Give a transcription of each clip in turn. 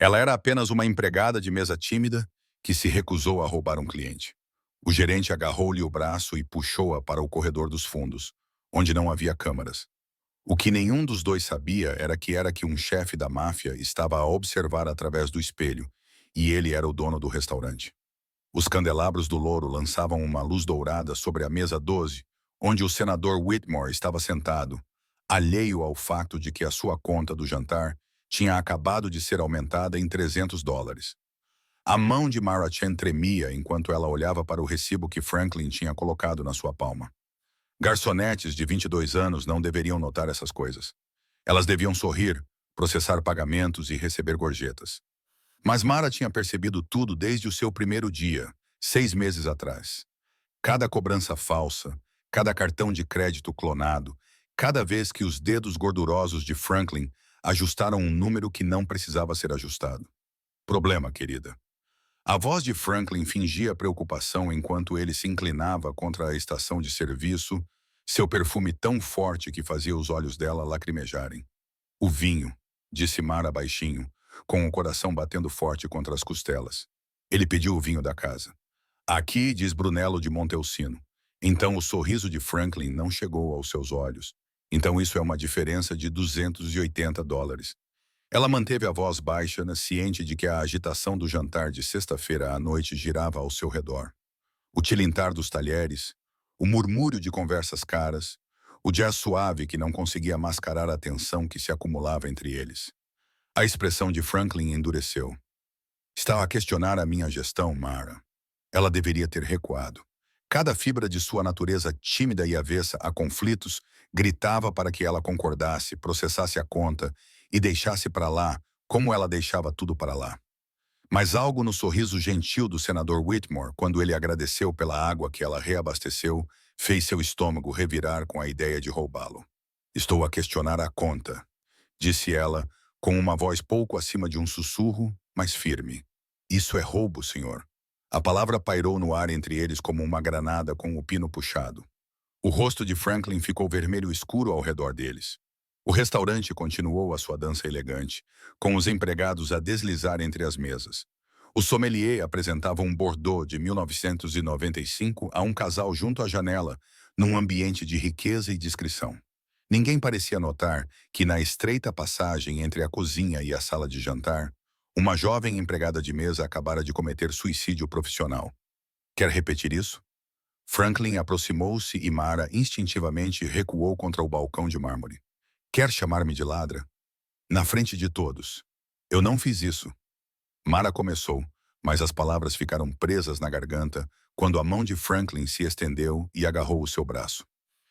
Ela era apenas uma empregada de mesa tímida que se recusou a roubar um cliente. O gerente agarrou-lhe o braço e puxou-a para o corredor dos fundos, onde não havia câmaras. O que nenhum dos dois sabia era que um chefe da máfia estava a observar através do espelho, e ele era o dono do restaurante. Os candelabros do louro lançavam uma luz dourada sobre a mesa 12, onde o senador Whitmore estava sentado, alheio ao fato de que a sua conta do jantar tinha acabado de ser aumentada em $300. A mão de Mara Chen tremia enquanto ela olhava para o recibo que Franklin tinha colocado na sua palma. Garçonetes de 22 anos não deveriam notar essas coisas. Elas deviam sorrir, processar pagamentos e receber gorjetas. Mas Mara tinha percebido tudo desde o seu primeiro dia, 6 meses atrás. Cada cobrança falsa, cada cartão de crédito clonado, cada vez que os dedos gordurosos de Franklin ajustaram um número que não precisava ser ajustado. Problema, querida. A voz de Franklin fingia preocupação enquanto ele se inclinava contra a estação de serviço, seu perfume tão forte que fazia os olhos dela lacrimejarem. O vinho, disse Mara baixinho, com o coração batendo forte contra as costelas. Ele pediu o vinho da casa. Aqui, diz Brunello de Montalcino. Então o sorriso de Franklin não chegou aos seus olhos. Então isso é uma diferença de $280. Ela manteve a voz baixa, ciente de que a agitação do jantar de sexta-feira à noite girava ao seu redor. O tilintar dos talheres, o murmúrio de conversas caras, o jazz suave que não conseguia mascarar a tensão que se acumulava entre eles. A expressão de Franklin endureceu. Estava a questionar a minha gestão, Mara. Ela deveria ter recuado. Cada fibra de sua natureza tímida e avessa a conflitos gritava para que ela concordasse, processasse a conta e deixasse para lá como ela deixava tudo para lá. Mas algo no sorriso gentil do senador Whitmore, quando ele agradeceu pela água que ela reabasteceu, fez seu estômago revirar com a ideia de roubá-lo. Estou a questionar a conta, disse ela, com uma voz pouco acima de um sussurro, mas firme. Isso é roubo, senhor. A palavra pairou no ar entre eles como uma granada com o pino puxado. O rosto de Franklin ficou vermelho escuro ao redor deles. O restaurante continuou a sua dança elegante, com os empregados a deslizar entre as mesas. O sommelier apresentava um Bordeaux de 1995 a um casal junto à janela, num ambiente de riqueza e discrição. Ninguém parecia notar que na estreita passagem entre a cozinha e a sala de jantar, uma jovem empregada de mesa acabara de cometer suicídio profissional. Quer repetir isso? Franklin aproximou-se e Mara instintivamente recuou contra o balcão de mármore. Quer chamar-me de ladra? Na frente de todos. Eu não fiz isso. Mara começou, mas as palavras ficaram presas na garganta quando a mão de Franklin se estendeu e agarrou o seu braço.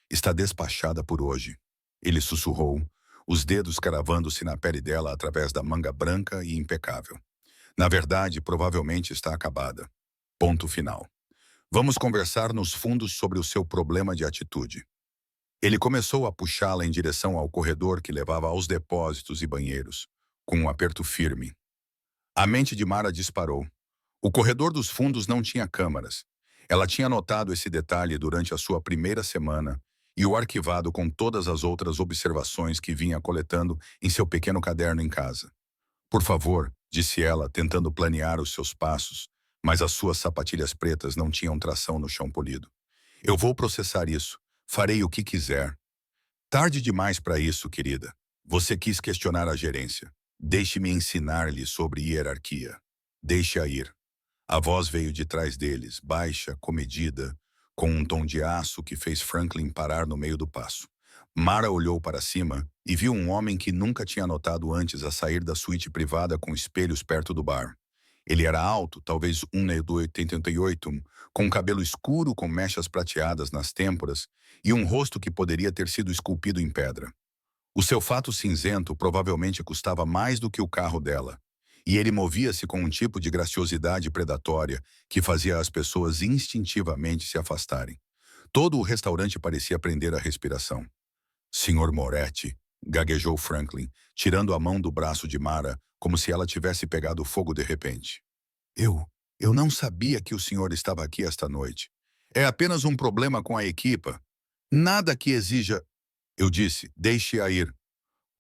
Está despachada por hoje. Ele sussurrou, os dedos cravando-se na pele dela através da manga branca e impecável. Na verdade, provavelmente está acabada. Ponto final. Vamos conversar nos fundos sobre o seu problema de atitude. Ele começou a puxá-la em direção ao corredor que levava aos depósitos e banheiros, com um aperto firme. A mente de Mara disparou. O corredor dos fundos não tinha câmaras. Ela tinha notado esse detalhe durante a sua primeira semana e o arquivado com todas as outras observações que vinha coletando em seu pequeno caderno em casa. Por favor, disse ela, tentando planear os seus passos, mas as suas sapatilhas pretas não tinham tração no chão polido. Eu vou processar isso. Farei o que quiser. Tarde demais para isso, querida. Você quis questionar a gerência. Deixe-me ensinar-lhe sobre hierarquia. Deixe-a ir. A voz veio de trás deles, baixa, comedida, com um tom de aço que fez Franklin parar no meio do passo. Mara olhou para cima e viu um homem que nunca tinha notado antes a sair da suíte privada com espelhos perto do bar. Ele era alto, talvez 1,88 m, com cabelo escuro com mechas prateadas nas têmporas e um rosto que poderia ter sido esculpido em pedra. O seu fato cinzento provavelmente custava mais do que o carro dela, e ele movia-se com um tipo de graciosidade predatória que fazia as pessoas instintivamente se afastarem. Todo o restaurante parecia prender a respiração. Sr. Moretti, gaguejou Franklin, tirando a mão do braço de Mara, como se ela tivesse pegado fogo de repente. Eu não sabia que o senhor estava aqui esta noite. É apenas um problema com a equipa. Nada que exija... Eu disse, deixe-a ir.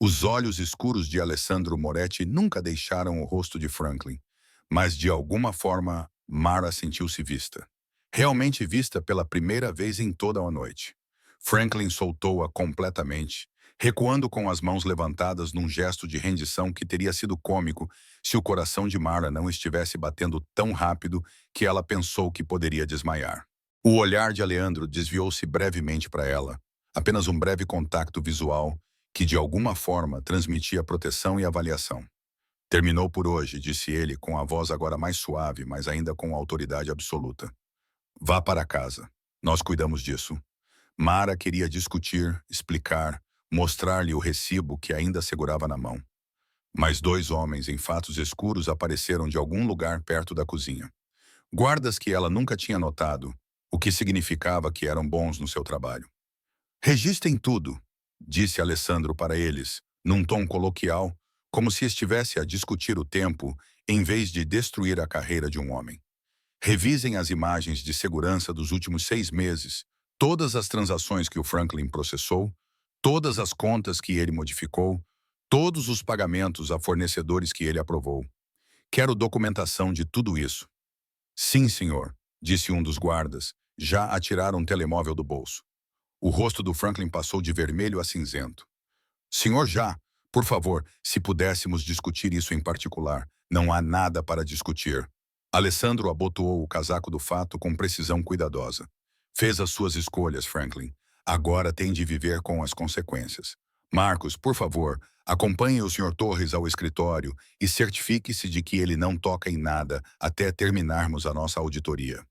Os olhos escuros de Alessandro Moretti nunca deixaram o rosto de Franklin, mas de alguma forma Mara sentiu-se vista. Realmente vista pela primeira vez em toda a noite. Franklin soltou-a completamente, recuando com as mãos levantadas num gesto de rendição que teria sido cômico se o coração de Mara não estivesse batendo tão rápido que ela pensou que poderia desmaiar. O olhar de Aleandro desviou-se brevemente para ela, apenas um breve contato visual que de alguma forma transmitia proteção e avaliação. Terminou por hoje, disse ele, com a voz agora mais suave, mas ainda com autoridade absoluta. Vá para casa. Nós cuidamos disso. Mara queria discutir, explicar, mostrar-lhe o recibo que ainda segurava na mão. Mas dois homens em fatos escuros apareceram de algum lugar perto da cozinha. Guardas que ela nunca tinha notado, o que significava que eram bons no seu trabalho. Registrem tudo, disse Alessandro para eles, num tom coloquial, como se estivesse a discutir o tempo em vez de destruir a carreira de um homem. Revisem as imagens de segurança dos últimos 6 meses, todas as transações que o Franklin processou, todas as contas que ele modificou, todos os pagamentos a fornecedores que ele aprovou. Quero documentação de tudo isso. Sim, senhor, disse um dos guardas, já a tirar um telemóvel do bolso. O rosto do Franklin passou de vermelho a cinzento. Senhor já, por favor, se pudéssemos discutir isso em particular. Não há nada para discutir. Alessandro abotoou o casaco do fato com precisão cuidadosa. Fez as suas escolhas, Franklin. Agora tem de viver com as consequências. Marcos, por favor, acompanhe o Sr. Torres ao escritório e certifique-se de que ele não toca em nada até terminarmos a nossa auditoria.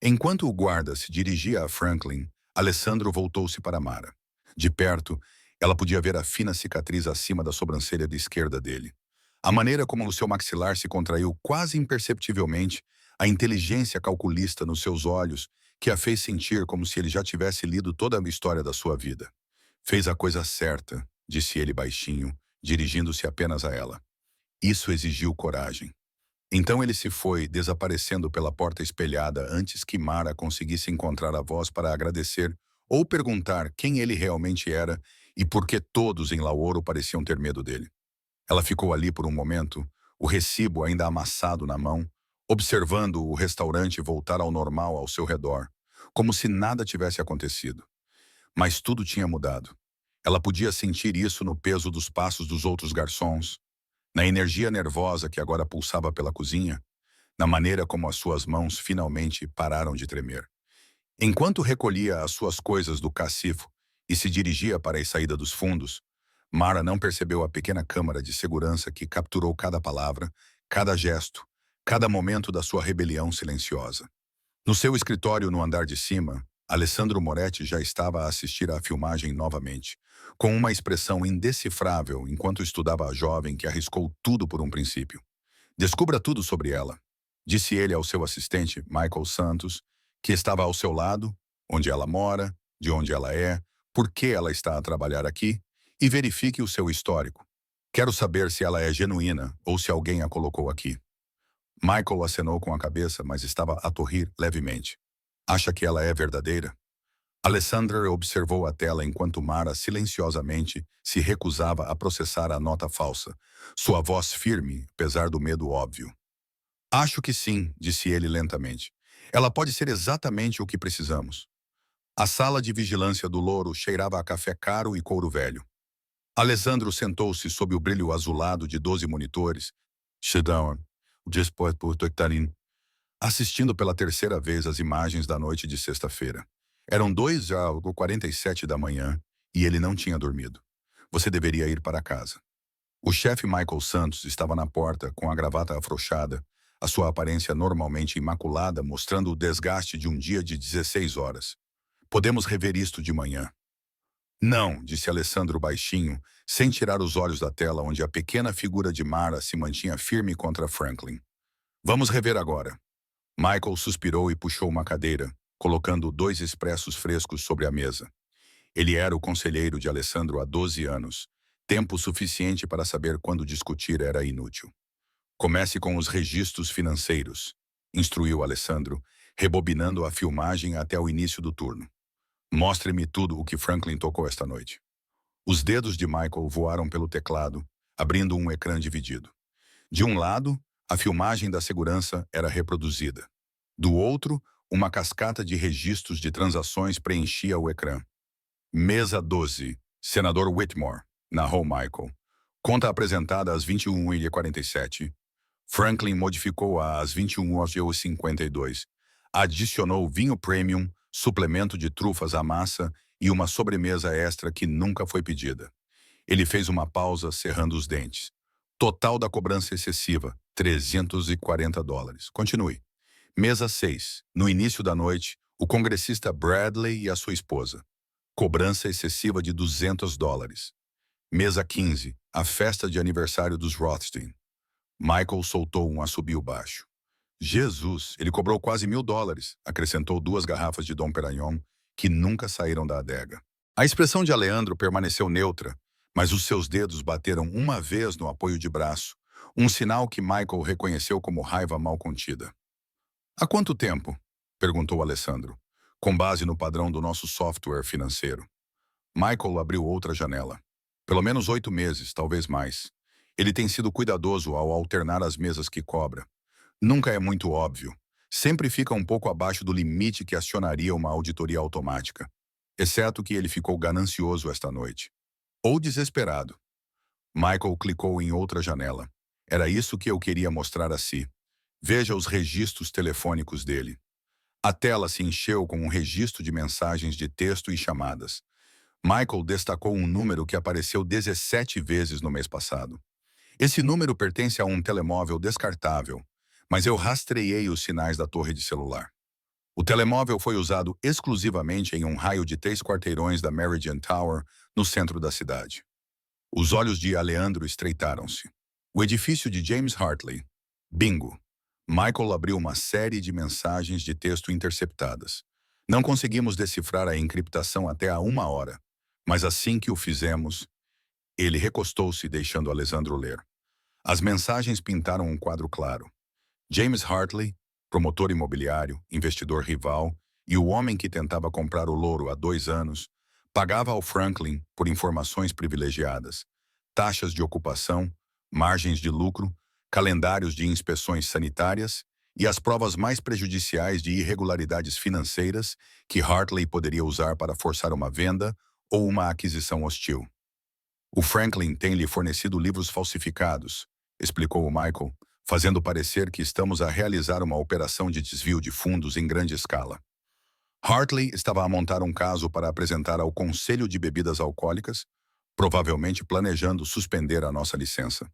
Enquanto o guarda se dirigia a Franklin, Alessandro voltou-se para Mara. De perto, ela podia ver a fina cicatriz acima da sobrancelha esquerda dele. A maneira como o seu maxilar se contraiu quase imperceptivelmente, a inteligência calculista nos seus olhos, que a fez sentir como se ele já tivesse lido toda a história da sua vida. Fez a coisa certa, disse ele baixinho, dirigindo-se apenas a ela. Isso exigiu coragem. Então ele se foi, desaparecendo pela porta espelhada antes que Mara conseguisse encontrar a voz para agradecer ou perguntar quem ele realmente era e por que todos em Lauro pareciam ter medo dele. Ela ficou ali por um momento, o recibo ainda amassado na mão, observando o restaurante voltar ao normal ao seu redor, como se nada tivesse acontecido. Mas tudo tinha mudado. Ela podia sentir isso no peso dos passos dos outros garçons, na energia nervosa que agora pulsava pela cozinha, na maneira como as suas mãos finalmente pararam de tremer. Enquanto recolhia as suas coisas do cacifo e se dirigia para a saída dos fundos, Mara não percebeu a pequena câmara de segurança que capturou cada palavra, cada gesto, cada momento da sua rebelião silenciosa. No seu escritório no andar de cima, Alessandro Moretti já estava a assistir à filmagem novamente, com uma expressão indecifrável enquanto estudava a jovem que arriscou tudo por um princípio. Descubra tudo sobre ela, disse ele ao seu assistente, Michael Santos, que estava ao seu lado, onde ela mora, de onde ela é, por que ela está a trabalhar aqui, e verifique o seu histórico. Quero saber se ela é genuína ou se alguém a colocou aqui. Michael acenou com a cabeça, mas estava a torrir levemente. Acha que ela é verdadeira? Alessandra observou a tela enquanto Mara silenciosamente se recusava a processar a nota falsa, sua voz firme, apesar do medo óbvio. Acho que sim, disse ele lentamente. Ela pode ser exatamente o que precisamos. A sala de vigilância do Louro cheirava a café caro e couro velho. Alessandro sentou-se sob o brilho azulado de 12 monitores, assistindo pela terceira vez as imagens da noite de sexta-feira. Eram 2h47 da manhã e ele não tinha dormido. Você deveria ir para casa. O chefe Michael Santos estava na porta com a gravata afrouxada, a sua aparência normalmente imaculada mostrando o desgaste de um dia de 16 horas. Podemos rever isto de manhã. Não, disse Alessandro baixinho, sem tirar os olhos da tela onde a pequena figura de Mara se mantinha firme contra Franklin. Vamos rever agora. Michael suspirou e puxou uma cadeira, colocando 2 expressos frescos sobre a mesa. Ele era o conselheiro de Alessandro há 12 anos, tempo suficiente para saber quando discutir era inútil. Comece com os registros financeiros, instruiu Alessandro, rebobinando a filmagem até o início do turno. Mostre-me tudo o que Franklin tocou esta noite. Os dedos de Michael voaram pelo teclado, abrindo um ecrã dividido. De um lado, a filmagem da segurança era reproduzida. Do outro, uma cascata de registros de transações preenchia o ecrã. Mesa 12, Senador Whitmore, narrou Michael. Conta apresentada às 21h47. Franklin modificou-a às 21h52. Adicionou vinho premium, suplemento de trufas à massa e uma sobremesa extra que nunca foi pedida. Ele fez uma pausa, cerrando os dentes. Total da cobrança excessiva, $340. Continue. Mesa 6. No início da noite, o congressista Bradley e a sua esposa. Cobrança excessiva de $200. Mesa 15. A festa de aniversário dos Rothstein. Michael soltou um assobio baixo. Jesus, ele cobrou quase $1.000, acrescentou 2 garrafas de Dom Perignon, que nunca saíram da adega. A expressão de Aleandro permaneceu neutra, mas os seus dedos bateram uma vez no apoio de braço, um sinal que Michael reconheceu como raiva mal contida. Há quanto tempo? Perguntou Alessandro, com base no padrão do nosso software financeiro. Michael abriu outra janela. Pelo menos 8 meses, talvez mais. Ele tem sido cuidadoso ao alternar as mesas que cobra. Nunca é muito óbvio. Sempre fica um pouco abaixo do limite que acionaria uma auditoria automática. Exceto que ele ficou ganancioso esta noite. Ou desesperado. Michael clicou em outra janela. Era isso que eu queria mostrar a si. Veja os registros telefônicos dele. A tela se encheu com um registro de mensagens de texto e chamadas. Michael destacou um número que apareceu 17 vezes no mês passado. Esse número pertence a um telemóvel descartável, mas eu rastreei os sinais da torre de celular. O telemóvel foi usado exclusivamente em um raio de 3 quarteirões da Meridian Tower, no centro da cidade. Os olhos de Aleandro estreitaram-se. O edifício de James Hartley. Bingo. Michael abriu uma série de mensagens de texto interceptadas. Não conseguimos decifrar a encriptação até há 1 hora, mas assim que o fizemos, ele recostou-se deixando Alessandro ler. As mensagens pintaram um quadro claro. James Hartley, promotor imobiliário, investidor rival e o homem que tentava comprar o louro há 2 anos, pagava ao Franklin por informações privilegiadas, taxas de ocupação, margens de lucro, calendários de inspeções sanitárias e as provas mais prejudiciais de irregularidades financeiras que Hartley poderia usar para forçar uma venda ou uma aquisição hostil. O Franklin tem lhe fornecido livros falsificados, explicou o Michael, fazendo parecer que estamos a realizar uma operação de desvio de fundos em grande escala. Hartley estava a montar um caso para apresentar ao Conselho de Bebidas Alcoólicas, provavelmente planejando suspender a nossa licença.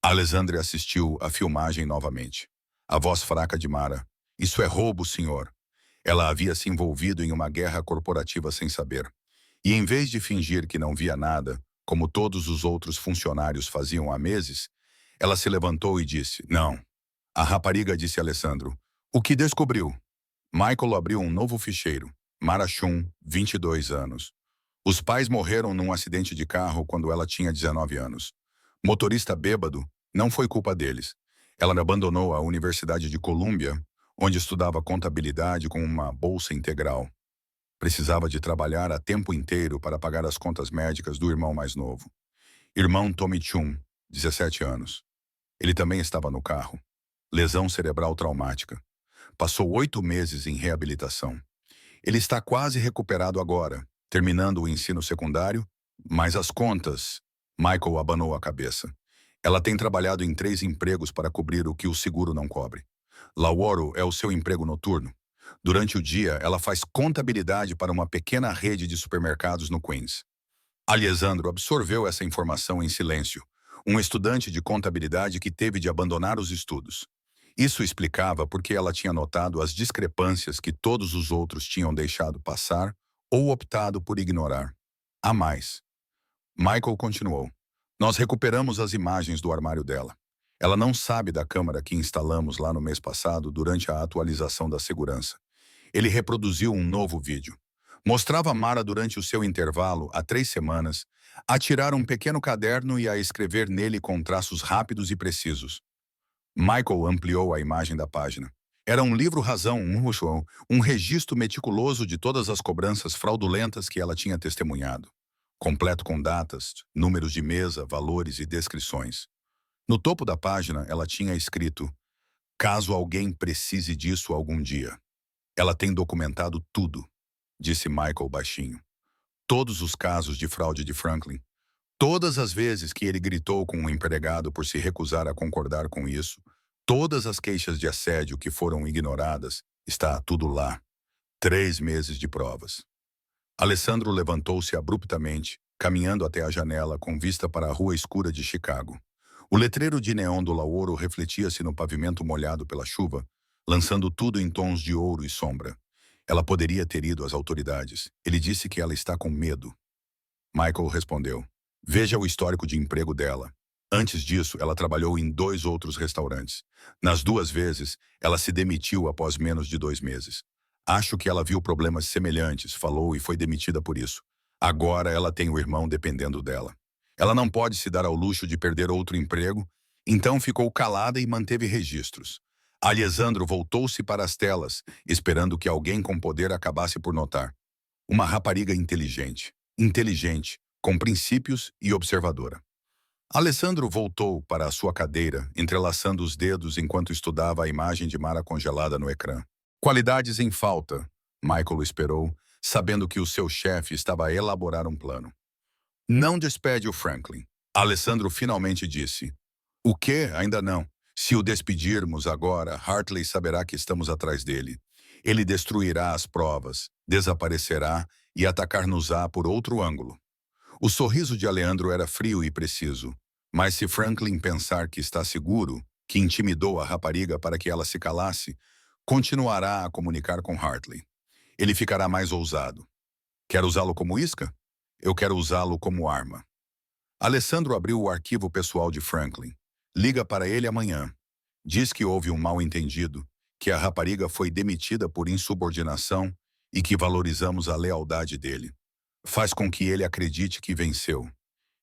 Alessandro assistiu à filmagem novamente. A voz fraca de Mara. Isso é roubo, senhor. Ela havia se envolvido em uma guerra corporativa sem saber. E em vez de fingir que não via nada, como todos os outros funcionários faziam há meses, ela se levantou e disse, não. A rapariga disse a Alessandro, o que descobriu? Michael abriu um novo ficheiro. Mara Chun, 22 anos. Os pais morreram num acidente de carro quando ela tinha 19 anos. Motorista bêbado, não foi culpa deles. Ela abandonou a Universidade de Columbia, onde estudava contabilidade com uma bolsa integral. Precisava de trabalhar a tempo inteiro para pagar as contas médicas do irmão mais novo. Irmão Tommy Chun, 17 anos. Ele também estava no carro. Lesão cerebral traumática. Passou 8 meses em reabilitação. Ele está quase recuperado agora, terminando o ensino secundário, mas as contas... Michael abanou a cabeça. Ela tem trabalhado em 3 empregos para cobrir o que o seguro não cobre. Lauro é o seu emprego noturno. Durante o dia, ela faz contabilidade para uma pequena rede de supermercados no Queens. Alessandro absorveu essa informação em silêncio. Um estudante de contabilidade que teve de abandonar os estudos. Isso explicava porque ela tinha notado as discrepâncias que todos os outros tinham deixado passar ou optado por ignorar. Há mais. Michael continuou. Nós recuperamos as imagens do armário dela. Ela não sabe da câmera que instalamos lá no mês passado durante a atualização da segurança. Ele reproduziu um novo vídeo. Mostrava Mara durante o seu intervalo, há 3 semanas, a tirar um pequeno caderno e a escrever nele com traços rápidos e precisos. Michael ampliou a imagem da página. Era um livro-razão, um registro meticuloso de todas as cobranças fraudulentas que ela tinha testemunhado. completo com datas, números de mesa, valores e descrições. No topo da página, ela tinha escrito: caso alguém precise disso algum dia. Ela tem documentado tudo, disse Michael baixinho. Todos os casos de fraude de Franklin. Todas as vezes que ele gritou com um empregado por se recusar a concordar com isso, todas as queixas de assédio que foram ignoradas, está tudo lá. 3 meses de provas. Alessandro levantou-se abruptamente, caminhando até a janela com vista para a rua escura de Chicago. O letreiro de neon do Lauro refletia-se no pavimento molhado pela chuva, lançando tudo em tons de ouro e sombra. Ela poderia ter ido às autoridades. Ele disse que ela está com medo. Michael respondeu: veja o histórico de emprego dela. Antes disso, ela trabalhou em 2 outros restaurantes. Nas 2 vezes, ela se demitiu após menos de 2 meses. Acho que ela viu problemas semelhantes, falou e foi demitida por isso. Agora ela tem o irmão dependendo dela. Ela não pode se dar ao luxo de perder outro emprego, então ficou calada e manteve registros. Alessandro voltou-se para as telas, esperando que alguém com poder acabasse por notar. Uma rapariga inteligente, com princípios e observadora. Alessandro voltou para a sua cadeira, entrelaçando os dedos enquanto estudava a imagem de Mara congelada no ecrã. Qualidades em falta, Michael esperou, sabendo que o seu chefe estava a elaborar um plano. Não despede o Franklin. Alessandro finalmente disse. O quê? Ainda não. Se o despedirmos agora, Hartley saberá que estamos atrás dele. Ele destruirá as provas, desaparecerá e atacar-nos-á por outro ângulo. O sorriso de Alessandro era frio e preciso, mas se Franklin pensar que está seguro, que intimidou a rapariga para que ela se calasse, continuará a comunicar com Hartley. Ele ficará mais ousado. Quer usá-lo como isca? Eu quero usá-lo como arma. Alessandro abriu o arquivo pessoal de Franklin. Liga para ele amanhã. Diz que houve um mal-entendido, que a rapariga foi demitida por insubordinação e que valorizamos a lealdade dele. Faz com que ele acredite que venceu.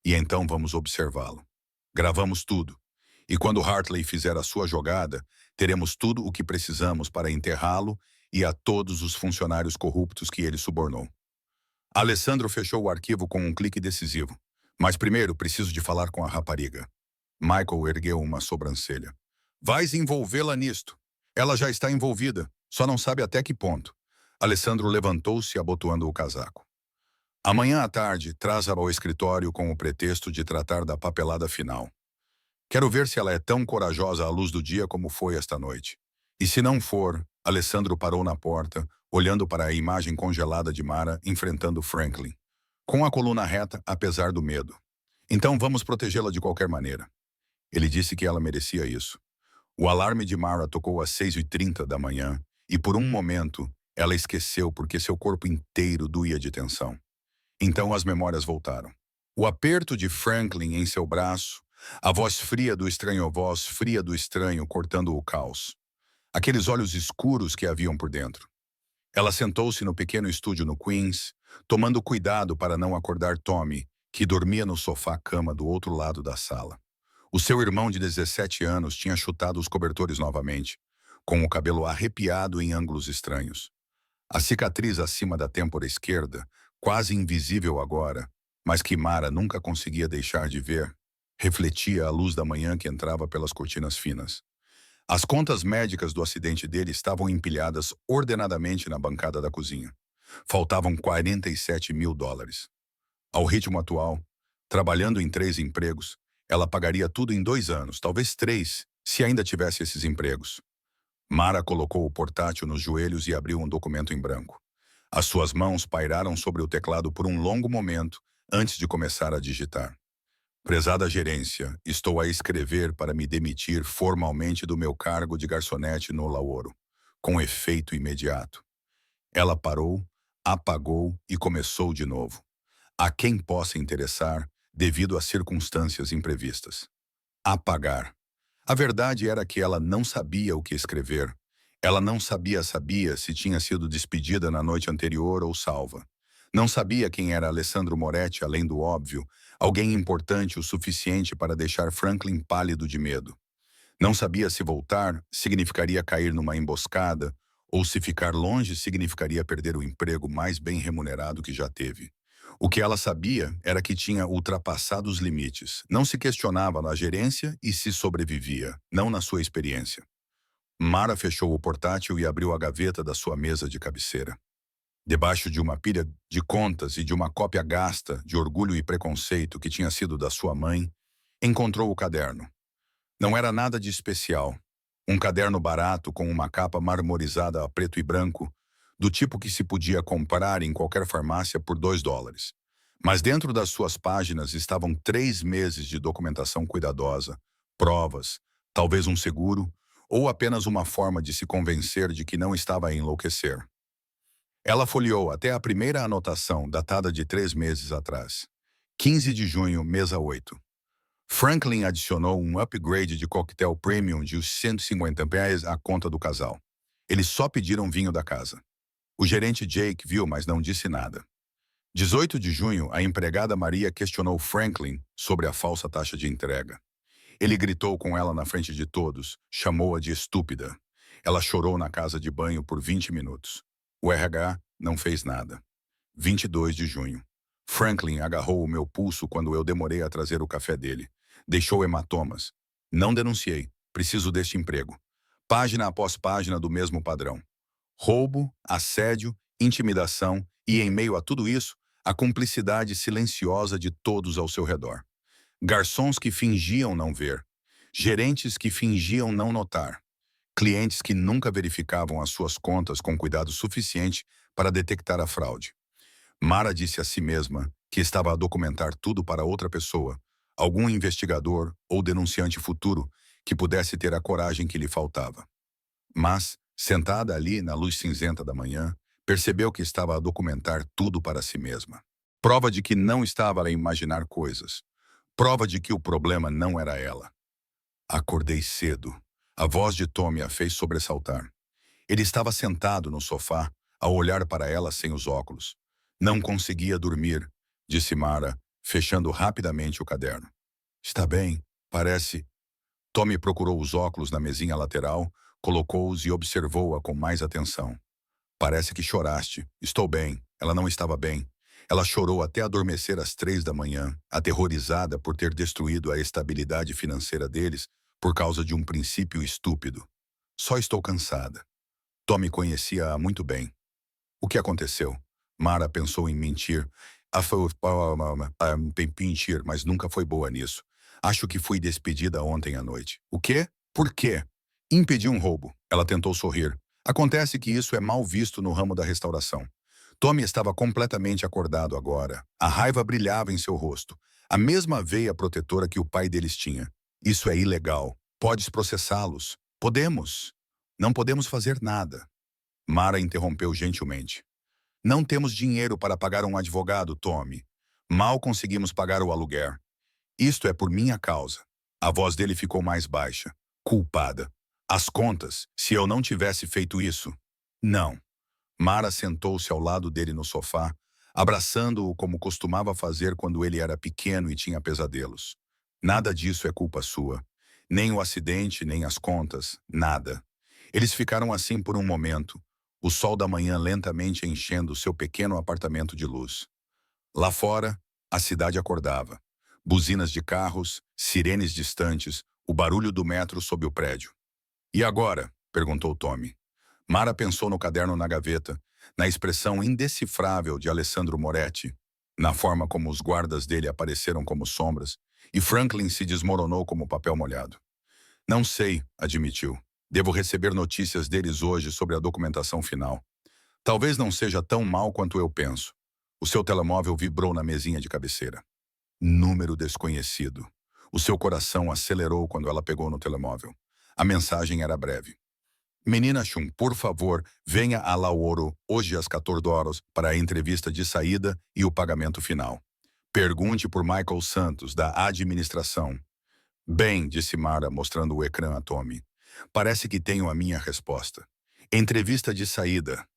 E então vamos observá-lo. Gravamos tudo. E quando Hartley fizer a sua jogada, teremos tudo o que precisamos para enterrá-lo e a todos os funcionários corruptos que ele subornou. Alessandro fechou o arquivo com um clique decisivo. Mas primeiro preciso de falar com a rapariga. Michael ergueu uma sobrancelha. Vais envolvê-la nisto. Ela já está envolvida, só não sabe até que ponto. Alessandro levantou-se abotoando o casaco. Amanhã à tarde, traz-a ao escritório com o pretexto de tratar da papelada final. Quero ver se ela é tão corajosa à luz do dia como foi esta noite. E se não for, Alessandro parou na porta, olhando para a imagem congelada de Mara enfrentando Franklin, com a coluna reta, apesar do medo. Então vamos protegê-la de qualquer maneira. Ele disse que ela merecia isso. O alarme de Mara tocou às 6h30 da manhã, e por um momento, ela esqueceu porque seu corpo inteiro doía de tensão. Então as memórias voltaram. O aperto de Franklin em seu braço, a voz fria do estranho cortando o caos. Aqueles olhos escuros que haviam por dentro. Ela sentou-se no pequeno estúdio no Queens, tomando cuidado para não acordar Tommy, que dormia no sofá-cama do outro lado da sala. O seu irmão de 17 anos tinha chutado os cobertores novamente, com o cabelo arrepiado em ângulos estranhos. A cicatriz acima da têmpora esquerda, quase invisível agora, mas que Mara nunca conseguia deixar de ver, refletia a luz da manhã que entrava pelas cortinas finas. As contas médicas do acidente dele estavam empilhadas ordenadamente na bancada da cozinha. Faltavam $47 mil. Ao ritmo atual, trabalhando em 3 empregos, ela pagaria tudo em 2 anos, talvez 3, se ainda tivesse esses empregos. Mara colocou o portátil nos joelhos e abriu um documento em branco. As suas mãos pairaram sobre o teclado por um longo momento antes de começar a digitar. Prezada gerência, estou a escrever para me demitir formalmente do meu cargo de garçonete no Lauro, com efeito imediato. Ela parou, apagou e começou de novo. A quem possa interessar, devido a circunstâncias imprevistas. Apagar. A verdade era que ela não sabia o que escrever. Ela não sabia se tinha sido despedida na noite anterior ou salva. Não sabia quem era Alessandro Moretti, além do óbvio, alguém importante o suficiente para deixar Franklin pálido de medo. Não sabia se voltar significaria cair numa emboscada ou se ficar longe significaria perder o emprego mais bem remunerado que já teve. O que ela sabia era que tinha ultrapassado os limites. Não se questionava na gerência e se sobrevivia, não na sua experiência. Mara fechou o portátil e abriu a gaveta da sua mesa de cabeceira. Debaixo de uma pilha de contas e de uma cópia gasta de Orgulho e Preconceito que tinha sido da sua mãe, encontrou o caderno. Não era nada de especial. Um caderno barato com uma capa marmorizada a preto e branco, do tipo que se podia comprar em qualquer farmácia por $2. Mas dentro das suas páginas estavam 3 meses de documentação cuidadosa, provas, talvez um seguro, ou apenas uma forma de se convencer de que não estava a enlouquecer. Ela folheou até a primeira anotação, datada de 3 meses atrás. 15 de junho, mesa 8. Franklin adicionou um upgrade de coquetel premium de uns R$ 150 à conta do casal. Eles só pediram vinho da casa. O gerente Jake viu, mas não disse nada. 18 de junho, a empregada Maria questionou Franklin sobre a falsa taxa de entrega. Ele gritou com ela na frente de todos, chamou-a de estúpida. Ela chorou na casa de banho por 20 minutos. O RH não fez nada. 22 de junho. Franklin agarrou o meu pulso quando eu demorei a trazer o café dele. Deixou hematomas. Não denunciei. Preciso deste emprego. Página após página do mesmo padrão. Roubo, assédio, intimidação e, em meio a tudo isso, a cumplicidade silenciosa de todos ao seu redor. Garçons que fingiam não ver. Gerentes que fingiam não notar. Clientes que nunca verificavam as suas contas com cuidado suficiente para detectar a fraude. Mara disse a si mesma que estava a documentar tudo para outra pessoa, algum investigador ou denunciante futuro que pudesse ter a coragem que lhe faltava. Mas, sentada ali na luz cinzenta da manhã, percebeu que estava a documentar tudo para si mesma. Prova de que não estava a imaginar coisas. Prova de que o problema não era ela. Acordei cedo. A voz de Tommy a fez sobressaltar. Ele estava sentado no sofá, a olhar para ela sem os óculos. Não conseguia dormir, disse Mara, fechando rapidamente o caderno. Está bem, parece. Tommy procurou os óculos na mesinha lateral, colocou-os e observou-a com mais atenção. Parece que choraste. Estou bem. Ela não estava bem. Ela chorou até adormecer às 3 da manhã, aterrorizada por ter destruído a estabilidade financeira deles por causa de um princípio estúpido. Só estou cansada. Tommy conhecia-a muito bem. O que aconteceu? Mara pensou em mentir. Mentir, mas nunca foi boa nisso. Acho que fui despedida ontem à noite. O quê? Por quê? Impedi um roubo. Ela tentou sorrir. Acontece que isso é mal visto no ramo da restauração. Tommy estava completamente acordado agora. A raiva brilhava em seu rosto. A mesma veia protetora que o pai deles tinha. Isso é ilegal. Podes processá-los. Podemos. Não podemos fazer nada. Mara interrompeu gentilmente. Não temos dinheiro para pagar um advogado, Tommy. Mal conseguimos pagar o aluguer. Isto é por minha causa. A voz dele ficou mais baixa. Culpada. As contas, se eu não tivesse feito isso. Não. Mara sentou-se ao lado dele no sofá, abraçando-o como costumava fazer quando ele era pequeno e tinha pesadelos. Nada disso é culpa sua. Nem o acidente, nem as contas, nada. Eles ficaram assim por um momento, o sol da manhã lentamente enchendo seu pequeno apartamento de luz. Lá fora, a cidade acordava. Buzinas de carros, sirenes distantes, o barulho do metro sob o prédio. E agora? Perguntou Tommy. Mara pensou no caderno na gaveta, na expressão indecifrável de Alessandro Moretti, na forma como os guardas dele apareceram como sombras, e Franklin se desmoronou como papel molhado. Não sei, admitiu. Devo receber notícias deles hoje sobre a documentação final. Talvez não seja tão mal quanto eu penso. O seu telemóvel vibrou na mesinha de cabeceira. Número desconhecido. O seu coração acelerou quando ela pegou no telemóvel. A mensagem era breve. Menina Chum, por favor, venha a Lauro hoje às 14 horas para a entrevista de saída e o pagamento final. Pergunte por Michael Santos, da administração. Bem, disse Mara, mostrando o ecrã a Tommy. Parece que tenho a minha resposta. Entrevista de saída.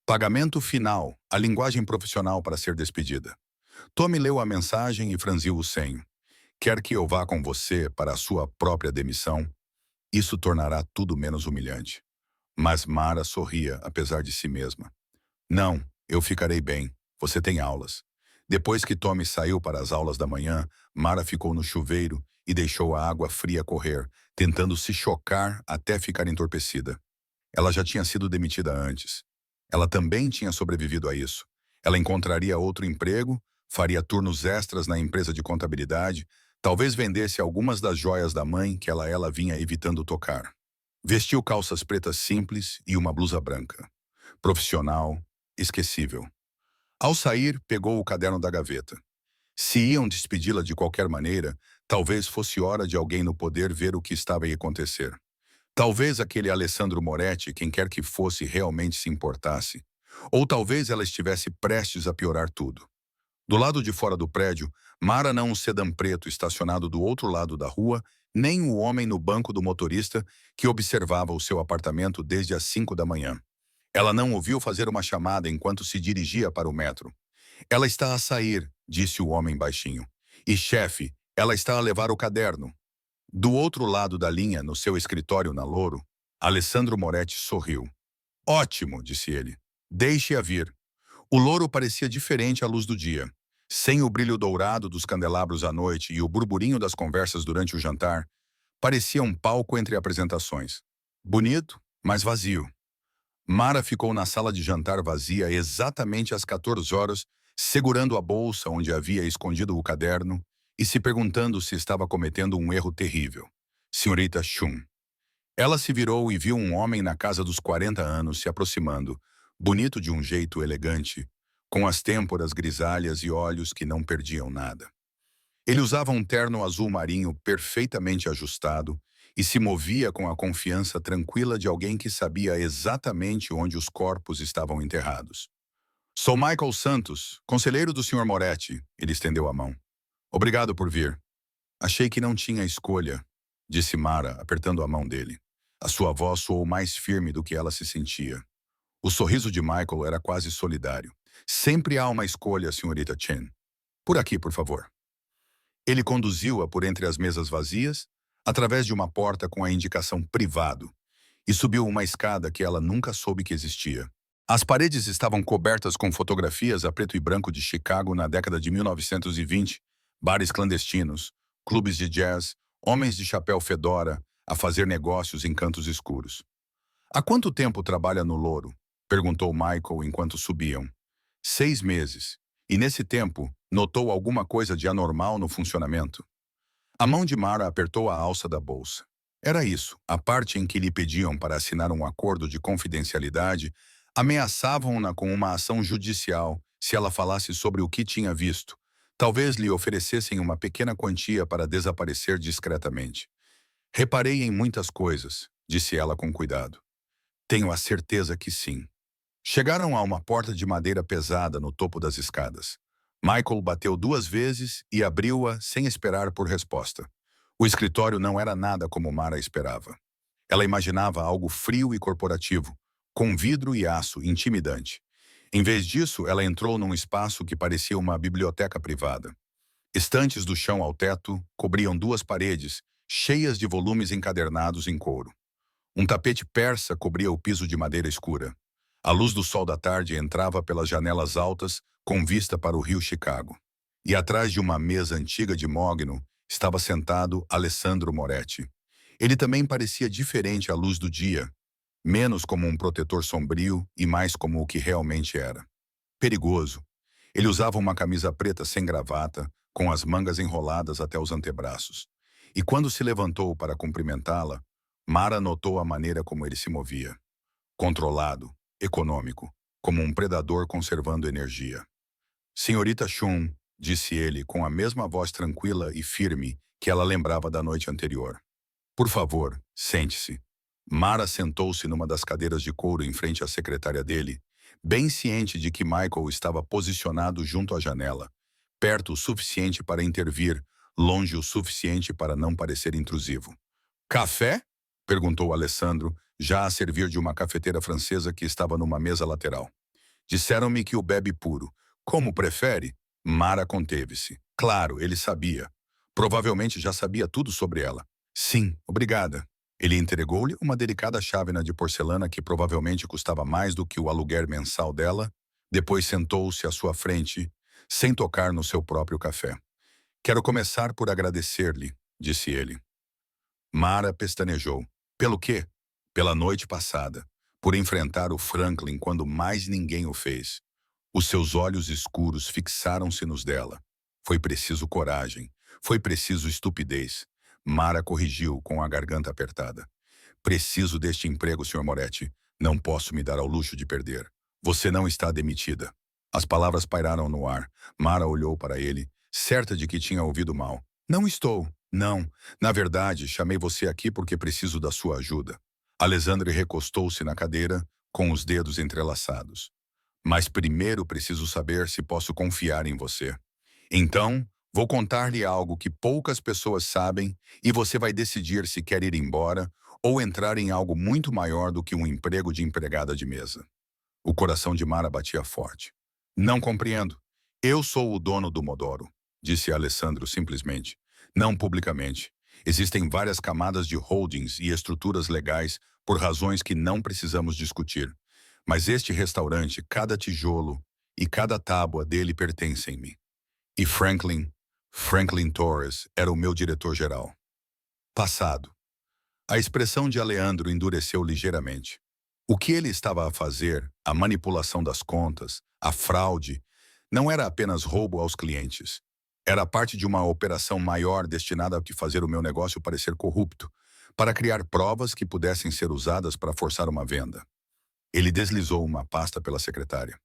Pagamento final, a linguagem profissional para ser despedida. Tommy leu a mensagem e franziu o senho. Quer que eu vá com você para a sua própria demissão? Isso tornará tudo menos humilhante. Mas Mara sorria, apesar de si mesma. Não, eu ficarei bem. Você tem aulas. Depois que Tommy saiu para as aulas da manhã, Mara ficou no chuveiro e deixou a água fria correr, tentando se chocar até ficar entorpecida. Ela já tinha sido demitida antes. Ela também tinha sobrevivido a isso. Ela encontraria outro emprego, faria turnos extras na empresa de contabilidade, talvez vendesse algumas das joias da mãe que ela vinha evitando tocar. Vestiu calças pretas simples e uma blusa branca. Profissional, esquecível. Ao sair, pegou o caderno da gaveta. Se iam despedi-la de qualquer maneira, talvez fosse hora de alguém no poder ver o que estava a acontecer. Talvez aquele Alessandro Moretti, quem quer que fosse, realmente se importasse. Ou talvez ela estivesse prestes a piorar tudo. Do lado de fora do prédio, Mara não um sedã preto estacionado do outro lado da rua, nem o homem no banco do motorista que observava o seu apartamento desde as 5 da manhã. Ela não ouviu fazer uma chamada enquanto se dirigia para o metro. Ela está a sair, disse o homem baixinho. E, chefe, ela está a levar o caderno. Do outro lado da linha, no seu escritório na Louro, Alessandro Moretti sorriu. Ótimo, disse ele. Deixe-a vir. O Louro parecia diferente à luz do dia. Sem o brilho dourado dos candelabros à noite e o burburinho das conversas durante o jantar, parecia um palco entre apresentações. Bonito, mas vazio. Mara ficou na sala de jantar vazia exatamente às 14 horas, segurando a bolsa onde havia escondido o caderno e se perguntando se estava cometendo um erro terrível. Senhorita Chun. Ela se virou e viu um homem na casa dos 40 anos se aproximando, bonito de um jeito elegante, com as têmporas grisalhas e olhos que não perdiam nada. Ele usava um terno azul marinho perfeitamente ajustado e se movia com a confiança tranquila de alguém que sabia exatamente onde os corpos estavam enterrados. Sou Michael Santos, conselheiro do Sr. Moretti, ele estendeu a mão. Obrigado por vir. Achei que não tinha escolha, disse Mara, apertando a mão dele. A sua voz soou mais firme do que ela se sentia. O sorriso de Michael era quase solidário. Sempre há uma escolha, senhorita Chen. Por aqui, por favor. Ele conduziu-a por entre as mesas vazias, através de uma porta com a indicação privado, e subiu uma escada que ela nunca soube que existia. As paredes estavam cobertas com fotografias a preto e branco de Chicago na década de 1920, bares clandestinos, clubes de jazz, homens de chapéu fedora a fazer negócios em cantos escuros. Há quanto tempo trabalha no Louro? Perguntou Michael enquanto subiam. 6 meses. E nesse tempo, notou alguma coisa de anormal no funcionamento? A mão de Mara apertou a alça da bolsa. Era isso, a parte em que lhe pediam para assinar um acordo de confidencialidade, ameaçavam-na com uma ação judicial se ela falasse sobre o que tinha visto. Talvez lhe oferecessem uma pequena quantia para desaparecer discretamente. Reparei em muitas coisas, disse ela com cuidado. Tenho a certeza que sim. Chegaram a uma porta de madeira pesada no topo das escadas. Michael bateu 2 vezes e abriu-a sem esperar por resposta. O escritório não era nada como Mara esperava. Ela imaginava algo frio e corporativo, com vidro e aço, intimidante. Em vez disso, ela entrou num espaço que parecia uma biblioteca privada. Estantes do chão ao teto cobriam 2 paredes, cheias de volumes encadernados em couro. Um tapete persa cobria o piso de madeira escura. A luz do sol da tarde entrava pelas janelas altas, com vista para o rio Chicago. E atrás de uma mesa antiga de mogno, estava sentado Alessandro Moretti. Ele também parecia diferente à luz do dia, menos como um protetor sombrio e mais como o que realmente era. Perigoso. Ele usava uma camisa preta sem gravata, com as mangas enroladas até os antebraços. E quando se levantou para cumprimentá-la, Mara notou a maneira como ele se movia. Controlado, econômico, como um predador conservando energia. Senhorita Chun, disse ele com a mesma voz tranquila e firme que ela lembrava da noite anterior. Por favor, sente-se. Mara sentou-se numa das cadeiras de couro em frente à secretária dele, bem ciente de que Michael estava posicionado junto à janela, perto o suficiente para intervir, longe o suficiente para não parecer intrusivo. Café? Perguntou Alessandro, já a servir de uma cafeteira francesa que estava numa mesa lateral. Disseram-me que o bebe puro. Como prefere? Mara conteve-se. Claro, ele sabia. Provavelmente já sabia tudo sobre ela. Sim, obrigada. Ele entregou-lhe uma delicada chávena de porcelana que provavelmente custava mais do que o aluguer mensal dela. Depois sentou-se à sua frente, sem tocar no seu próprio café. Quero começar por agradecer-lhe, disse ele. Mara pestanejou. Pelo quê? Pela noite passada. Por enfrentar o Franklin quando mais ninguém o fez. Os seus olhos escuros fixaram-se nos dela. Foi preciso coragem. Foi preciso estupidez. Mara corrigiu com a garganta apertada. Preciso deste emprego, Sr. Moretti. Não posso me dar ao luxo de perder. Você não está demitida. As palavras pairaram no ar. Mara olhou para ele, certa de que tinha ouvido mal. Não estou. Não. Na verdade, chamei você aqui porque preciso da sua ajuda. Alessandro recostou-se na cadeira, com os dedos entrelaçados. Mas primeiro preciso saber se posso confiar em você. Então, vou contar-lhe algo que poucas pessoas sabem e você vai decidir se quer ir embora ou entrar em algo muito maior do que um emprego de empregada de mesa. O coração de Mara batia forte. Não compreendo. Eu sou o dono do Modoro, disse Alessandro simplesmente. Não publicamente. Existem várias camadas de holdings e estruturas legais por razões que não precisamos discutir. Mas este restaurante, cada tijolo e cada tábua dele pertencem-me. E Franklin Torres, era o meu diretor-geral. Passado. A expressão de Aleandro endureceu ligeiramente. O que ele estava a fazer, a manipulação das contas, a fraude, não era apenas roubo aos clientes. Era parte de uma operação maior destinada a fazer o meu negócio parecer corrupto, para criar provas que pudessem ser usadas para forçar uma venda. Ele deslizou uma pasta pela secretária.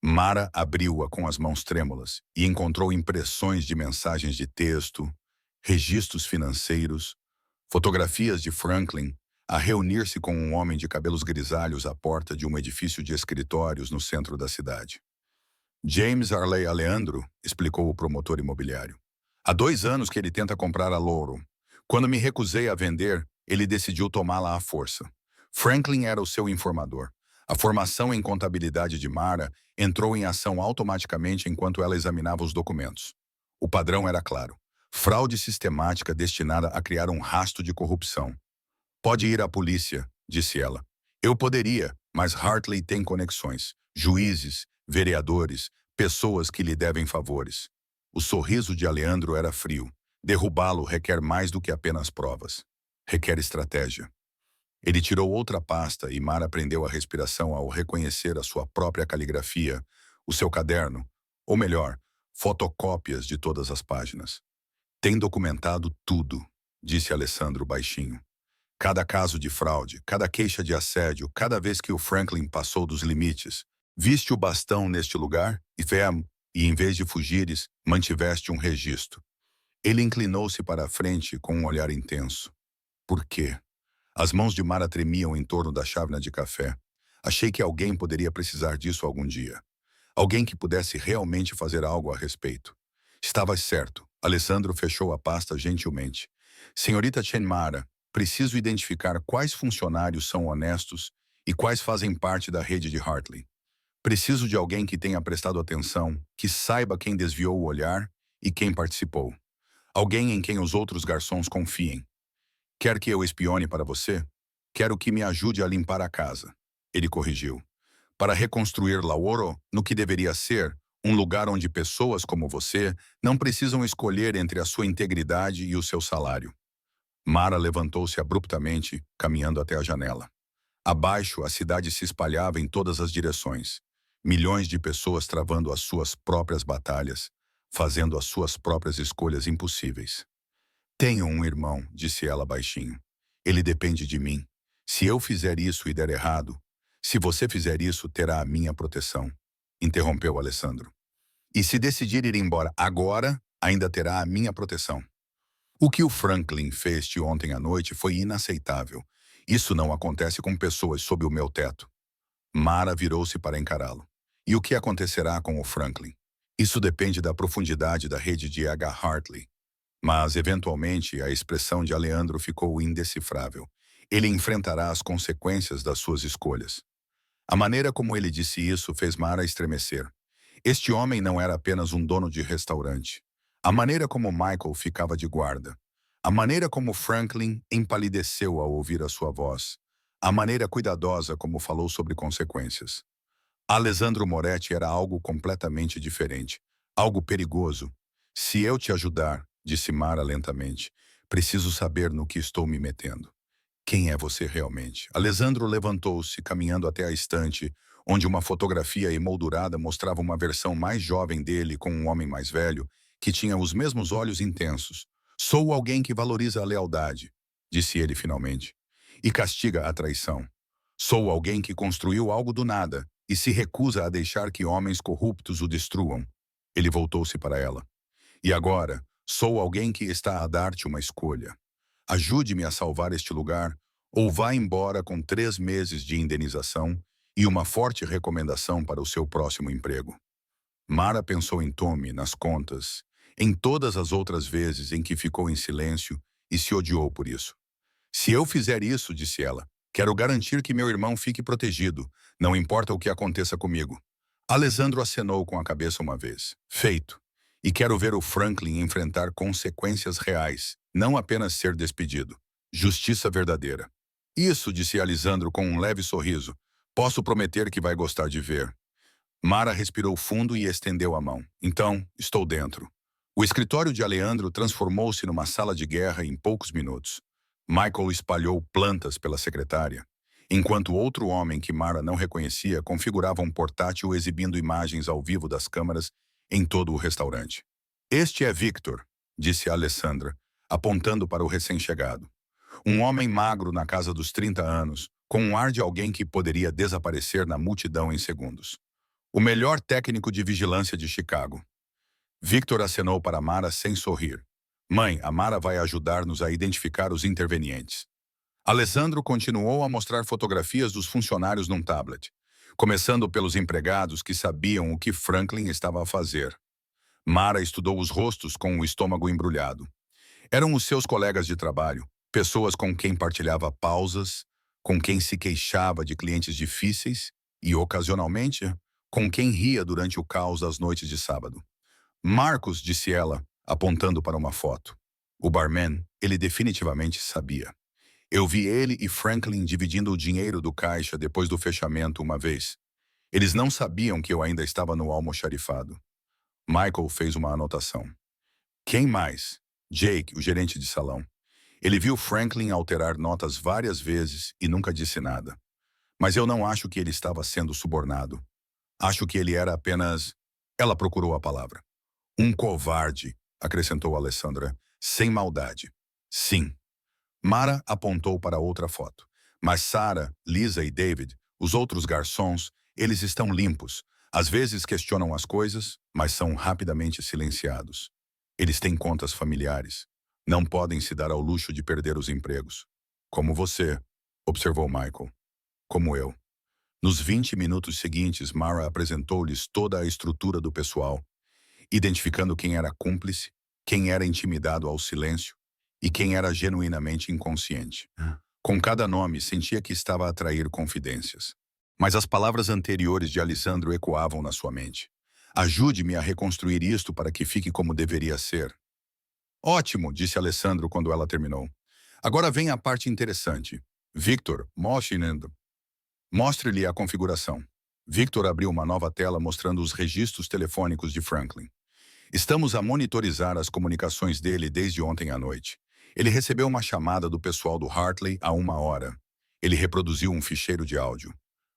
Mara abriu-a com as mãos trêmulas e encontrou impressões de mensagens de texto, registros financeiros, fotografias de Franklin a reunir-se com um homem de cabelos grisalhos à porta de um edifício de escritórios no centro da cidade. James Arley Aleandro, explicou o promotor imobiliário. Há 2 anos que ele tenta comprar a Laurel. Quando me recusei a vender, ele decidiu tomá-la à força. Franklin era o seu informador. A formação em contabilidade de Mara entrou em ação automaticamente enquanto ela examinava os documentos. O padrão era claro. Fraude sistemática destinada a criar um rastro de corrupção. Pode ir à polícia, disse ela. Eu poderia, mas Hartley tem conexões. Juízes, vereadores, pessoas que lhe devem favores. O sorriso de Aleandro era frio. Derrubá-lo requer mais do que apenas provas. Requer estratégia. Ele tirou outra pasta e Mara prendeu a respiração ao reconhecer a sua própria caligrafia, o seu caderno, ou melhor, fotocópias de todas as páginas. Tem documentado tudo, disse Alessandro baixinho. Cada caso de fraude, cada queixa de assédio, cada vez que o Franklin passou dos limites. Viste o bastão neste lugar, e em vez de fugires, mantiveste um registro. Ele inclinou-se para a frente com um olhar intenso. Por quê? As mãos de Mara tremiam em torno da chávena de café. Achei que alguém poderia precisar disso algum dia. Alguém que pudesse realmente fazer algo a respeito. Estava certo. Alessandro fechou a pasta gentilmente. Senhorita Chen Mara, preciso identificar quais funcionários são honestos e quais fazem parte da rede de Hartley. Preciso de alguém que tenha prestado atenção, que saiba quem desviou o olhar e quem participou. Alguém em quem os outros garçons confiem. Quer que eu espione para você? Quero que me ajude a limpar a casa. Ele corrigiu. Para reconstruir Lauro no que deveria ser um lugar onde pessoas como você não precisam escolher entre a sua integridade e o seu salário. Mara levantou-se abruptamente, caminhando até a janela. Abaixo, a cidade se espalhava em todas as direções. Milhões de pessoas travando as suas próprias batalhas, fazendo as suas próprias escolhas impossíveis. Tenho um irmão, disse ela baixinho. Ele depende de mim. Se eu fizer isso e der errado, se você fizer isso, terá a minha proteção, interrompeu Alessandro. E se decidir ir embora agora, ainda terá a minha proteção. O que o Franklin fez ontem à noite foi inaceitável. Isso não acontece com pessoas sob o meu teto. Mara virou-se para encará-lo. E o que acontecerá com o Franklin? Isso depende da profundidade da rede de H. Hartley. Mas, eventualmente, a expressão de Aleandro ficou indecifrável. Ele enfrentará as consequências das suas escolhas. A maneira como ele disse isso fez Mara estremecer. Este homem não era apenas um dono de restaurante. A maneira como Michael ficava de guarda. A maneira como Franklin empalideceu ao ouvir a sua voz. A maneira cuidadosa como falou sobre consequências. Alessandro Moretti era algo completamente diferente. Algo perigoso. Se eu te ajudar, disse Mara lentamente, preciso saber no que estou me metendo. Quem é você realmente? Alessandro levantou-se, caminhando até a estante, onde uma fotografia emoldurada mostrava uma versão mais jovem dele com um homem mais velho, que tinha os mesmos olhos intensos. Sou alguém que valoriza a lealdade, disse ele finalmente, e castiga a traição. Sou alguém que construiu algo do nada e se recusa a deixar que homens corruptos o destruam. Ele voltou-se para ela. E agora, sou alguém que está a dar-te uma escolha. Ajude-me a salvar este lugar, ou vá embora com 3 meses de indenização e uma forte recomendação para o seu próximo emprego. Mara pensou em Tommy, nas contas, em todas as outras vezes em que ficou em silêncio e se odiou por isso. Se eu fizer isso, disse ela, quero garantir que meu irmão fique protegido, não importa o que aconteça comigo. Alessandro acenou com a cabeça uma vez. Feito. E quero ver o Franklin enfrentar consequências reais, não apenas ser despedido. Justiça verdadeira. Isso, disse Alessandro com um leve sorriso. Posso prometer que vai gostar de ver. Mara respirou fundo e estendeu a mão. Então, estou dentro. O escritório de Alejandro transformou-se numa sala de guerra em poucos minutos. Michael espalhou plantas pela secretária, enquanto outro homem que Mara não reconhecia configurava um portátil exibindo imagens ao vivo das câmeras em todo o restaurante. Este é Victor, disse Alessandra, apontando para o recém-chegado. Um homem magro na casa dos 30 anos, com um ar de alguém que poderia desaparecer na multidão em segundos. O melhor técnico de vigilância de Chicago. Victor acenou para Mara sem sorrir. Mãe, a Mara vai ajudar-nos a identificar os intervenientes. Alessandro continuou a mostrar fotografias dos funcionários num tablet, começando pelos empregados que sabiam o que Franklin estava a fazer. Mara estudou os rostos com o estômago embrulhado. Eram os seus colegas de trabalho, pessoas com quem partilhava pausas, com quem se queixava de clientes difíceis e, ocasionalmente, com quem ria durante o caos das noites de sábado. Marcos, disse ela, apontando para uma foto. O barman, ele definitivamente sabia. Eu vi ele e Franklin dividindo o dinheiro do caixa depois do fechamento uma vez. Eles não sabiam que eu ainda estava no almoxarifado. Michael fez uma anotação. Quem mais? Jake, o gerente de salão. Ele viu Franklin alterar notas várias vezes e nunca disse nada. Mas eu não acho que ele estava sendo subornado. Acho que ele era apenas... Ela procurou a palavra. Um covarde, acrescentou Alessandra, sem maldade. Sim. Mara apontou para outra foto. Mas Sarah, Lisa e David, os outros garçons, eles estão limpos. Às vezes questionam as coisas, mas são rapidamente silenciados. Eles têm contas familiares. Não podem se dar ao luxo de perder os empregos. Como você, observou Michael. Como eu. Nos 20 minutos seguintes, Mara apresentou-lhes toda a estrutura do pessoal, identificando quem era cúmplice, quem era intimidado ao silêncio e quem era genuinamente inconsciente. Com cada nome, sentia que estava a atrair confidências. Mas as palavras anteriores de Alessandro ecoavam na sua mente. Ajude-me a reconstruir isto para que fique como deveria ser. Ótimo, disse Alessandro quando ela terminou. Agora vem a parte interessante. Victor, mostre-lhe a configuração. Victor abriu uma nova tela mostrando os registros telefônicos de Franklin. Estamos a monitorizar as comunicações dele desde ontem à noite. Ele recebeu uma chamada do pessoal do Hartley há 1 hora. Ele reproduziu um ficheiro de áudio.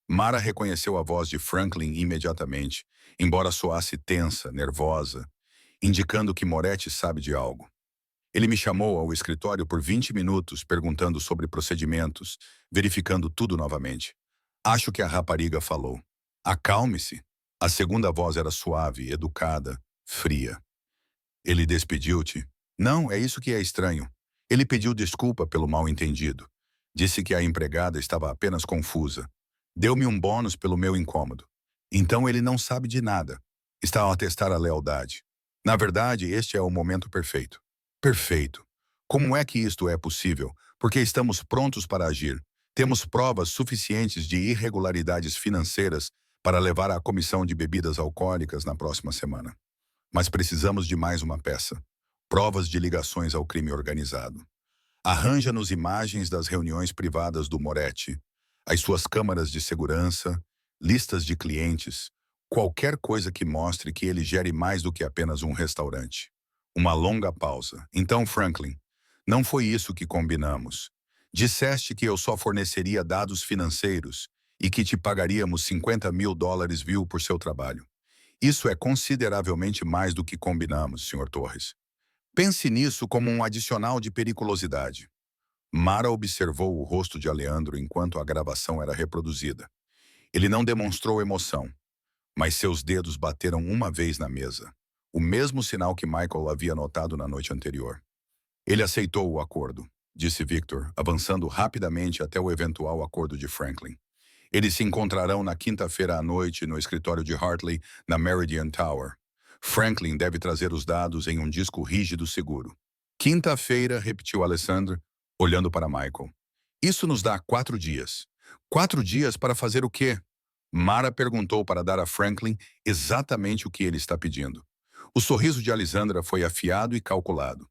Mara reconheceu a voz de Franklin imediatamente, embora soasse tensa, nervosa, indicando que Moretti sabe de algo. Ele me chamou ao escritório por 20 minutos, perguntando sobre procedimentos, verificando tudo novamente. Acho que a rapariga falou. Acalme-se. A segunda voz era suave, educada, fria. Ele despediu-te? Não, é isso que é estranho. Ele pediu desculpa pelo mal-entendido. Disse que a empregada estava apenas confusa. Deu-me um bônus pelo meu incômodo. Então ele não sabe de nada. Está a testar a lealdade. Na verdade, este é o momento perfeito. Perfeito. Como é que isto é possível? Porque estamos prontos para agir. Temos provas suficientes de irregularidades financeiras para levar à comissão de bebidas alcoólicas na próxima semana. Mas precisamos de mais uma peça. Provas de ligações ao crime organizado. Arranja-nos imagens das reuniões privadas do Moretti, as suas câmaras de segurança, listas de clientes, Qualquer coisa que mostre que ele gere mais do que apenas um restaurante. Uma longa pausa. Então, Franklin, não foi isso que combinamos. Disseste que eu só forneceria dados financeiros e que te pagaríamos US$ 50.000, viu, por seu trabalho. Isso é consideravelmente mais do que combinamos, Sr. Torres. Pense nisso como um adicional de periculosidade. Mara observou o rosto de Aleandro enquanto a gravação era reproduzida. Ele não demonstrou emoção, mas seus dedos bateram uma vez na mesa, o mesmo sinal que Michael havia notado na noite anterior. Ele aceitou o acordo, disse Victor, avançando rapidamente até o eventual acordo de Franklin. Eles se encontrarão na quinta-feira à noite no escritório de Hartley, na Meridian Tower. Franklin deve trazer os dados em um disco rígido seguro. Quinta-feira, repetiu Alessandro, olhando para Michael. Isso nos dá 4 dias. 4 dias para fazer o quê? Mara perguntou para dar a Franklin exatamente o que ele está pedindo. O sorriso de Alessandra foi afiado e calculado.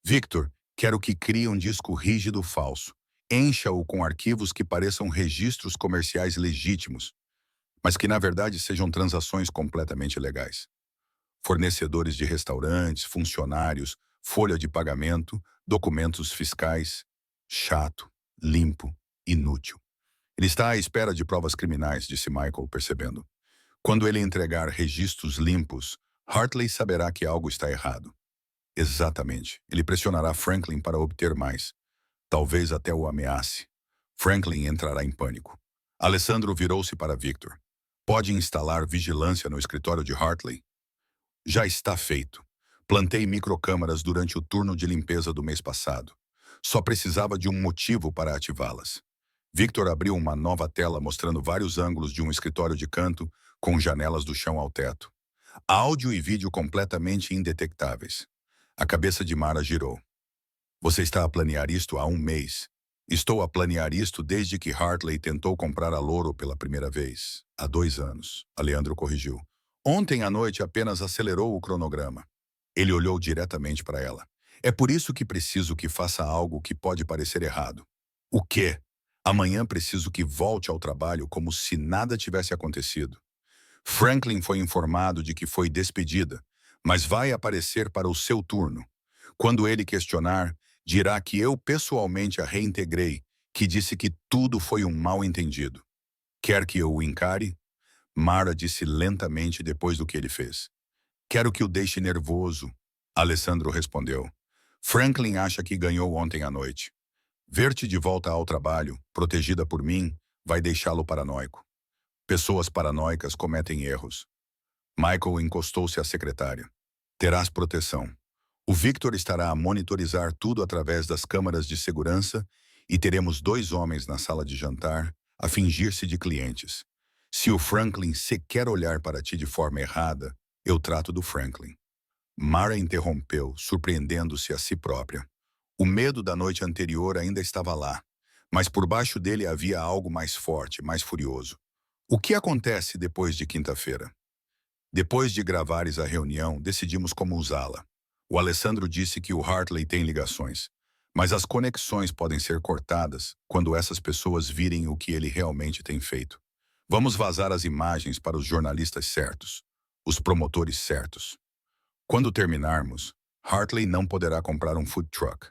Victor, quero que crie um disco rígido falso. Encha-o com arquivos que pareçam registros comerciais legítimos, mas que na verdade sejam transações completamente legais. Fornecedores de restaurantes, funcionários, folha de pagamento, documentos fiscais. Chato, limpo, inútil. Ele está à espera de provas criminais, disse Michael, percebendo. Quando ele entregar registros limpos, Hartley saberá que algo está errado. Exatamente. Ele pressionará Franklin para obter mais. Talvez até o ameace. Franklin entrará em pânico. Alessandro virou-se para Victor. Pode instalar vigilância no escritório de Hartley? Já está feito. Plantei microcâmaras durante o turno de limpeza do mês passado. Só precisava de um motivo para ativá-las. Victor abriu uma nova tela mostrando vários ângulos de um escritório de canto com janelas do chão ao teto. Áudio e vídeo completamente indetectáveis. A cabeça de Mara girou. Você está a planear isto há um mês. Estou a planear isto desde que Hartley tentou comprar a Louro pela primeira vez. Há 2 anos, Aleandro corrigiu. Ontem à noite apenas acelerou o cronograma. Ele olhou diretamente para ela. É por isso que preciso que faça algo que pode parecer errado. O quê? Amanhã preciso que volte ao trabalho como se nada tivesse acontecido. Franklin foi informado de que foi despedida, mas vai aparecer para o seu turno. Quando ele questionar, dirá que eu pessoalmente a reintegrei, que disse que tudo foi um mal-entendido. Quer que eu o encare? Mara disse lentamente depois do que ele fez. Quero que o deixe nervoso, Alessandro respondeu. Franklin acha que ganhou ontem à noite. Ver-te de volta ao trabalho, protegida por mim, vai deixá-lo paranoico. Pessoas paranoicas cometem erros. Michael encostou-se à secretária. Terás proteção. O Victor estará a monitorizar tudo através das câmaras de segurança e teremos 2 homens na sala de jantar a fingir-se de clientes. Se o Franklin sequer olhar para ti de forma errada, eu trato do Franklin. Mara interrompeu, surpreendendo-se a si própria. O medo da noite anterior ainda estava lá, mas por baixo dele havia algo mais forte, mais furioso. O que acontece depois de quinta-feira? Depois de gravares a reunião, decidimos como usá-la. O Alessandro disse que o Hartley tem ligações, mas as conexões podem ser cortadas quando essas pessoas virem o que ele realmente tem feito. Vamos vazar as imagens para os jornalistas certos, os promotores certos. Quando terminarmos, Hartley não poderá comprar um food truck.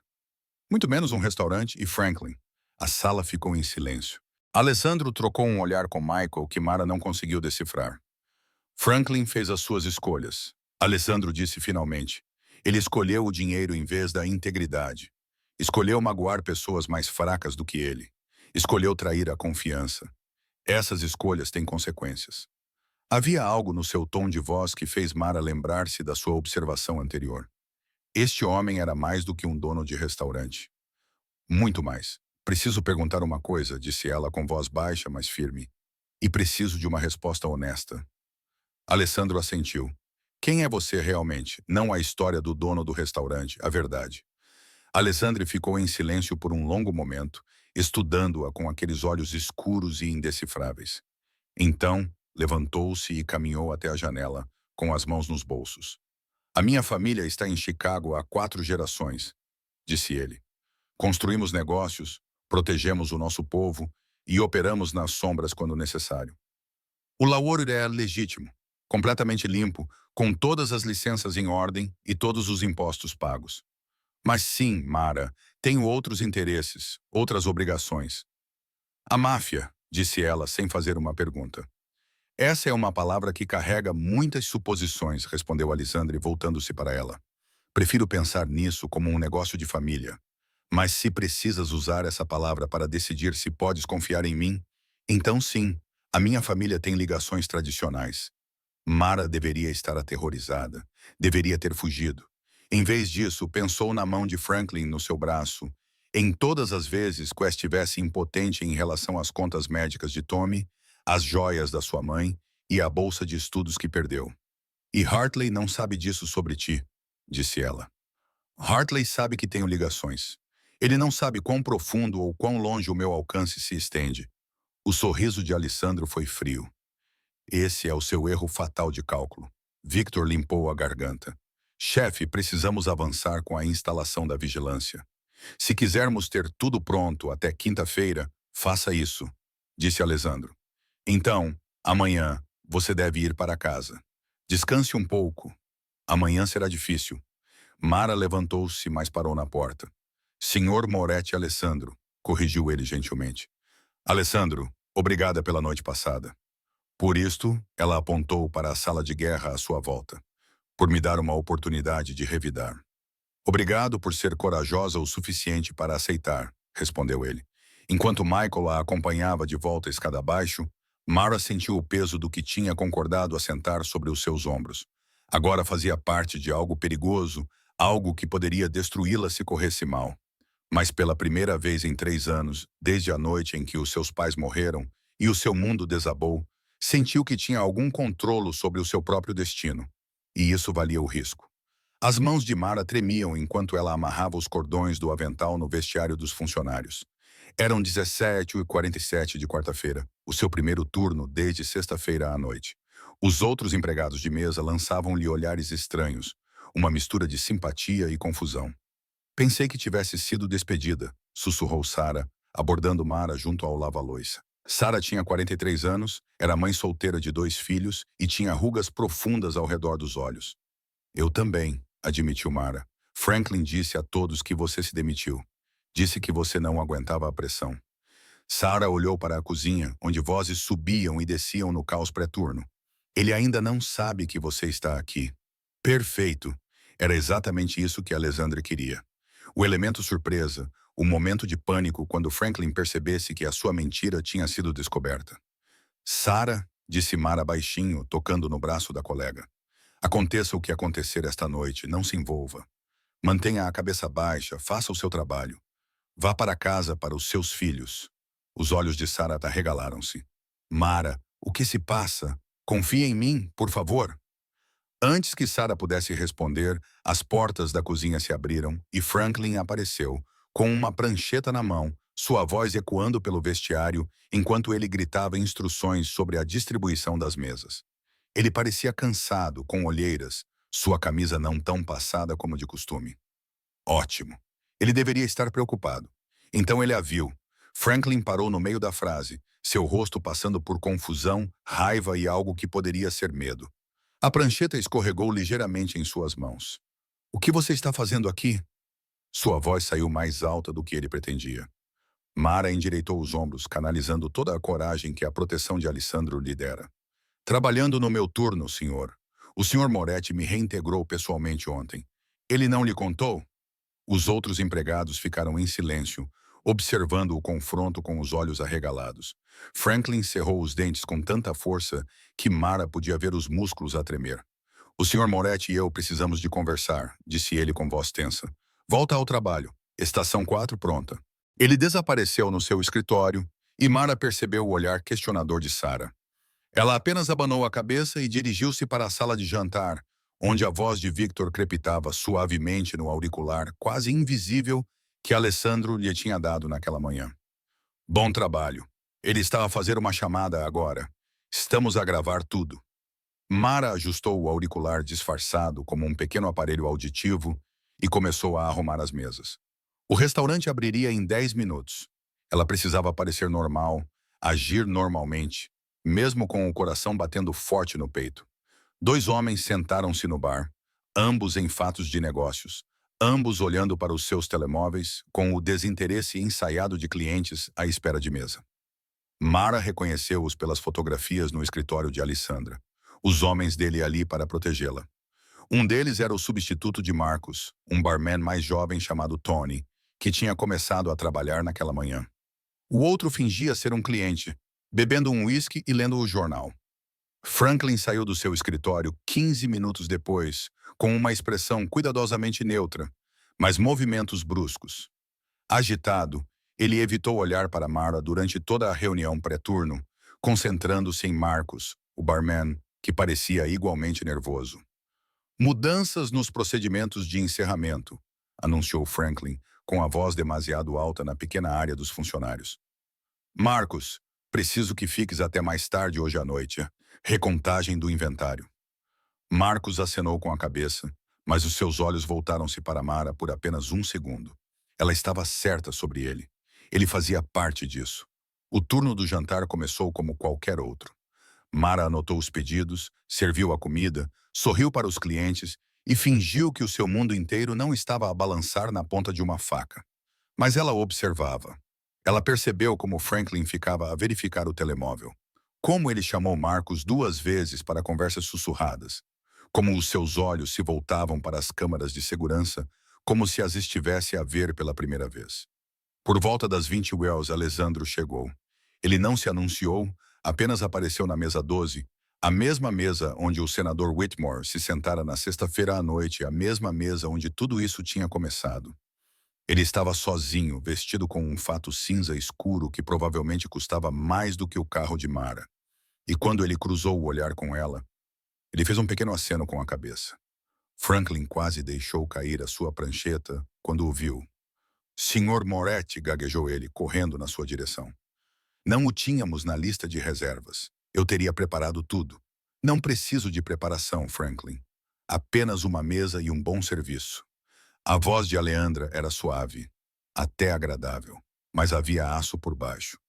Muito menos um restaurante e Franklin. A sala ficou em silêncio. Alessandro trocou um olhar com Michael que Mara não conseguiu decifrar. Franklin fez as suas escolhas. Alessandro disse finalmente. Ele escolheu o dinheiro em vez da integridade. Escolheu magoar pessoas mais fracas do que ele. Escolheu trair a confiança. Essas escolhas têm consequências. Havia algo no seu tom de voz que fez Mara lembrar-se da sua observação anterior. Este homem era mais do que um dono de restaurante. Muito mais. Preciso perguntar uma coisa, disse ela com voz baixa, mas firme. E preciso de uma resposta honesta. Alessandro assentiu. Quem é você realmente? Não a história do dono do restaurante, a verdade. Alessandro ficou em silêncio por um longo momento, estudando-a com aqueles olhos escuros e indecifráveis. Então, levantou-se e caminhou até a janela, com as mãos nos bolsos. A minha família está em Chicago há 4 gerações, disse ele. Construímos negócios, protegemos o nosso povo e operamos nas sombras quando necessário. O Lauro é legítimo. completamente limpo, com todas as licenças em ordem e todos os impostos pagos. Mas sim, Mara, tenho outros interesses, outras obrigações. A máfia, disse ela sem fazer uma pergunta. Essa é uma palavra que carrega muitas suposições, respondeu Alessandra voltando-se para ela. Prefiro pensar nisso como um negócio de família. Mas se precisas usar essa palavra para decidir se podes confiar em mim, então sim, a minha família tem ligações tradicionais. Mara deveria estar aterrorizada. Deveria ter fugido. Em vez disso, pensou na mão de Franklin no seu braço. Em todas as vezes que estivesse impotente em relação às contas médicas de Tommy, às joias da sua mãe e à bolsa de estudos que perdeu. E Hartley não sabe disso sobre ti, disse ela. Hartley sabe que tenho ligações. Ele não sabe quão profundo ou quão longe o meu alcance se estende. O sorriso de Alessandro foi frio. Esse é o seu erro fatal de cálculo. Victor limpou a garganta. Chefe, precisamos avançar com a instalação da vigilância. Se quisermos ter tudo pronto até quinta-feira, faça isso, disse Alessandro. Então, amanhã, você deve ir para casa. Descanse um pouco. Amanhã será difícil. Mara levantou-se, mas parou na porta. Senhor Moretti Alessandro, corrigiu ele gentilmente. Alessandro, obrigada pela noite passada. Por isto, ela apontou para a sala de guerra à sua volta. Por me dar uma oportunidade de revidar. Obrigado por ser corajosa o suficiente para aceitar, respondeu ele. Enquanto Michael a acompanhava de volta a escada abaixo, Mara sentiu o peso do que tinha concordado assentar sobre os seus ombros. Agora fazia parte de algo perigoso, algo que poderia destruí-la se corresse mal. Mas pela primeira vez em 3 anos, desde a noite em que os seus pais morreram e o seu mundo desabou, sentiu que tinha algum controlo sobre o seu próprio destino. E isso valia o risco. As mãos de Mara tremiam enquanto ela amarrava os cordões do avental no vestiário dos funcionários. Eram 17h47 de quarta-feira, o seu primeiro turno desde sexta-feira à noite. Os outros empregados de mesa lançavam-lhe olhares estranhos, uma mistura de simpatia e confusão. Pensei que tivesse sido despedida, sussurrou Sarah, abordando Mara junto ao lava-loiça. Sarah tinha 43 anos, era mãe solteira de 2 filhos e tinha rugas profundas ao redor dos olhos. Eu também, admitiu Mara. Franklin disse a todos que você se demitiu. Disse que você não aguentava a pressão. Sarah olhou para a cozinha, onde vozes subiam e desciam no caos pré-turno. Ele ainda não sabe que você está aqui. Perfeito. Era exatamente isso que Alessandra queria. O elemento surpresa, o momento de pânico quando Franklin percebesse que a sua mentira tinha sido descoberta. Sarah, disse Mara baixinho, tocando no braço da colega. Aconteça o que acontecer esta noite, não se envolva. Mantenha a cabeça baixa, faça o seu trabalho. Vá para casa para os seus filhos. Os olhos de Sarah arregalaram-se. Mara, o que se passa? Confia em mim, por favor. Antes que Sarah pudesse responder, as portas da cozinha se abriram e Franklin apareceu, com uma prancheta na mão, sua voz ecoando pelo vestiário enquanto ele gritava instruções sobre a distribuição das mesas. Ele parecia cansado, com olheiras, sua camisa não tão passada como de costume. Ótimo. Ele deveria estar preocupado. Então ele a viu. Franklin parou no meio da frase, seu rosto passando por confusão, raiva e algo que poderia ser medo. A prancheta escorregou ligeiramente em suas mãos. O que você está fazendo aqui? Sua voz saiu mais alta do que ele pretendia. Mara endireitou os ombros, canalizando toda a coragem que a proteção de Alessandro lhe dera. Trabalhando no meu turno, senhor. O senhor Moretti me reintegrou pessoalmente ontem. Ele não lhe contou? Os outros empregados ficaram em silêncio, observando o confronto com os olhos arregalados. Franklin cerrou os dentes com tanta força que Mara podia ver os músculos a tremer. O senhor Moretti e eu precisamos de conversar, disse ele com voz tensa. Volta ao trabalho. Estação 4 pronta. Ele desapareceu no seu escritório e Mara percebeu o olhar questionador de Sarah. Ela apenas abanou a cabeça e dirigiu-se para a sala de jantar, onde a voz de Victor crepitava suavemente no auricular, quase invisível, que Alessandro lhe tinha dado naquela manhã. Bom trabalho. Ele está a fazer uma chamada agora. Estamos a gravar tudo. Mara ajustou o auricular disfarçado como um pequeno aparelho auditivo e começou a arrumar as mesas. O restaurante abriria em 10 minutos. Ela precisava parecer normal, agir normalmente, mesmo com o coração batendo forte no peito. Dois homens sentaram-se no bar, ambos em fatos de negócios, ambos olhando para os seus telemóveis com o desinteresse ensaiado de clientes à espera de mesa. Mara reconheceu-os pelas fotografias no escritório de Alessandra, os homens dele ali para protegê-la. Um deles era o substituto de Marcos, um barman mais jovem chamado Tony, que tinha começado a trabalhar naquela manhã. O outro fingia ser um cliente, bebendo um uísque e lendo o jornal. Franklin saiu do seu escritório 15 minutos depois, com uma expressão cuidadosamente neutra, mas movimentos bruscos. Agitado, ele evitou olhar para Mara durante toda a reunião pré-turno, concentrando-se em Marcos, o barman, que parecia igualmente nervoso. Mudanças nos procedimentos de encerramento, anunciou Franklin, com a voz demasiado alta na pequena área dos funcionários. Marcos, preciso que fiques até mais tarde hoje à noite. Recontagem do inventário. Marcos acenou com a cabeça, mas os seus olhos voltaram-se para Mara por apenas um segundo. Ela estava certa sobre ele. Ele fazia parte disso. O turno do jantar começou como qualquer outro. Mara anotou os pedidos, serviu a comida, sorriu para os clientes e fingiu que o seu mundo inteiro não estava a balançar na ponta de uma faca. Mas ela observava. Ela percebeu como Franklin ficava a verificar o telemóvel. Como ele chamou Marcos 2 vezes para conversas sussurradas. Como os seus olhos se voltavam para as câmaras de segurança, como se as estivesse a ver pela primeira vez. Por volta das 20 wells, Alessandro chegou. Ele não se anunciou, apenas apareceu na mesa 12, a mesma mesa onde o senador Whitmore se sentara na sexta-feira à noite, a mesma mesa onde tudo isso tinha começado. Ele estava sozinho, vestido com um fato cinza escuro que provavelmente custava mais do que o carro de Mara. E quando ele cruzou o olhar com ela, ele fez um pequeno aceno com a cabeça. Franklin quase deixou cair a sua prancheta quando o viu. Senhor Moretti, gaguejou ele, correndo na sua direção. Não o tínhamos na lista de reservas. Eu teria preparado tudo. Não preciso de preparação, Franklin. Apenas uma mesa e um bom serviço. A voz de Aleandra era suave, até agradável, mas havia aço por baixo.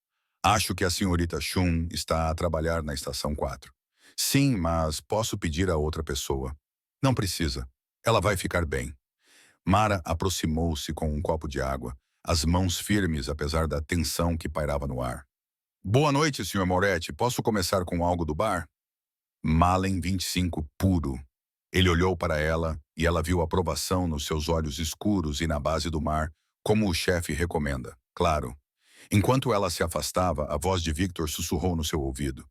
Acho que a senhorita Shun está a trabalhar na estação 4. Sim, mas posso pedir a outra pessoa. Não precisa. Ela vai ficar bem. Mara aproximou-se com um copo de água, as mãos firmes apesar da tensão que pairava no ar. Boa noite, Sr. Moretti. Posso começar com algo do bar? Malen 25 puro. Ele olhou para ela e ela viu aprovação nos seus olhos escuros e na base do mar, como o chefe recomenda, claro. Enquanto ela se afastava, a voz de Victor sussurrou no seu ouvido.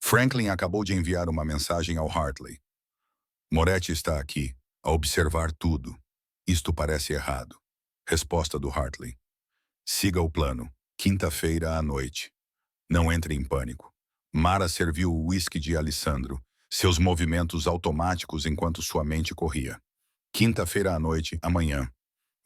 Franklin acabou de enviar uma mensagem ao Hartley. Moretti está aqui, a observar tudo. Isto parece errado. Resposta do Hartley. Siga o plano. Quinta-feira à noite. Não entre em pânico. Mara serviu o uísque de Alessandro, seus movimentos automáticos enquanto sua mente corria. Quinta-feira à noite, amanhã.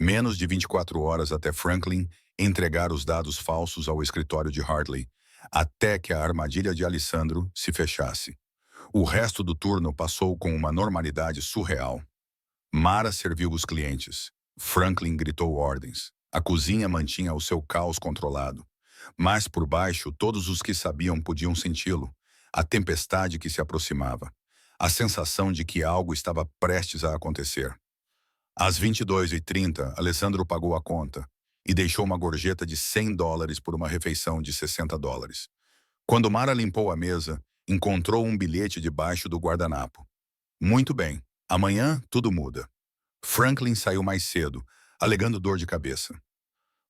Menos de 24 horas até Franklin entregar os dados falsos ao escritório de Hartley, até que a armadilha de Alessandro se fechasse. O resto do turno passou com uma normalidade surreal. Mara serviu os clientes. Franklin gritou ordens. A cozinha mantinha o seu caos controlado. Mas por baixo, todos os que sabiam podiam senti-lo. A tempestade que se aproximava. A sensação de que algo estava prestes a acontecer. Às 22h30, Alessandro pagou a conta e deixou uma gorjeta de $100 por uma refeição de $60. Quando Mara limpou a mesa, encontrou um bilhete debaixo do guardanapo. Muito bem, amanhã tudo muda. Franklin saiu mais cedo, alegando dor de cabeça.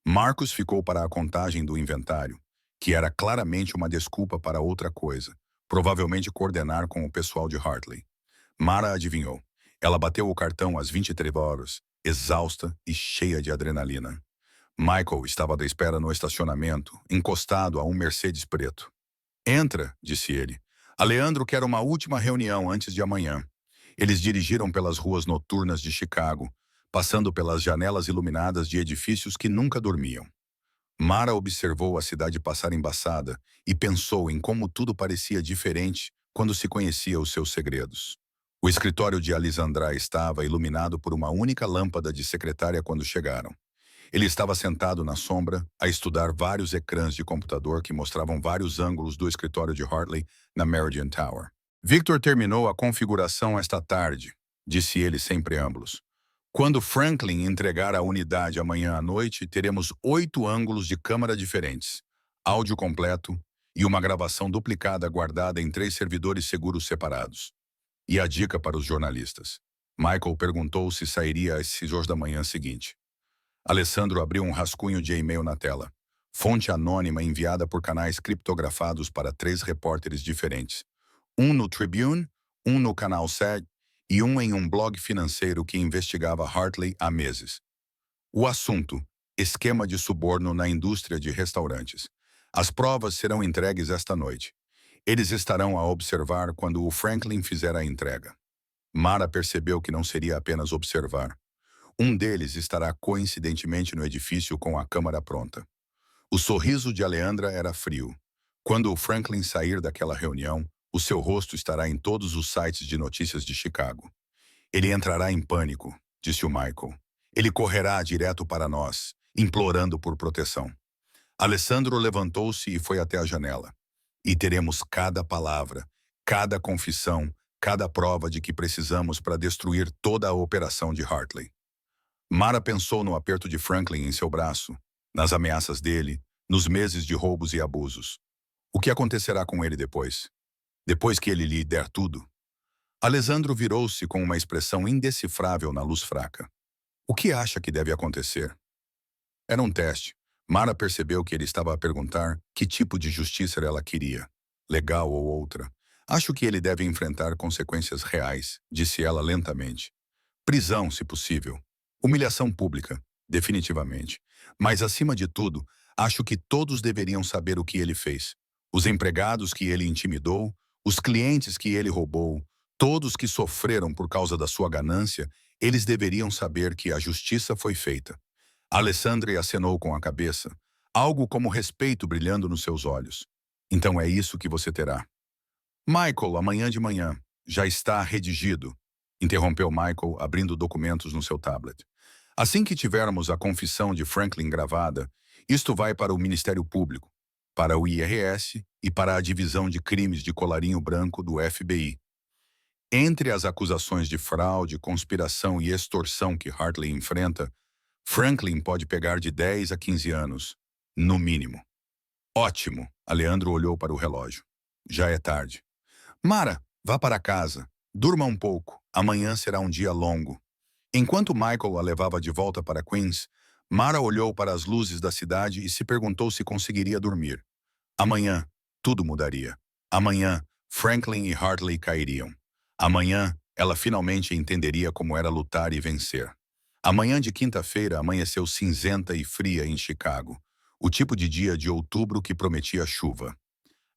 Marcos ficou para a contagem do inventário, que era claramente uma desculpa para outra coisa, provavelmente coordenar com o pessoal de Hartley. Mara adivinhou. Ela bateu o cartão às 23 horas, exausta e cheia de adrenalina. Michael estava à espera no estacionamento, encostado a um Mercedes preto. Entra, disse ele. Aleandro quer uma última reunião antes de amanhã. Eles dirigiram pelas ruas noturnas de Chicago, passando pelas janelas iluminadas de edifícios que nunca dormiam. Mara observou a cidade passar embaçada e pensou em como tudo parecia diferente quando se conhecia os seus segredos. O escritório de Alessandra estava iluminado por uma única lâmpada de secretária quando chegaram. Ele estava sentado na sombra a estudar vários ecrãs de computador que mostravam vários ângulos do escritório de Hartley na Meridian Tower. Victor terminou a configuração esta tarde, disse ele sem preâmbulos. Quando Franklin entregar a unidade amanhã à noite, teremos 8 ângulos de câmara diferentes, áudio completo e uma gravação duplicada guardada em 3 servidores seguros separados. E a dica para os jornalistas. Michael perguntou se sairia às 6 horas da manhã seguinte. Alessandro abriu um rascunho de e-mail na tela. Fonte anônima enviada por canais criptografados para 3 repórteres diferentes. Um no Tribune, um no Canal 7 e um em um blog financeiro que investigava Hartley há meses. O assunto: esquema de suborno na indústria de restaurantes. As provas serão entregues esta noite. Eles estarão a observar quando o Franklin fizer a entrega. Mara percebeu que não seria apenas observar. Um deles estará coincidentemente no edifício com a câmara pronta. O sorriso de Aleandra era frio. Quando o Franklin sair daquela reunião, o seu rosto estará em todos os sites de notícias de Chicago. Ele entrará em pânico, disse o Michael. Ele correrá direto para nós, implorando por proteção. Alessandro levantou-se e foi até a janela. E teremos cada palavra, cada confissão, cada prova de que precisamos para destruir toda a operação de Hartley. Mara pensou no aperto de Franklin em seu braço, nas ameaças dele, nos meses de roubos e abusos. O que acontecerá com ele depois? Depois que ele lhe der tudo? Alessandro virou-se com uma expressão indecifrável na luz fraca. O que acha que deve acontecer? Era um teste. Mara percebeu que ele estava a perguntar que tipo de justiça ela queria, legal ou outra. Acho que ele deve enfrentar consequências reais, disse ela lentamente. Prisão, se possível. Humilhação pública, definitivamente. Mas, acima de tudo, acho que todos deveriam saber o que ele fez. Os empregados que ele intimidou, os clientes que ele roubou, todos que sofreram por causa da sua ganância, eles deveriam saber que a justiça foi feita. Alessandra acenou com a cabeça, algo como respeito brilhando nos seus olhos. Então é isso que você terá. Michael, amanhã de manhã. Já está redigido, interrompeu Michael, abrindo documentos no seu tablet. Assim que tivermos a confissão de Franklin gravada, isto vai para o Ministério Público, para o IRS e para a Divisão de Crimes de Colarinho Branco do FBI. Entre as acusações de fraude, conspiração e extorsão que Hartley enfrenta, Franklin pode pegar de 10 a 15 anos, no mínimo. Ótimo, Aleandro olhou para o relógio. Já é tarde. Mara, vá para casa. Durma um pouco. Amanhã será um dia longo. Enquanto Michael a levava de volta para Queens, Mara olhou para as luzes da cidade e se perguntou se conseguiria dormir. Amanhã, tudo mudaria. Amanhã, Franklin e Hartley cairiam. Amanhã, ela finalmente entenderia como era lutar e vencer. A manhã de quinta-feira amanheceu cinzenta e fria em Chicago, o tipo de dia de outubro que prometia chuva.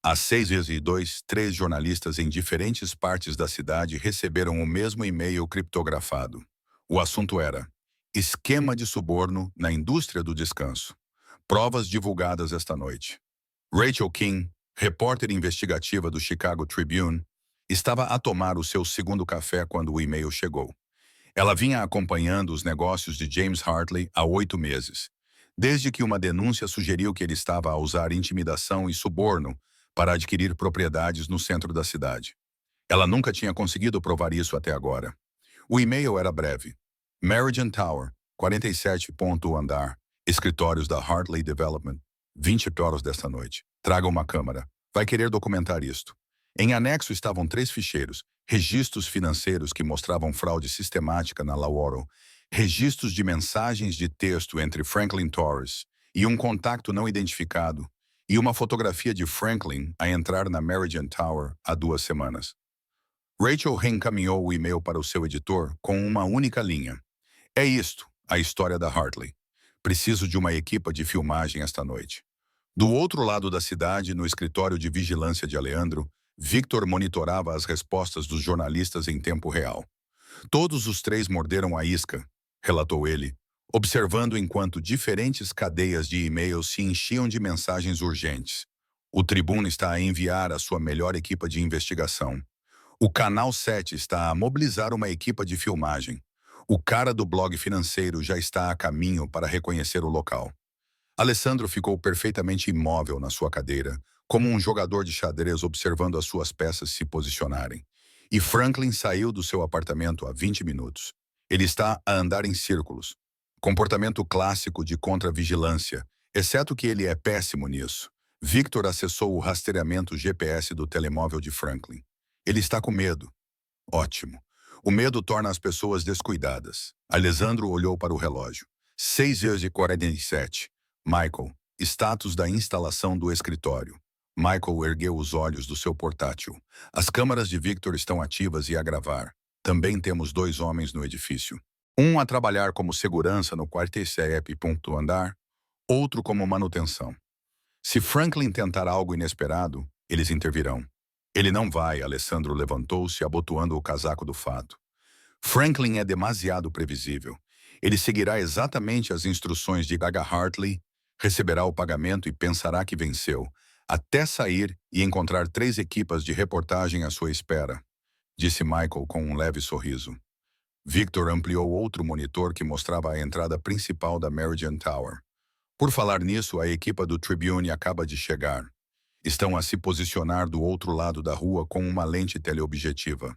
Às 6h02, 3 jornalistas em diferentes partes da cidade receberam o mesmo e-mail criptografado. O assunto era: esquema de suborno na indústria do descanso. Provas divulgadas esta noite. Rachel King, repórter investigativa do Chicago Tribune, estava a tomar o seu segundo café quando o e-mail chegou. Ela vinha acompanhando os negócios de James Hartley há 8 meses, desde que uma denúncia sugeriu que ele estava a usar intimidação e suborno para adquirir propriedades no centro da cidade. Ela nunca tinha conseguido provar isso até agora. O e-mail era breve. Meridian Tower, 47 ponto andar, escritórios da Hartley Development, 20 horas desta noite. Traga uma câmara. Vai querer documentar isto. Em anexo estavam 3 ficheiros, registros financeiros que mostravam fraude sistemática na Laurel, registros de mensagens de texto entre Franklin Torres e um contacto não identificado, e uma fotografia de Franklin a entrar na Meridian Tower há 2 semanas. Rachel reencaminhou o e-mail para o seu editor com uma única linha. É isto, a história da Hartley. Preciso de uma equipa de filmagem esta noite. Do outro lado da cidade, no escritório de vigilância de Aleandro, Victor monitorava as respostas dos jornalistas em tempo real. Todos os 3 morderam a isca, relatou ele, observando enquanto diferentes cadeias de e-mails se enchiam de mensagens urgentes. O Tribune está a enviar a sua melhor equipa de investigação. O Canal 7 está a mobilizar uma equipa de filmagem. O cara do blog financeiro já está a caminho para reconhecer o local. Alessandro ficou perfeitamente imóvel na sua cadeira, como um jogador de xadrez observando as suas peças se posicionarem. E Franklin saiu do seu apartamento há 20 minutos. Ele está a andar em círculos. Comportamento clássico de contra-vigilância, exceto que ele é péssimo nisso. Victor acessou o rastreamento GPS do telemóvel de Franklin. Ele está com medo. Ótimo. O medo torna as pessoas descuidadas. Alessandro olhou para o relógio. 6h47. Michael, status da instalação do escritório. Michael ergueu os olhos do seu portátil. As câmaras de Victor estão ativas e a gravar. Também temos 2 homens no edifício. Um a trabalhar como segurança no quarto andar, outro como manutenção. Se Franklin tentar algo inesperado, eles intervirão. Ele não vai, Alessandro levantou-se, abotoando o casaco do fato. Franklin é demasiado previsível. Ele seguirá exatamente as instruções de Gaga Hartley, receberá o pagamento e pensará que venceu, até sair e encontrar 3 equipas de reportagem à sua espera, disse Michael com um leve sorriso. Victor ampliou outro monitor que mostrava a entrada principal da Meridian Tower. Por falar nisso, a equipa do Tribune acaba de chegar. Estão a se posicionar do outro lado da rua com uma lente teleobjetiva.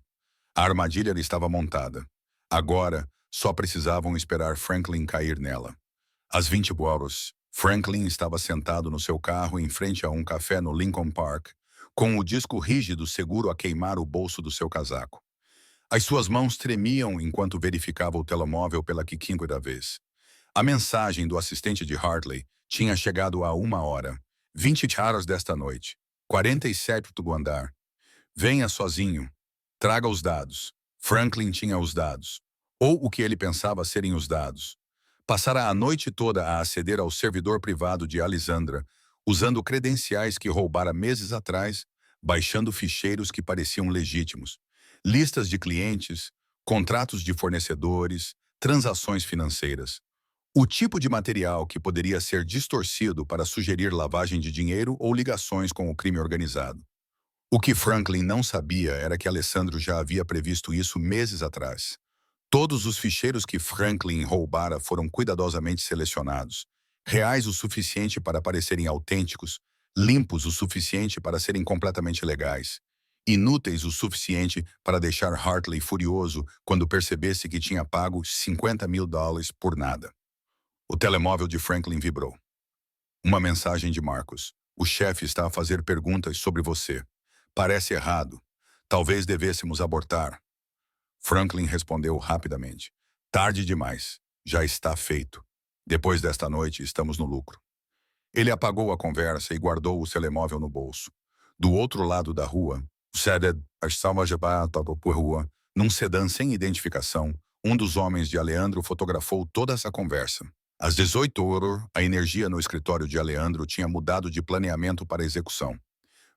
A armadilha estava montada. Agora, só precisavam esperar Franklin cair nela. Às 20 horas, Franklin estava sentado no seu carro em frente a um café no Lincoln Park, com o disco rígido seguro a queimar o bolso do seu casaco. As suas mãos tremiam enquanto verificava o telemóvel pela quinta vez. A mensagem do assistente de Hartley tinha chegado a 1h, 20 horas desta noite, 47º andar. Venha sozinho. Traga os dados. Franklin tinha os dados. Ou o que ele pensava serem os dados. Passara a noite toda a aceder ao servidor privado de Alessandra, usando credenciais que roubara meses atrás, baixando ficheiros que pareciam legítimos. Listas de clientes, contratos de fornecedores, transações financeiras. O tipo de material que poderia ser distorcido para sugerir lavagem de dinheiro ou ligações com o crime organizado. O que Franklin não sabia era que Alessandro já havia previsto isso meses atrás. Todos os ficheiros que Franklin roubara foram cuidadosamente selecionados, reais o suficiente para parecerem autênticos, limpos o suficiente para serem completamente legais, inúteis o suficiente para deixar Hartley furioso quando percebesse que tinha pago $50 mil por nada. O telemóvel de Franklin vibrou. Uma mensagem de Marcos. O chefe está a fazer perguntas sobre você. Parece errado. Talvez devêssemos abortar. Franklin respondeu rapidamente. Tarde demais. Já está feito. Depois desta noite, estamos no lucro. Ele apagou a conversa e guardou o telemóvel no bolso. Do outro lado da rua, num sedã sem identificação, um dos homens de Aleandro fotografou toda essa conversa. Às 18 horas, a energia no escritório de Aleandro tinha mudado de planeamento para execução.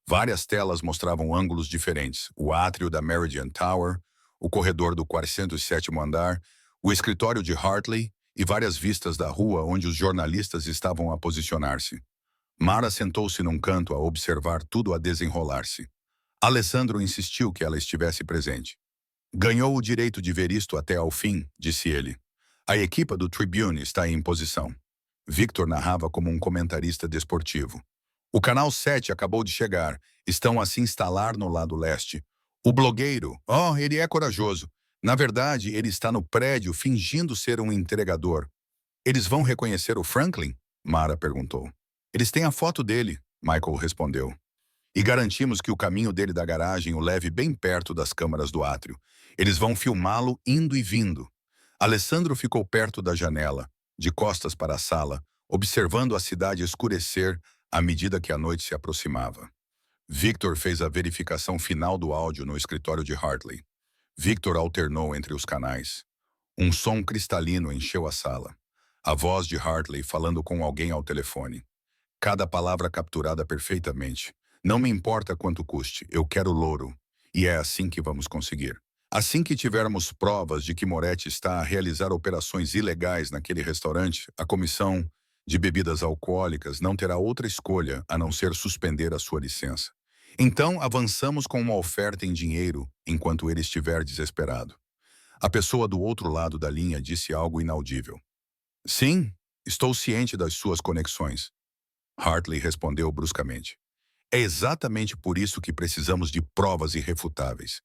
Várias telas mostravam ângulos diferentes, o átrio da Meridian Tower, o corredor do 47º andar, o escritório de Hartley e várias vistas da rua onde os jornalistas estavam a posicionar-se. Mara sentou-se num canto a observar tudo a desenrolar-se. Alessandro insistiu que ela estivesse presente. Ganhou o direito de ver isto até ao fim, disse ele. A equipa do Tribune está em posição. Victor narrava como um comentarista desportivo. O Canal 7 acabou de chegar. Estão a se instalar no lado leste. O blogueiro, ele é corajoso. Na verdade, ele está no prédio fingindo ser um entregador. Eles vão reconhecer o Franklin? Mara perguntou. Eles têm a foto dele, Michael respondeu. E garantimos que o caminho dele da garagem o leve bem perto das câmaras do átrio. Eles vão filmá-lo indo e vindo. Alessandro ficou perto da janela, de costas para a sala, observando a cidade escurecer à medida que a noite se aproximava. Victor fez a verificação final do áudio no escritório de Hartley. Victor alternou entre os canais. Um som cristalino encheu a sala. A voz de Hartley falando com alguém ao telefone. Cada palavra capturada perfeitamente. Não me importa quanto custe, eu quero louro. E é assim que vamos conseguir. Assim que tivermos provas de que Moretti está a realizar operações ilegais naquele restaurante, a comissão de bebidas alcoólicas não terá outra escolha a não ser suspender a sua licença. Então, avançamos com uma oferta em dinheiro enquanto ele estiver desesperado. A pessoa do outro lado da linha disse algo inaudível. Sim, estou ciente das suas conexões. Hartley respondeu bruscamente. É exatamente por isso que precisamos de provas irrefutáveis.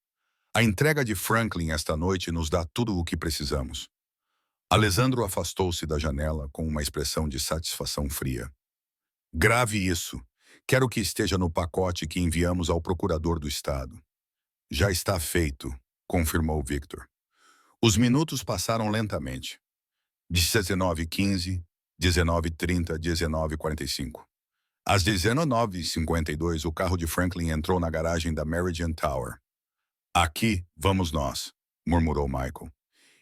A entrega de Franklin esta noite nos dá tudo o que precisamos. Alessandro afastou-se da janela com uma expressão de satisfação fria. Grave isso. Quero que esteja no pacote que enviamos ao procurador do estado. Já está feito, confirmou Victor. Os minutos passaram lentamente. 19h15, 19h30, 19h45. Às 19h52, o carro de Franklin entrou na garagem da Meridian Tower. Aqui vamos nós, murmurou Michael.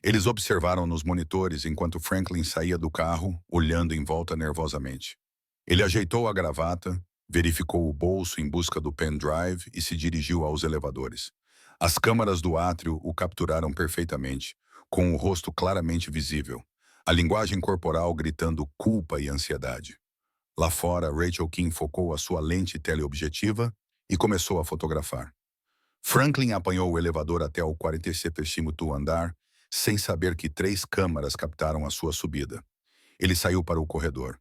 Eles observaram nos monitores enquanto Franklin saía do carro, olhando em volta nervosamente. Ele ajeitou a gravata, verificou o bolso em busca do pendrive e se dirigiu aos elevadores. As câmaras do átrio o capturaram perfeitamente, com o rosto claramente visível, a linguagem corporal gritando culpa e ansiedade. Lá fora, Rachel King focou a sua lente teleobjetiva e começou a fotografar. Franklin apanhou o elevador até o 47º andar, sem saber que 3 câmaras captaram a sua subida. Ele saiu para o corredor.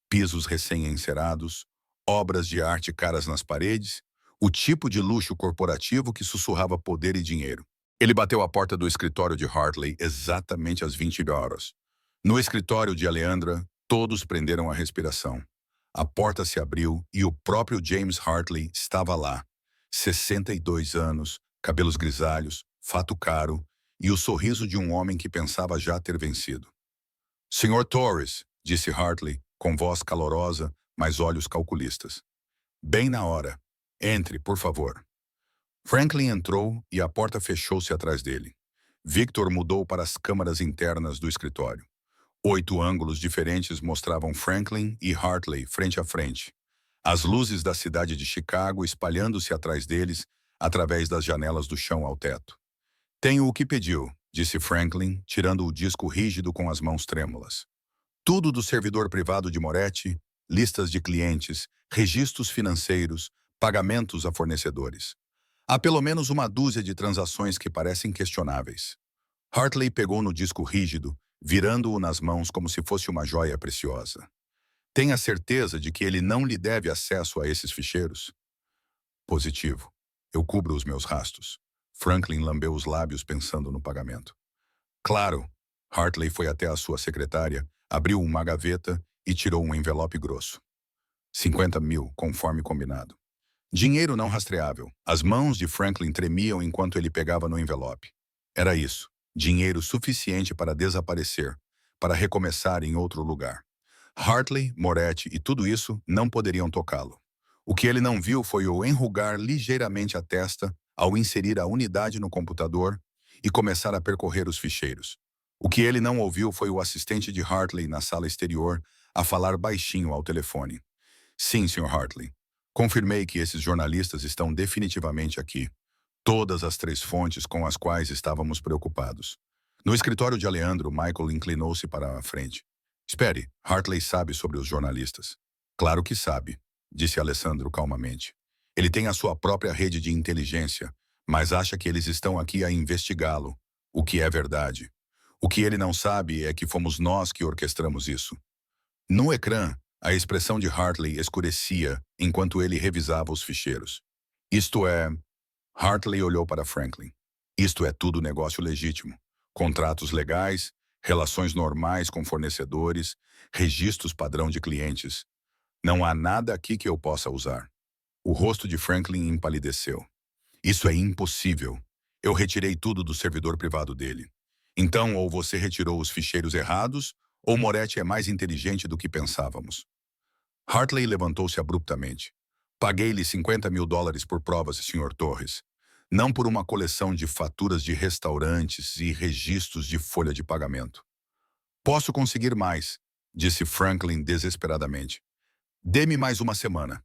Pisos recém-encerados, obras de arte caras nas paredes, o tipo de luxo corporativo que sussurrava poder e dinheiro. Ele bateu a porta do escritório de Hartley exatamente às 20 horas. No escritório de Alejandra, todos prenderam a respiração. A porta se abriu e o próprio James Hartley estava lá. 62 anos, cabelos grisalhos, fato caro e o sorriso de um homem que pensava já ter vencido. Sr. Torres, disse Hartley, com voz calorosa, mas olhos calculistas. Bem na hora. Entre, por favor. Franklin entrou e a porta fechou-se atrás dele. Victor mudou para as câmaras internas do escritório. 8 ângulos diferentes mostravam Franklin e Hartley frente a frente. As luzes da cidade de Chicago espalhando-se atrás deles, através das janelas do chão ao teto. Tenho o que pediu, disse Franklin, tirando o disco rígido com as mãos trêmulas. Tudo do servidor privado de Moretti, listas de clientes, registros financeiros, pagamentos a fornecedores. Há pelo menos uma dúzia de transações que parecem questionáveis. Hartley pegou no disco rígido, virando-o nas mãos como se fosse uma joia preciosa. Tenha certeza de que ele não lhe deve acesso a esses ficheiros? Positivo. Eu cubro os meus rastos. Franklin lambeu os lábios pensando no pagamento. Claro. Hartley foi até a sua secretária, abriu uma gaveta e tirou um envelope grosso. 50 mil, conforme combinado. Dinheiro não rastreável. As mãos de Franklin tremiam enquanto ele pegava no envelope. Era isso. Dinheiro suficiente para desaparecer, para recomeçar em outro lugar. Hartley, Moretti e tudo isso não poderiam tocá-lo. O que ele não viu foi o enrugar ligeiramente a testa ao inserir a unidade no computador e começar a percorrer os ficheiros. O que ele não ouviu foi o assistente de Hartley na sala exterior a falar baixinho ao telefone. Sim, Sr. Hartley. Confirmei que esses jornalistas estão definitivamente aqui. Todas as 3 fontes com as quais estávamos preocupados. No escritório de Alejandro, Michael inclinou-se para a frente. Espere, Hartley sabe sobre os jornalistas. Claro que sabe, disse Alessandro calmamente. Ele tem a sua própria rede de inteligência, mas acha que eles estão aqui a investigá-lo, o que é verdade. O que ele não sabe é que fomos nós que orquestramos isso. No ecrã, a expressão de Hartley escurecia enquanto ele revisava os ficheiros. Isto é... Hartley olhou para Franklin. Isto é tudo negócio legítimo. Contratos legais, relações normais com fornecedores, registros padrão de clientes. Não há nada aqui que eu possa usar. O rosto de Franklin empalideceu. Isso é impossível. Eu retirei tudo do servidor privado dele. Então, ou você retirou os ficheiros errados, ou Moretti é mais inteligente do que pensávamos. Hartley levantou-se abruptamente. Paguei-lhe 50 mil dólares por provas, Sr. Torres. Não por uma coleção de faturas de restaurantes e registros de folha de pagamento. Posso conseguir mais, disse Franklin desesperadamente. Dê-me mais uma semana.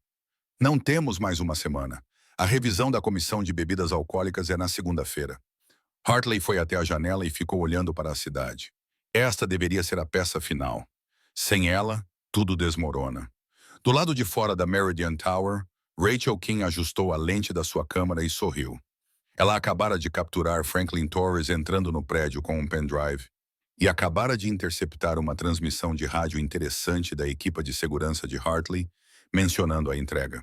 Não temos mais uma semana. A revisão da comissão de bebidas alcoólicas é na segunda-feira. Hartley foi até a janela e ficou olhando para a cidade. Esta deveria ser a peça final. Sem ela, tudo desmorona. Do lado de fora da Meridian Tower, Rachel King ajustou a lente da sua câmera e sorriu. Ela acabara de capturar Franklin Torres entrando no prédio com um pendrive e acabara de interceptar uma transmissão de rádio interessante da equipa de segurança de Hartley, mencionando a entrega.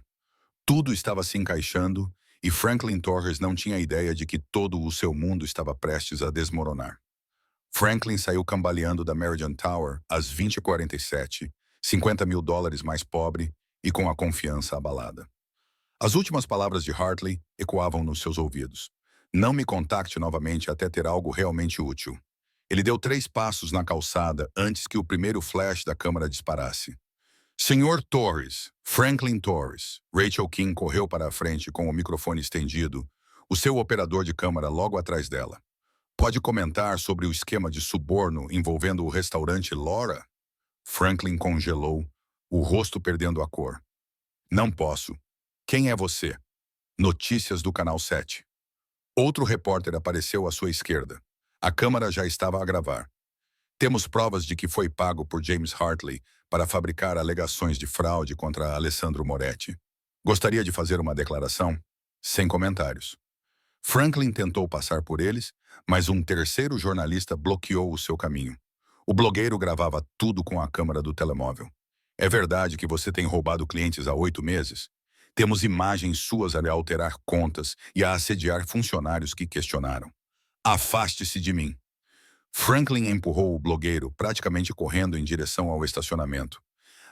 Tudo estava se encaixando e Franklin Torres não tinha ideia de que todo o seu mundo estava prestes a desmoronar. Franklin saiu cambaleando da Meridian Tower às 20h47, $50.000 mais pobre e com a confiança abalada. As últimas palavras de Hartley ecoavam nos seus ouvidos. Não me contacte novamente até ter algo realmente útil. Ele deu 3 passos na calçada antes que o primeiro flash da câmara disparasse. Senhor Torres, Franklin Torres. Rachel King correu para a frente com o microfone estendido, o seu operador de câmara logo atrás dela. Pode comentar sobre o esquema de suborno envolvendo o restaurante Laura? Franklin congelou, o rosto perdendo a cor. Não posso. Quem é você? Notícias do Canal 7. Outro repórter apareceu à sua esquerda. A câmara já estava a gravar. Temos provas de que foi pago por James Hartley para fabricar alegações de fraude contra Alessandro Moretti. Gostaria de fazer uma declaração? Sem comentários. Franklin tentou passar por eles, mas um terceiro jornalista bloqueou o seu caminho. O blogueiro gravava tudo com a câmera do telemóvel. É verdade que você tem roubado clientes há 8 meses? Temos imagens suas a alterar contas e a assediar funcionários que questionaram. Afaste-se de mim. Franklin empurrou o blogueiro, praticamente correndo em direção ao estacionamento.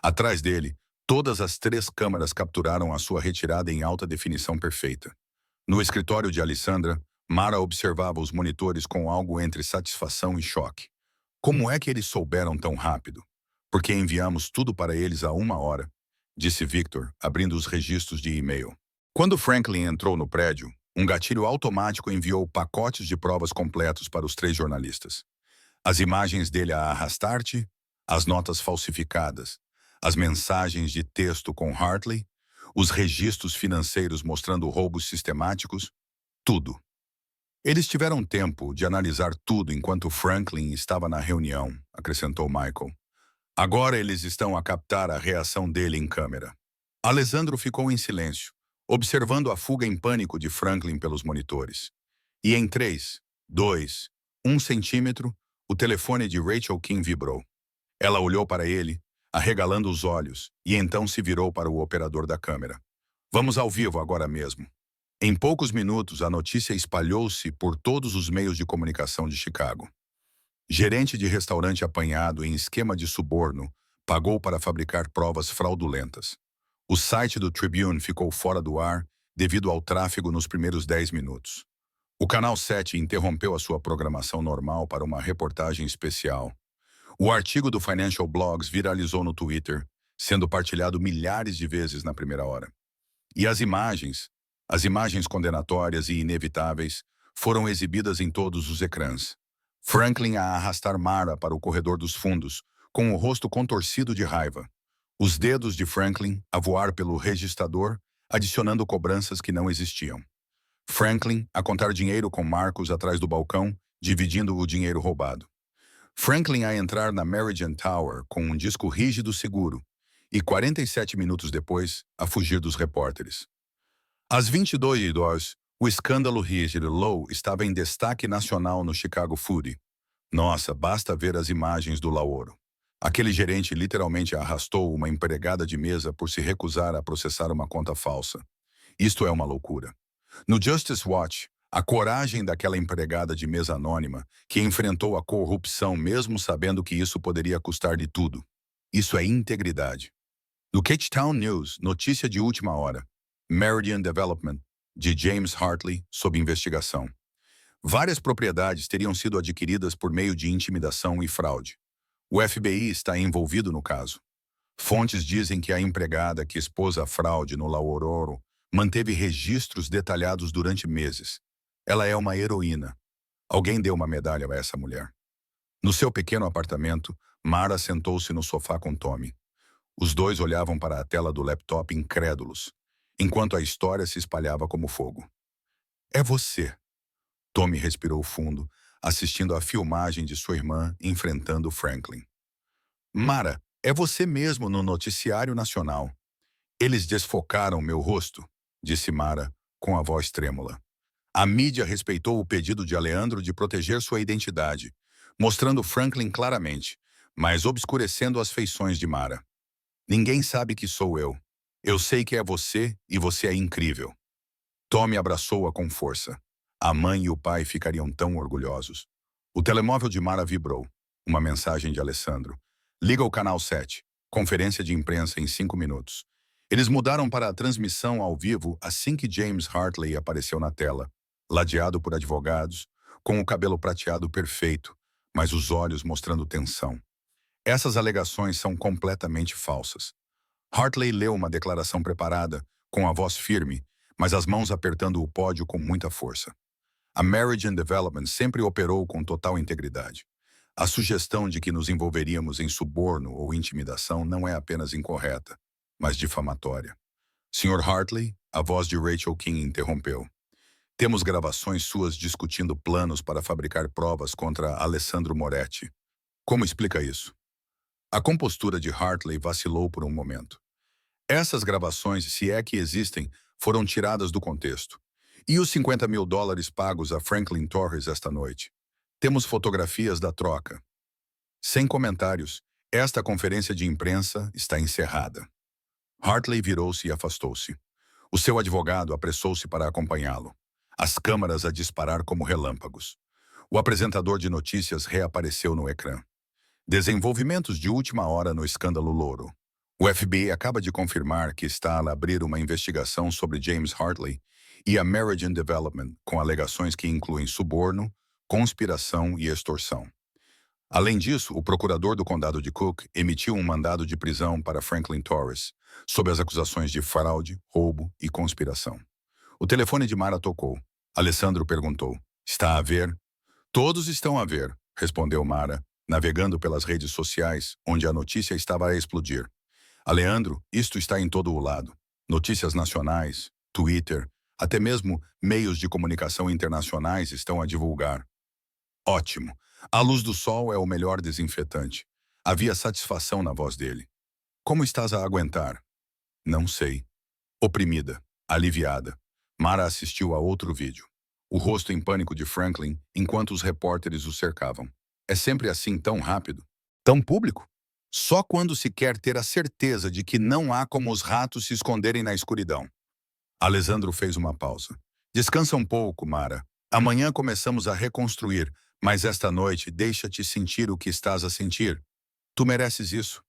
Atrás dele, todas as 3 câmeras capturaram a sua retirada em alta definição perfeita. No escritório de Alessandra, Mara observava os monitores com algo entre satisfação e choque. Como é que eles souberam tão rápido? Porque enviamos tudo para eles há 1 hora, disse Victor, abrindo os registros de e-mail. Quando Franklin entrou no prédio, um gatilho automático enviou pacotes de provas completos para os 3 jornalistas. As imagens dele a arrastar-te, as notas falsificadas, as mensagens de texto com Hartley, os registros financeiros mostrando roubos sistemáticos, tudo. Eles tiveram tempo de analisar tudo enquanto Franklin estava na reunião, acrescentou Michael. Agora eles estão a captar a reação dele em câmera. Alessandro ficou em silêncio, observando a fuga em pânico de Franklin pelos monitores. E em 3, 2, 1 centímetro, o telefone de Rachel King vibrou. Ela olhou para ele, arregalando os olhos, e então se virou para o operador da câmera. Vamos ao vivo agora mesmo. Em poucos minutos, a notícia espalhou-se por todos os meios de comunicação de Chicago. Gerente de restaurante apanhado em esquema de suborno pagou para fabricar provas fraudulentas. O site do Tribune ficou fora do ar devido ao tráfego nos primeiros 10 minutos. O Canal 7 interrompeu a sua programação normal para uma reportagem especial. O artigo do Financial Blogs viralizou no Twitter, sendo partilhado milhares de vezes na primeira hora. E as imagens condenatórias e inevitáveis, foram exibidas em todos os ecrãs. Franklin a arrastar Mara para o corredor dos fundos, com o rosto contorcido de raiva. Os dedos de Franklin a voar pelo registrador, adicionando cobranças que não existiam. Franklin a contar dinheiro com Marcos atrás do balcão, dividindo o dinheiro roubado. Franklin a entrar na Meridian Tower com um disco rígido seguro, e 47 minutos depois, a fugir dos repórteres. Às 22h02, o escândalo rígido Low estava em destaque nacional no Chicago Foodie. Nossa, basta ver as imagens do Lauro. Aquele gerente literalmente arrastou uma empregada de mesa por se recusar a processar uma conta falsa. Isto é uma loucura. No Justice Watch, a coragem daquela empregada de mesa anônima que enfrentou a corrupção mesmo sabendo que isso poderia custar-lhe tudo. Isso é integridade. No Cape News, notícia de última hora. Meridian Development, de James Hartley, sob investigação. Várias propriedades teriam sido adquiridas por meio de intimidação e fraude. O FBI está envolvido no caso. Fontes dizem que a empregada que expôs a fraude no Lauroro manteve registros detalhados durante meses. Ela é uma heroína. Alguém deu uma medalha a essa mulher. No seu pequeno apartamento, Mara sentou-se no sofá com Tommy. Os dois olhavam para a tela do laptop incrédulos, enquanto a história se espalhava como fogo. É você. Tommy respirou fundo, assistindo à filmagem de sua irmã enfrentando Franklin. Mara, é você mesmo no noticiário nacional. Eles desfocaram meu rosto, disse Mara, com a voz trêmula. A mídia respeitou o pedido de Alessandro de proteger sua identidade, mostrando Franklin claramente, mas obscurecendo as feições de Mara. Ninguém sabe que sou eu. Eu sei que é você e você é incrível. Tommy abraçou-a com força. A mãe e o pai ficariam tão orgulhosos. O telemóvel de Mara vibrou. Uma mensagem de Alessandro. Liga o canal 7. Conferência de imprensa em 5 minutos. Eles mudaram para a transmissão ao vivo assim que James Hartley apareceu na tela, ladeado por advogados, com o cabelo prateado perfeito, mas os olhos mostrando tensão. Essas alegações são completamente falsas. Hartley leu uma declaração preparada, com a voz firme, mas as mãos apertando o pódio com muita força. A Meridian Development sempre operou com total integridade. A sugestão de que nos envolveríamos em suborno ou intimidação não é apenas incorreta, mas difamatória. Sr. Hartley, a voz de Rachel King interrompeu. Temos gravações suas discutindo planos para fabricar provas contra Alessandro Moretti. Como explica isso? A compostura de Hartley vacilou por um momento. Essas gravações, se é que existem, foram tiradas do contexto. E os $50.000 pagos a Franklin Torres esta noite? Temos fotografias da troca. Sem comentários, esta conferência de imprensa está encerrada. Hartley virou-se e afastou-se. O seu advogado apressou-se para acompanhá-lo. As câmaras a disparar como relâmpagos. O apresentador de notícias reapareceu no ecrã. Desenvolvimentos de última hora no escândalo Louro. O FBI acaba de confirmar que está a abrir uma investigação sobre James Hartley e a Meridian Development, com alegações que incluem suborno, conspiração e extorsão. Além disso, o procurador do condado de Cook emitiu um mandado de prisão para Franklin Torres, sob as acusações de fraude, roubo e conspiração. O telefone de Mara tocou. Alessandro perguntou, está a ver? Todos estão a ver, respondeu Mara, navegando pelas redes sociais, onde a notícia estava a explodir. Aleandro, isto está em todo o lado. Notícias nacionais, Twitter, até mesmo meios de comunicação internacionais estão a divulgar. Ótimo. A luz do sol é o melhor desinfetante. Havia satisfação na voz dele. Como estás a aguentar? Não sei. Oprimida, aliviada. Mara assistiu a outro vídeo. O rosto em pânico de Franklin, enquanto os repórteres o cercavam. É sempre assim tão rápido? Tão público? Só quando se quer ter a certeza de que não há como os ratos se esconderem na escuridão. Alessandro fez uma pausa. Descansa um pouco, Mara. Amanhã começamos a reconstruir, mas esta noite deixa-te sentir o que estás a sentir. Tu mereces isso.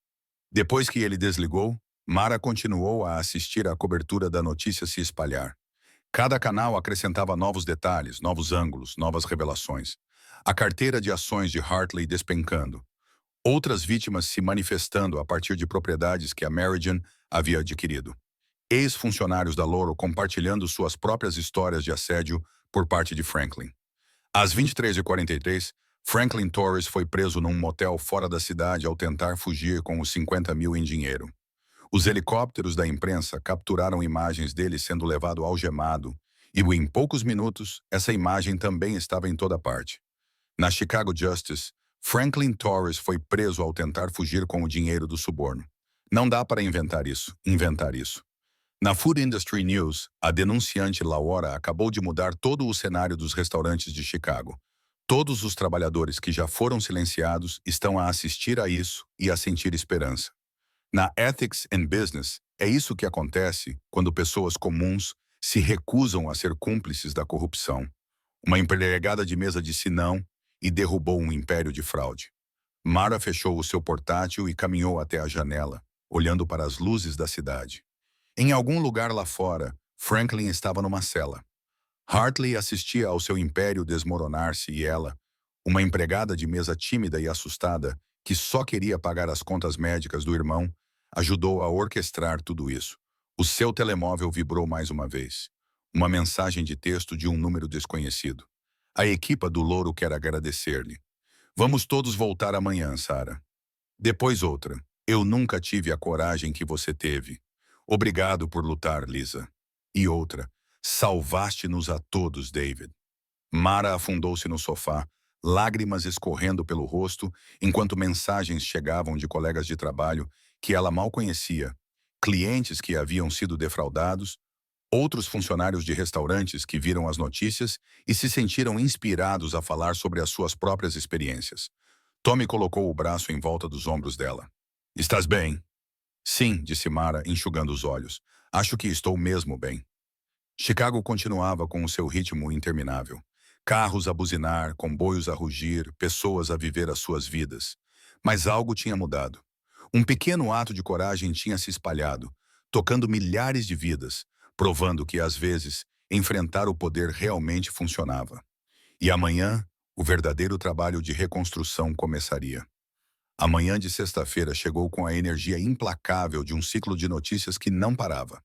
Depois que ele desligou, Mara continuou a assistir à cobertura da notícia se espalhar. Cada canal acrescentava novos detalhes, novos ângulos, novas revelações. A carteira de ações de Hartley despencando. Outras vítimas se manifestando a partir de propriedades que a Meridian havia adquirido. Ex-funcionários da Louro compartilhando suas próprias histórias de assédio por parte de Franklin. Às 23h43, Franklin Torres foi preso num motel fora da cidade ao tentar fugir com os 50 mil em dinheiro. Os helicópteros da imprensa capturaram imagens dele sendo levado algemado, e em poucos minutos, essa imagem também estava em toda parte. Na Chicago Justice, Franklin Torres foi preso ao tentar fugir com o dinheiro do suborno. Não dá para inventar isso. Na Food Industry News, a denunciante Laura acabou de mudar todo o cenário dos restaurantes de Chicago. Todos os trabalhadores que já foram silenciados estão a assistir a isso e a sentir esperança. Na Ethics and Business, é isso que acontece quando pessoas comuns se recusam a ser cúmplices da corrupção. Uma empregada de mesa disse não e derrubou um império de fraude. Mara fechou o seu portátil e caminhou até a janela, olhando para as luzes da cidade. Em algum lugar lá fora, Franklin estava numa cela. Hartley assistia ao seu império desmoronar-se e ela, uma empregada de mesa tímida e assustada, que só queria pagar as contas médicas do irmão, ajudou a orquestrar tudo isso. O seu telemóvel vibrou mais uma vez. Uma mensagem de texto de um número desconhecido. A equipa do Louro quer agradecer-lhe. Vamos todos voltar amanhã, Sarah. Depois outra. Eu nunca tive a coragem que você teve. Obrigado por lutar, Lisa. E outra. Salvaste-nos a todos, David. Mara afundou-se no sofá, lágrimas escorrendo pelo rosto, enquanto mensagens chegavam de colegas de trabalho que ela mal conhecia, clientes que haviam sido defraudados, outros funcionários de restaurantes que viram as notícias e se sentiram inspirados a falar sobre as suas próprias experiências. Tommy colocou o braço em volta dos ombros dela. Estás bem? Sim, disse Mara, enxugando os olhos. Acho que estou mesmo bem. Chicago continuava com o seu ritmo interminável. Carros a buzinar, comboios a rugir, pessoas a viver as suas vidas. Mas algo tinha mudado. Um pequeno ato de coragem tinha se espalhado, tocando milhares de vidas, provando que, às vezes, enfrentar o poder realmente funcionava. E amanhã, o verdadeiro trabalho de reconstrução começaria. A manhã de sexta-feira chegou com a energia implacável de um ciclo de notícias que não parava.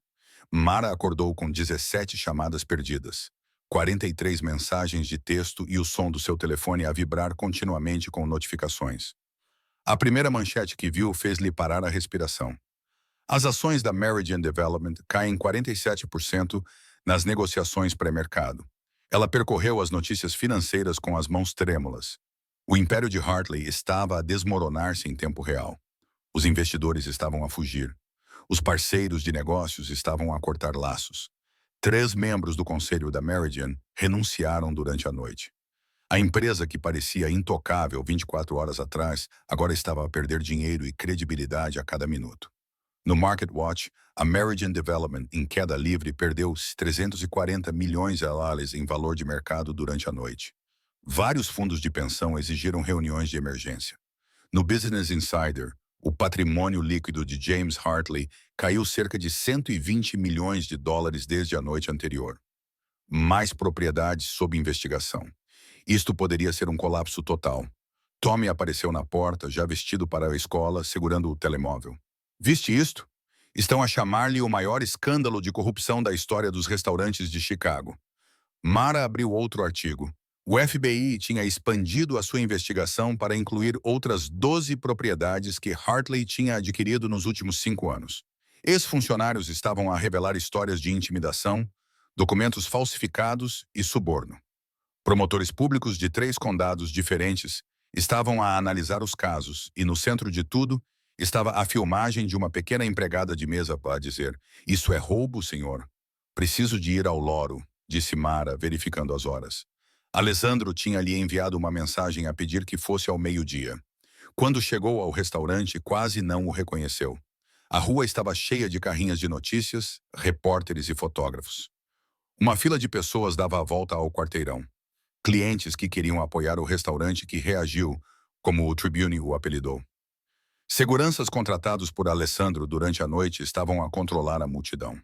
Mara acordou com 17 chamadas perdidas, 43 mensagens de texto e o som do seu telefone a vibrar continuamente com notificações. A primeira manchete que viu fez-lhe parar a respiração. As ações da Meridian Development caem 47% nas negociações pré-mercado. Ela percorreu as notícias financeiras com as mãos trêmulas. O império de Hartley estava a desmoronar-se em tempo real. Os investidores estavam a fugir. Os parceiros de negócios estavam a cortar laços. 3 membros do conselho da Meridian renunciaram durante a noite. A empresa que parecia intocável 24 horas atrás agora estava a perder dinheiro e credibilidade a cada minuto. No Market Watch, a Meridian Development, em queda livre, perdeu 340 milhões de dólares em valor de mercado durante a noite. Vários fundos de pensão exigiram reuniões de emergência. No Business Insider, o patrimônio líquido de James Hartley caiu cerca de 120 milhões de dólares desde a noite anterior. Mais propriedades sob investigação. Isto poderia ser um colapso total. Tommy apareceu na porta, já vestido para a escola, segurando o telemóvel. Viste isto? Estão a chamar-lhe o maior escândalo de corrupção da história dos restaurantes de Chicago. Mara abriu outro artigo. O FBI tinha expandido a sua investigação para incluir outras 12 propriedades que Hartley tinha adquirido nos últimos 5 anos. Ex-funcionários estavam a revelar histórias de intimidação, documentos falsificados e suborno. Promotores públicos de 3 condados diferentes estavam a analisar os casos e, no centro de tudo, estava a filmagem de uma pequena empregada de mesa para dizer: "Isso é roubo, senhor. Preciso de ir ao loro", disse Mara, verificando as horas. Alessandro tinha lhe enviado uma mensagem a pedir que fosse ao meio-dia. Quando chegou ao restaurante, quase não o reconheceu. A rua estava cheia de carrinhas de notícias, repórteres e fotógrafos. Uma fila de pessoas dava a volta ao quarteirão. Clientes que queriam apoiar o restaurante que reagiu, como o Tribune o apelidou. Seguranças contratados por Alessandro durante a noite estavam a controlar a multidão.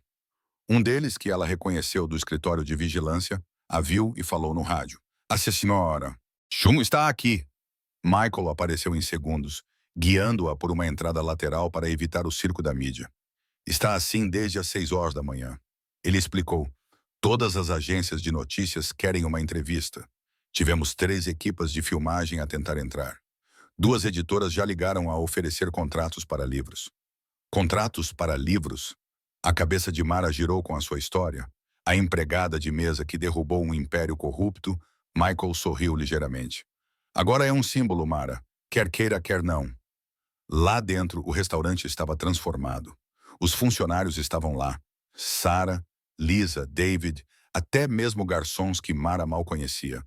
Um deles, que ela reconheceu do escritório de vigilância, a viu e falou no rádio. "A senhora, Chum está aqui." Michael apareceu em segundos, guiando-a por uma entrada lateral para evitar o circo da mídia. "Está assim desde as 6 horas da manhã." Ele explicou. "Todas as agências de notícias querem uma entrevista. Tivemos 3 equipas de filmagem a tentar entrar. 2 editoras já ligaram a oferecer contratos para livros." Contratos para livros? A cabeça de Mara girou com a sua história. A empregada de mesa que derrubou um império corrupto, Michael sorriu ligeiramente. "Agora é um símbolo, Mara. Quer queira, quer não." Lá dentro, o restaurante estava transformado. Os funcionários estavam lá. Sarah, Lisa, David, até mesmo garçons que Mara mal conhecia.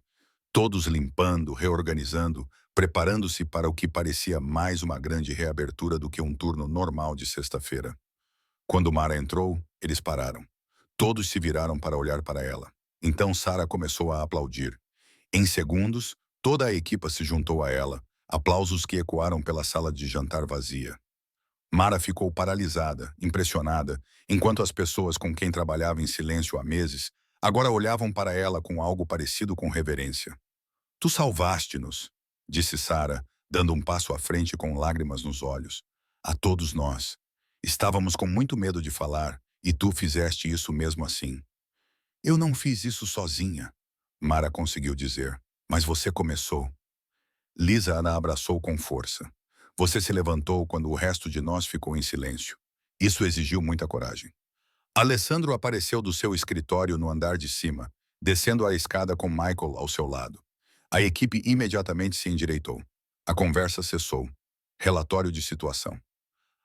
Todos limpando, reorganizando, preparando-se para o que parecia mais uma grande reabertura do que um turno normal de sexta-feira. Quando Mara entrou, eles pararam. Todos se viraram para olhar para ela. Então Sarah começou a aplaudir. Em segundos, toda a equipa se juntou a ela, aplausos que ecoaram pela sala de jantar vazia. Mara ficou paralisada, impressionada, enquanto as pessoas com quem trabalhava em silêncio há meses agora olhavam para ela com algo parecido com reverência. "Tu salvaste-nos", disse Sarah, dando um passo à frente com lágrimas nos olhos. "A todos nós. Estávamos com muito medo de falar, e tu fizeste isso mesmo assim." "Eu não fiz isso sozinha", Mara conseguiu dizer. "Mas você começou." Lisa a abraçou com força. "Você se levantou quando o resto de nós ficou em silêncio. Isso exigiu muita coragem." Alessandro apareceu do seu escritório no andar de cima, descendo a escada com Michael ao seu lado. A equipe imediatamente se endireitou. A conversa cessou. Relatório de situação.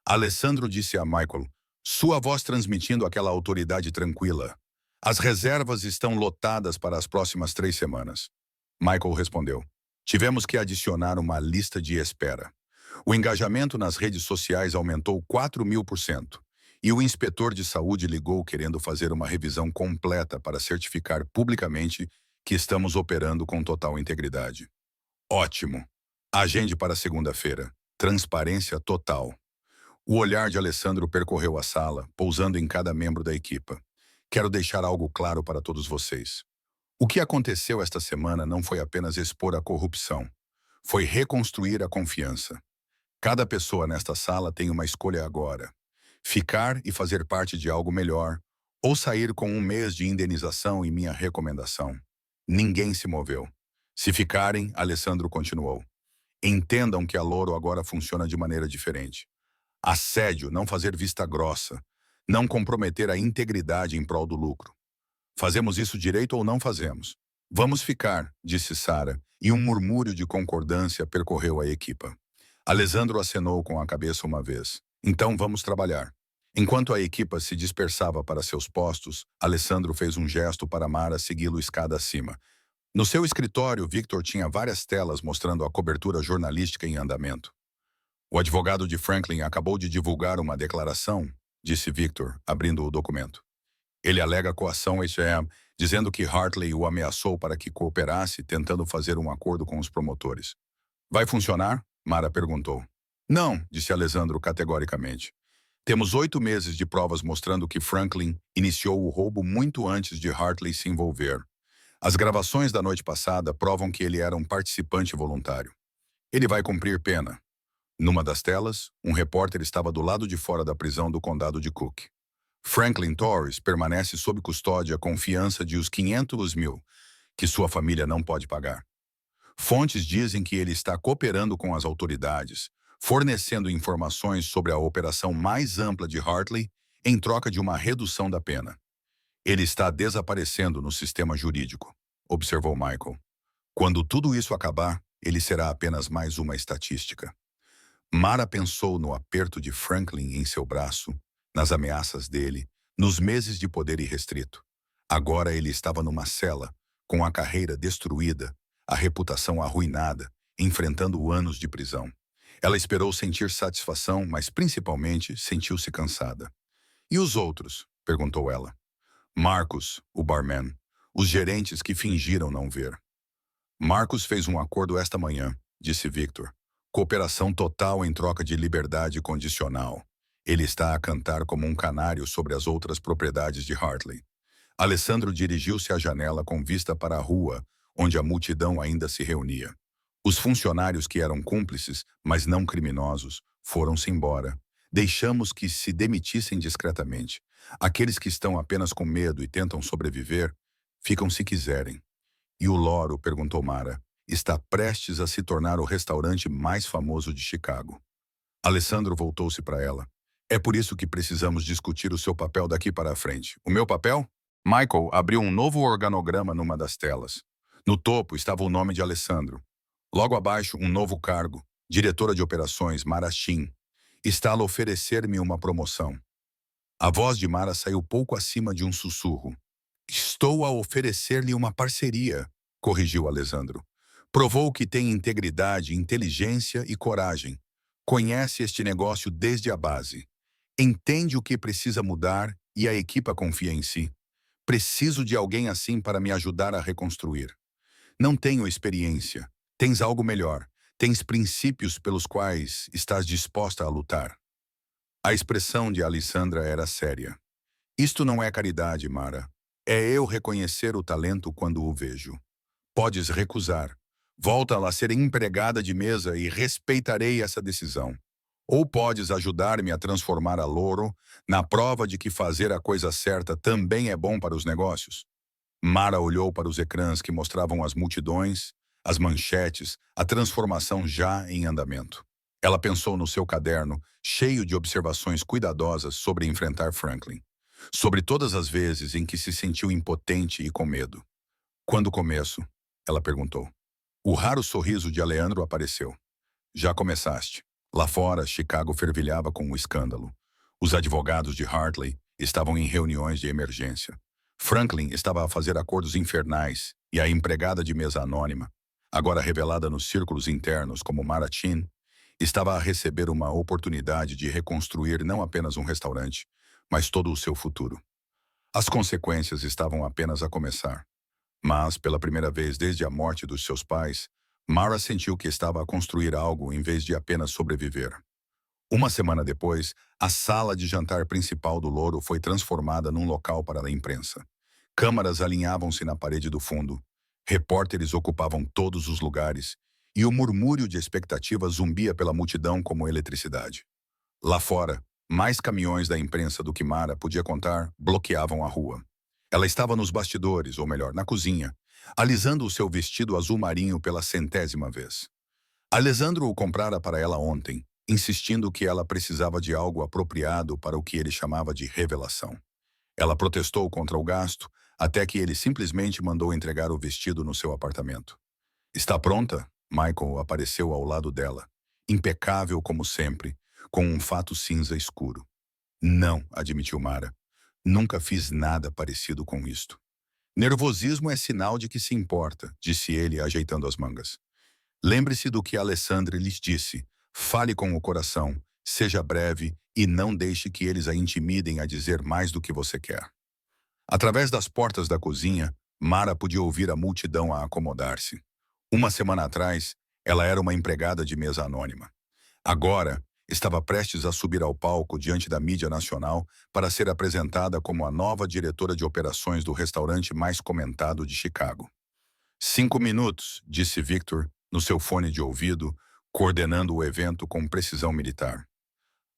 Alessandro disse a Michael, sua voz transmitindo aquela autoridade tranquila: "As reservas estão lotadas para as próximas 3 semanas." Michael respondeu: "Tivemos que adicionar uma lista de espera." O engajamento nas redes sociais aumentou 4.000%. E o inspetor de saúde ligou querendo fazer uma revisão completa para certificar publicamente que estamos operando com total integridade. Ótimo. Agende para segunda-feira. Transparência total. O olhar de Alessandro percorreu a sala, pousando em cada membro da equipa. Quero deixar algo claro para todos vocês. O que aconteceu esta semana não foi apenas expor a corrupção. Foi reconstruir a confiança. Cada pessoa nesta sala tem uma escolha agora. Ficar e fazer parte de algo melhor, ou sair com um mês de indenização e minha recomendação. Ninguém se moveu. Se ficarem, Alessandro continuou. Entendam que a Loro agora funciona de maneira diferente. Assédio, não fazer vista grossa. Não comprometer a integridade em prol do lucro. Fazemos isso direito ou não fazemos? Vamos ficar, disse Sara, e um murmúrio de concordância percorreu a equipa. Alessandro acenou com a cabeça uma vez. Então vamos trabalhar. Enquanto a equipa se dispersava para seus postos, Alessandro fez um gesto para Mara segui-lo escada acima. No seu escritório, Victor tinha várias telas mostrando a cobertura jornalística em andamento. O advogado de Franklin acabou de divulgar uma declaração, disse Victor, abrindo o documento. Ele alega coação HM, dizendo que Hartley o ameaçou para que cooperasse, tentando fazer um acordo com os promotores. Vai funcionar? Mara perguntou. Não, disse Alessandro categoricamente. Temos 8 meses de provas mostrando que Franklin iniciou o roubo muito antes de Hartley se envolver. As gravações da noite passada provam que ele era um participante voluntário. Ele vai cumprir pena. Numa das telas, um repórter estava do lado de fora da prisão do condado de Cook. Franklin Torres permanece sob custódia com fiança de os 500 mil, que sua família não pode pagar. Fontes dizem que ele está cooperando com as autoridades, fornecendo informações sobre a operação mais ampla de Hartley em troca de uma redução da pena. Ele está desaparecendo no sistema jurídico, observou Michael. Quando tudo isso acabar, ele será apenas mais uma estatística. Mara pensou no aperto de Franklin em seu braço, nas ameaças dele, nos meses de poder irrestrito. Agora ele estava numa cela, com a carreira destruída, a reputação arruinada, enfrentando anos de prisão. Ela esperou sentir satisfação, mas principalmente sentiu-se cansada. E os outros? Perguntou ela. Marcus, o barman, os gerentes que fingiram não ver. Marcus fez um acordo esta manhã, disse Victor. Cooperação total em troca de liberdade condicional. Ele está a cantar como um canário sobre as outras propriedades de Hartley. Alessandro dirigiu-se à janela com vista para a rua, onde a multidão ainda se reunia. Os funcionários que eram cúmplices, mas não criminosos, foram-se embora. Deixamos que se demitissem discretamente. Aqueles que estão apenas com medo e tentam sobreviver, ficam se quiserem. E o Loro, perguntou Mara, está prestes a se tornar o restaurante mais famoso de Chicago. Alessandro voltou-se para ela. É por isso que precisamos discutir o seu papel daqui para a frente. O meu papel? Michael abriu um novo organograma numa das telas. No topo estava o nome de Alessandro. Logo abaixo, um novo cargo, diretora de operações, Mara Shin. Está a oferecer-me uma promoção. A voz de Mara saiu pouco acima de um sussurro. Estou a oferecer-lhe uma parceria, corrigiu Alessandro. Provou que tem integridade, inteligência e coragem. Conhece este negócio desde a base. Entende o que precisa mudar e a equipa confia em si. Preciso de alguém assim para me ajudar a reconstruir. Não tenho experiência. Tens algo melhor. Tens princípios pelos quais estás disposta a lutar. A expressão de Alessandra era séria. Isto não é caridade, Mara. É eu reconhecer o talento quando o vejo. Podes recusar. Volta a ser empregada de mesa e respeitarei essa decisão. Ou podes ajudar-me a transformar a Loro na prova de que fazer a coisa certa também é bom para os negócios. Mara olhou para os ecrãs que mostravam as multidões, as manchetes, a transformação já em andamento. Ela pensou no seu caderno, cheio de observações cuidadosas sobre enfrentar Franklin. Sobre todas as vezes em que se sentiu impotente e com medo. Quando começo? Ela perguntou. O raro sorriso de Alessandro apareceu. Já começaste. Lá fora, Chicago fervilhava com o escândalo. Os advogados de Hartley estavam em reuniões de emergência. Franklin estava a fazer acordos infernais e a empregada de mesa anônima, agora revelada nos círculos internos como Mara Shin, Estava a receber uma oportunidade de reconstruir não apenas um restaurante, mas todo o seu futuro. As consequências estavam apenas a começar. Mas, pela primeira vez desde a morte dos seus pais, Mara sentiu que estava a construir algo em vez de apenas sobreviver. Uma semana depois, a sala de jantar principal do Louro foi transformada num local para a imprensa. Câmaras alinhavam-se na parede do fundo, repórteres ocupavam todos os lugares, e o murmúrio de expectativa zumbia pela multidão como eletricidade. Lá fora, mais caminhões da imprensa do que Mara podia contar bloqueavam a rua. Ela estava nos bastidores, ou melhor, na cozinha, alisando o seu vestido azul marinho pela 100ª vez. Alessandro o comprara para ela ontem, insistindo que ela precisava de algo apropriado para o que ele chamava de revelação. Ela protestou contra o gasto, até que ele simplesmente mandou entregar o vestido no seu apartamento. Está pronta? Michael apareceu ao lado dela, impecável como sempre, com um fato cinza escuro. Não, admitiu Mara. Nunca fiz nada parecido com isto. Nervosismo é sinal de que se importa, disse ele, ajeitando as mangas. Lembre-se do que Alessandra lhes disse. Fale com o coração, seja breve e não deixe que eles a intimidem a dizer mais do que você quer. Através das portas da cozinha, Mara podia ouvir a multidão a acomodar-se. Uma semana atrás, ela era uma empregada de mesa anônima. Agora, estava prestes a subir ao palco diante da mídia nacional para ser apresentada como a nova diretora de operações do restaurante mais comentado de Chicago. 5 minutos, disse Victor, no seu fone de ouvido, coordenando o evento com precisão militar.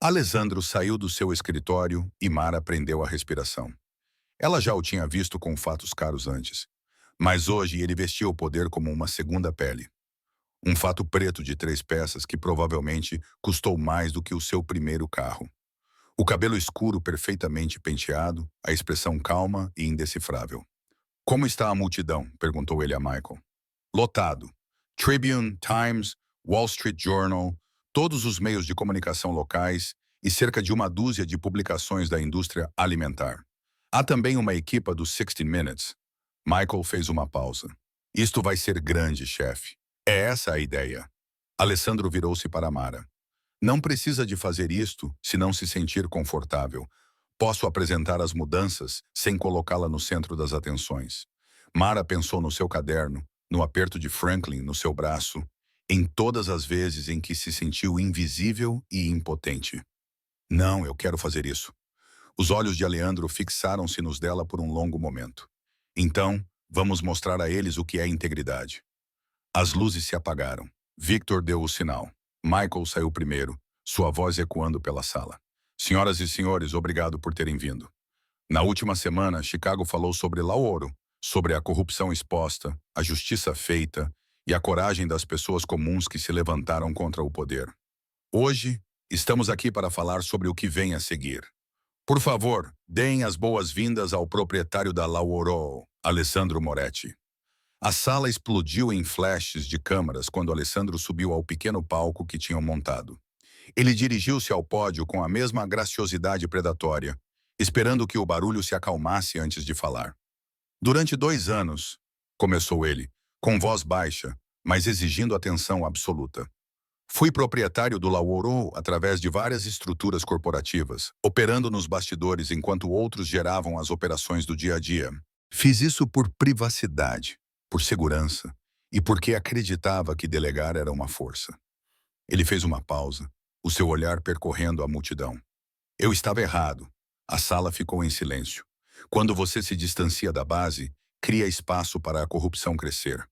Alessandro saiu do seu escritório e Mara prendeu a respiração. Ela já o tinha visto com fatos caros antes, mas hoje ele vestia o poder como uma segunda pele. Um fato preto de 3 peças que provavelmente custou mais do que o seu primeiro carro. O cabelo escuro perfeitamente penteado, a expressão calma e indecifrável. Como está a multidão? Perguntou ele a Michael. Lotado. Tribune, Times, Wall Street Journal, todos os meios de comunicação locais e cerca de uma dúzia de publicações da indústria alimentar. Há também uma equipa do 60 Minutes. Michael fez uma pausa. Isto vai ser grande, chefe. É essa a ideia. Alessandro virou-se para Mara. Não precisa de fazer isto se não se sentir confortável. Posso apresentar as mudanças sem colocá-la no centro das atenções. Mara pensou no seu caderno, no aperto de Franklin no seu braço, em todas as vezes em que se sentiu invisível e impotente. Não, eu quero fazer isso. Os olhos de Aleandro fixaram-se nos dela por um longo momento. Então, vamos mostrar a eles o que é integridade. As luzes se apagaram. Victor deu o sinal. Michael saiu primeiro, sua voz ecoando pela sala. Senhoras e senhores, obrigado por terem vindo. Na última semana, Chicago falou sobre Lauro, sobre a corrupção exposta, a justiça feita e a coragem das pessoas comuns que se levantaram contra o poder. Hoje, estamos aqui para falar sobre o que vem a seguir. Por favor, deem as boas-vindas ao proprietário da Lauro, Alessandro Moretti. A sala explodiu em flashes de câmeras quando Alessandro subiu ao pequeno palco que tinham montado. Ele dirigiu-se ao pódio com a mesma graciosidade predatória, esperando que o barulho se acalmasse antes de falar. Durante 2 anos, começou ele, com voz baixa, mas exigindo atenção absoluta. Fui proprietário do Lauro através de várias estruturas corporativas, operando nos bastidores enquanto outros geravam as operações do dia a dia. Fiz isso por privacidade, por segurança e porque acreditava que delegar era uma força. Ele fez uma pausa, o seu olhar percorrendo a multidão. Eu estava errado. A sala ficou em silêncio. Quando você se distancia da base, cria espaço para a corrupção crescer.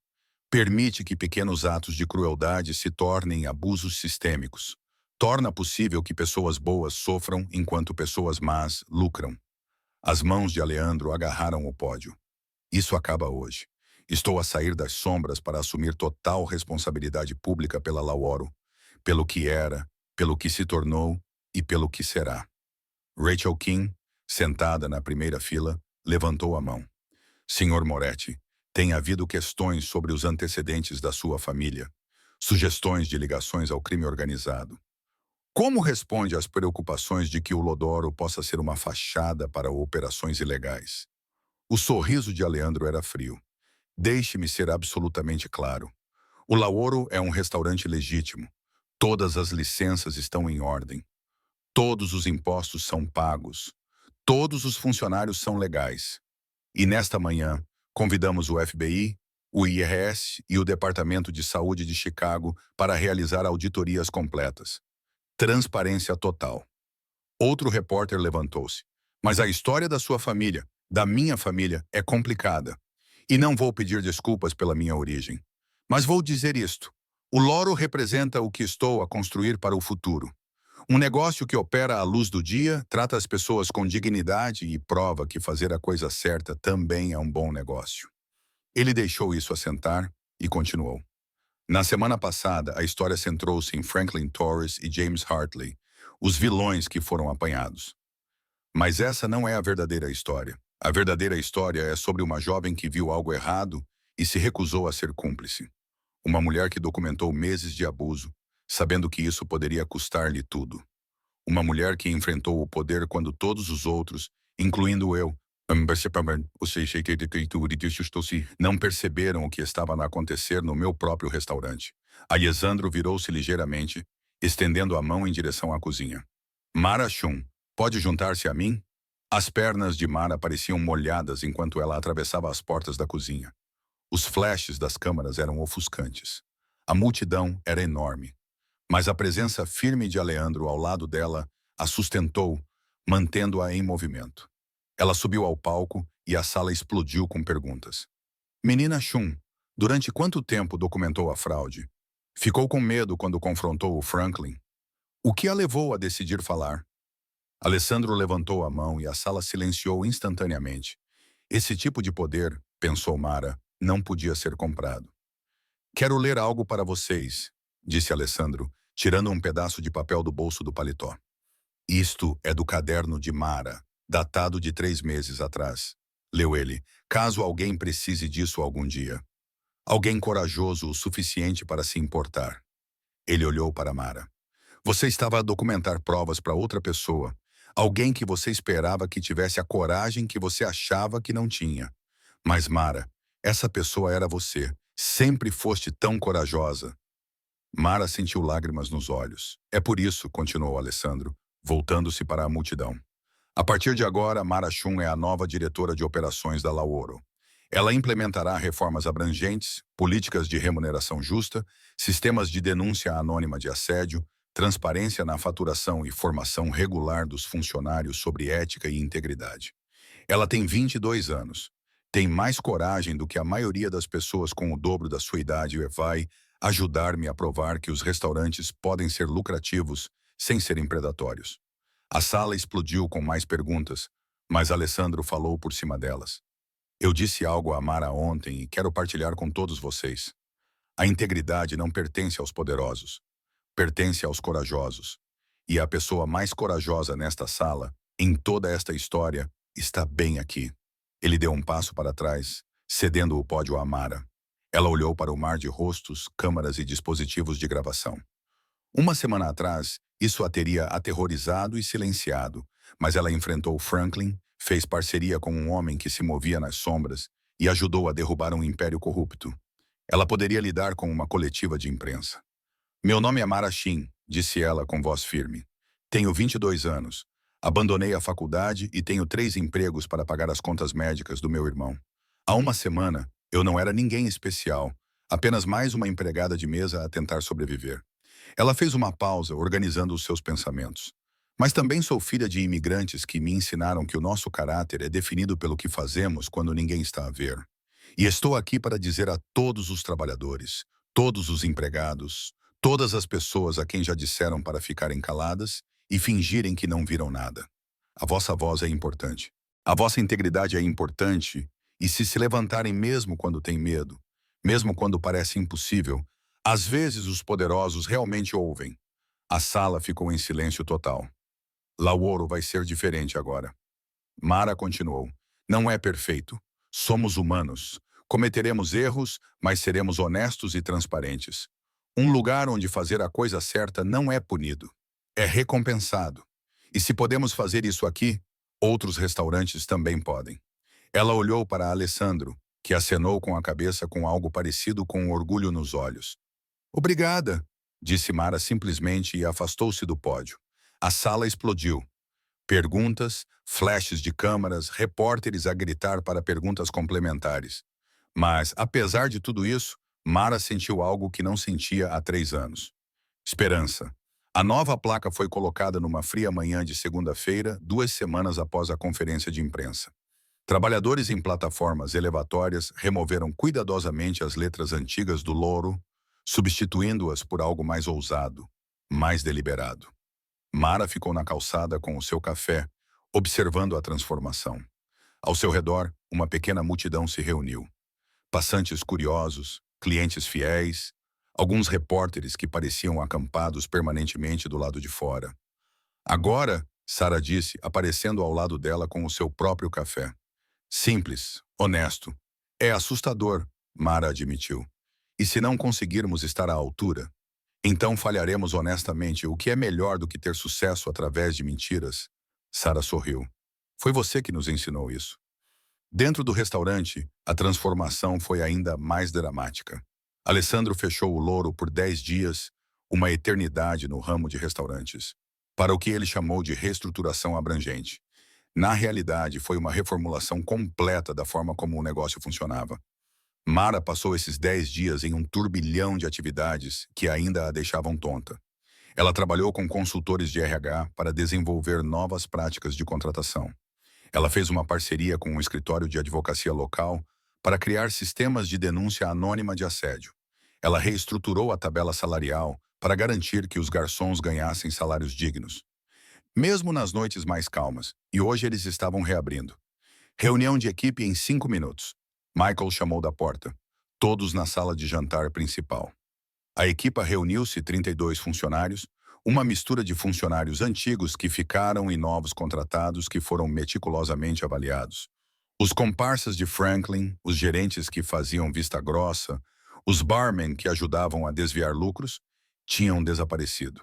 Permite que pequenos atos de crueldade se tornem abusos sistêmicos. Torna possível que pessoas boas sofram enquanto pessoas más lucram. As mãos de Aleandro agarraram o pódio. Isso acaba hoje. Estou a sair das sombras para assumir total responsabilidade pública pela Lauro, pelo que era, pelo que se tornou e pelo que será. Rachel King, sentada na primeira fila, levantou a mão. Senhor Moretti, tem havido questões sobre os antecedentes da sua família, sugestões de ligações ao crime organizado. Como responde às preocupações de que o Lodoro possa ser uma fachada para operações ilegais? O sorriso de Aleandro era frio. Deixe-me ser absolutamente claro. O Lauro é um restaurante legítimo. Todas as licenças estão em ordem. Todos os impostos são pagos. Todos os funcionários são legais. E nesta manhã, convidamos o FBI, o IRS e o Departamento de Saúde de Chicago para realizar auditorias completas. Transparência total. Outro repórter levantou-se. Mas a história da sua família, da minha família, é complicada. E não vou pedir desculpas pela minha origem. Mas vou dizer isto. O Loro representa o que estou a construir para o futuro. Um negócio que opera à luz do dia, trata as pessoas com dignidade e prova que fazer a coisa certa também é um bom negócio. Ele deixou isso assentar e continuou. Na semana passada, a história centrou-se em Franklin Torres e James Hartley, os vilões que foram apanhados. Mas essa não é a verdadeira história. A verdadeira história é sobre uma jovem que viu algo errado e se recusou a ser cúmplice. Uma mulher que documentou meses de abuso, sabendo que isso poderia custar-lhe tudo. Uma mulher que enfrentou o poder quando todos os outros, incluindo eu, não perceberam o que estava a acontecer no meu próprio restaurante. Alessandro virou-se ligeiramente, estendendo a mão em direção à cozinha. Mara Chun, pode juntar-se a mim? As pernas de Mara pareciam molhadas enquanto ela atravessava as portas da cozinha. Os flashes das câmaras eram ofuscantes. A multidão era enorme. Mas a presença firme de Aleandro ao lado dela a sustentou, mantendo-a em movimento. Ela subiu ao palco e a sala explodiu com perguntas. Menina Chun, durante quanto tempo documentou a fraude? Ficou com medo quando confrontou o Franklin? O que a levou a decidir falar? Alessandro levantou a mão e a sala silenciou instantaneamente. Esse tipo de poder, pensou Mara, não podia ser comprado. Quero ler algo para vocês, disse Alessandro, tirando um pedaço de papel do bolso do paletó. Isto é do caderno de Mara, datado de 3 meses atrás. Leu ele, caso alguém precise disso algum dia. Alguém corajoso o suficiente para se importar. Ele olhou para Mara. Você estava a documentar provas para outra pessoa. Alguém que você esperava que tivesse a coragem que você achava que não tinha. Mas Mara, essa pessoa era você. Sempre foste tão corajosa. Mara sentiu lágrimas nos olhos. É por isso, continuou Alessandro, voltando-se para a multidão. A partir de agora, Mara Chun é a nova diretora de operações da Lauro. Ela implementará reformas abrangentes, políticas de remuneração justa, sistemas de denúncia anônima de assédio, transparência na faturação e formação regular dos funcionários sobre ética e integridade. Ela tem 22 anos. Tem mais coragem do que a maioria das pessoas com o dobro da sua idade e vai ajudar-me a provar que os restaurantes podem ser lucrativos sem serem predatórios. A sala explodiu com mais perguntas, mas Alessandro falou por cima delas. Eu disse algo a Mara ontem e quero partilhar com todos vocês. A integridade não pertence aos poderosos. Pertence aos corajosos. E a pessoa mais corajosa nesta sala, em toda esta história, está bem aqui. Ele deu um passo para trás, cedendo o pódio a Mara. Ela olhou para o mar de rostos, câmaras e dispositivos de gravação. Uma semana atrás, isso a teria aterrorizado e silenciado, mas ela enfrentou Franklin, fez parceria com um homem que se movia nas sombras e ajudou a derrubar um império corrupto. Ela poderia lidar com uma coletiva de imprensa. Meu nome é Mara Shin, disse ela com voz firme. Tenho 22 anos. Abandonei a faculdade e tenho 3 empregos para pagar as contas médicas do meu irmão. Há uma semana, eu não era ninguém especial, apenas mais uma empregada de mesa a tentar sobreviver. Ela fez uma pausa, organizando os seus pensamentos. Mas também sou filha de imigrantes que me ensinaram que o nosso caráter é definido pelo que fazemos quando ninguém está a ver. E estou aqui para dizer a todos os trabalhadores, todos os empregados, todas as pessoas a quem já disseram para ficarem caladas e fingirem que não viram nada. A vossa voz é importante. A vossa integridade é importante e se levantarem mesmo quando têm medo, mesmo quando parece impossível, às vezes os poderosos realmente ouvem. A sala ficou em silêncio total. Lauro vai ser diferente agora. Mara continuou. Não é perfeito. Somos humanos. Cometeremos erros, mas seremos honestos e transparentes. Um lugar onde fazer a coisa certa não é punido. É recompensado. E se podemos fazer isso aqui, outros restaurantes também podem. Ela olhou para Alessandro, que acenou com a cabeça com algo parecido com orgulho nos olhos. Obrigada. disse Mara simplesmente e afastou-se do pódio. A sala explodiu. Perguntas, flashes de câmaras, repórteres a gritar para perguntas complementares. Mas, apesar de tudo isso, Mara sentiu algo que não sentia há 3 anos. Esperança. A nova placa foi colocada numa fria manhã de segunda-feira, 2 semanas após a conferência de imprensa. Trabalhadores em plataformas elevatórias removeram cuidadosamente as letras antigas do louro, substituindo-as por algo mais ousado, mais deliberado. Mara ficou na calçada com o seu café, observando a transformação. Ao seu redor, uma pequena multidão se reuniu. Passantes curiosos, clientes fiéis, alguns repórteres que pareciam acampados permanentemente do lado de fora. Agora, Sara disse, aparecendo ao lado dela com o seu próprio café. Simples, honesto. É assustador, Mara admitiu. E se não conseguirmos estar à altura, então falharemos honestamente, o que é melhor do que ter sucesso através de mentiras. Sara sorriu. Foi você que nos ensinou isso. Dentro do restaurante, a transformação foi ainda mais dramática. Alessandro fechou o Louro por 10 dias, uma eternidade no ramo de restaurantes, para o que ele chamou de reestruturação abrangente. Na realidade, foi uma reformulação completa da forma como o negócio funcionava. Mara passou esses 10 dias em um turbilhão de atividades que ainda a deixavam tonta. Ela trabalhou com consultores de RH para desenvolver novas práticas de contratação. Ela fez uma parceria com um escritório de advocacia local para criar sistemas de denúncia anônima de assédio. Ela reestruturou a tabela salarial para garantir que os garçons ganhassem salários dignos, mesmo nas noites mais calmas, e hoje eles estavam reabrindo. Reunião de equipe em 5 minutos. Michael chamou da porta. Todos na sala de jantar principal. A equipa reuniu-se 32 funcionários, uma mistura de funcionários antigos que ficaram e novos contratados que foram meticulosamente avaliados. Os comparsas de Franklin, os gerentes que faziam vista grossa, os barmen que ajudavam a desviar lucros, tinham desaparecido.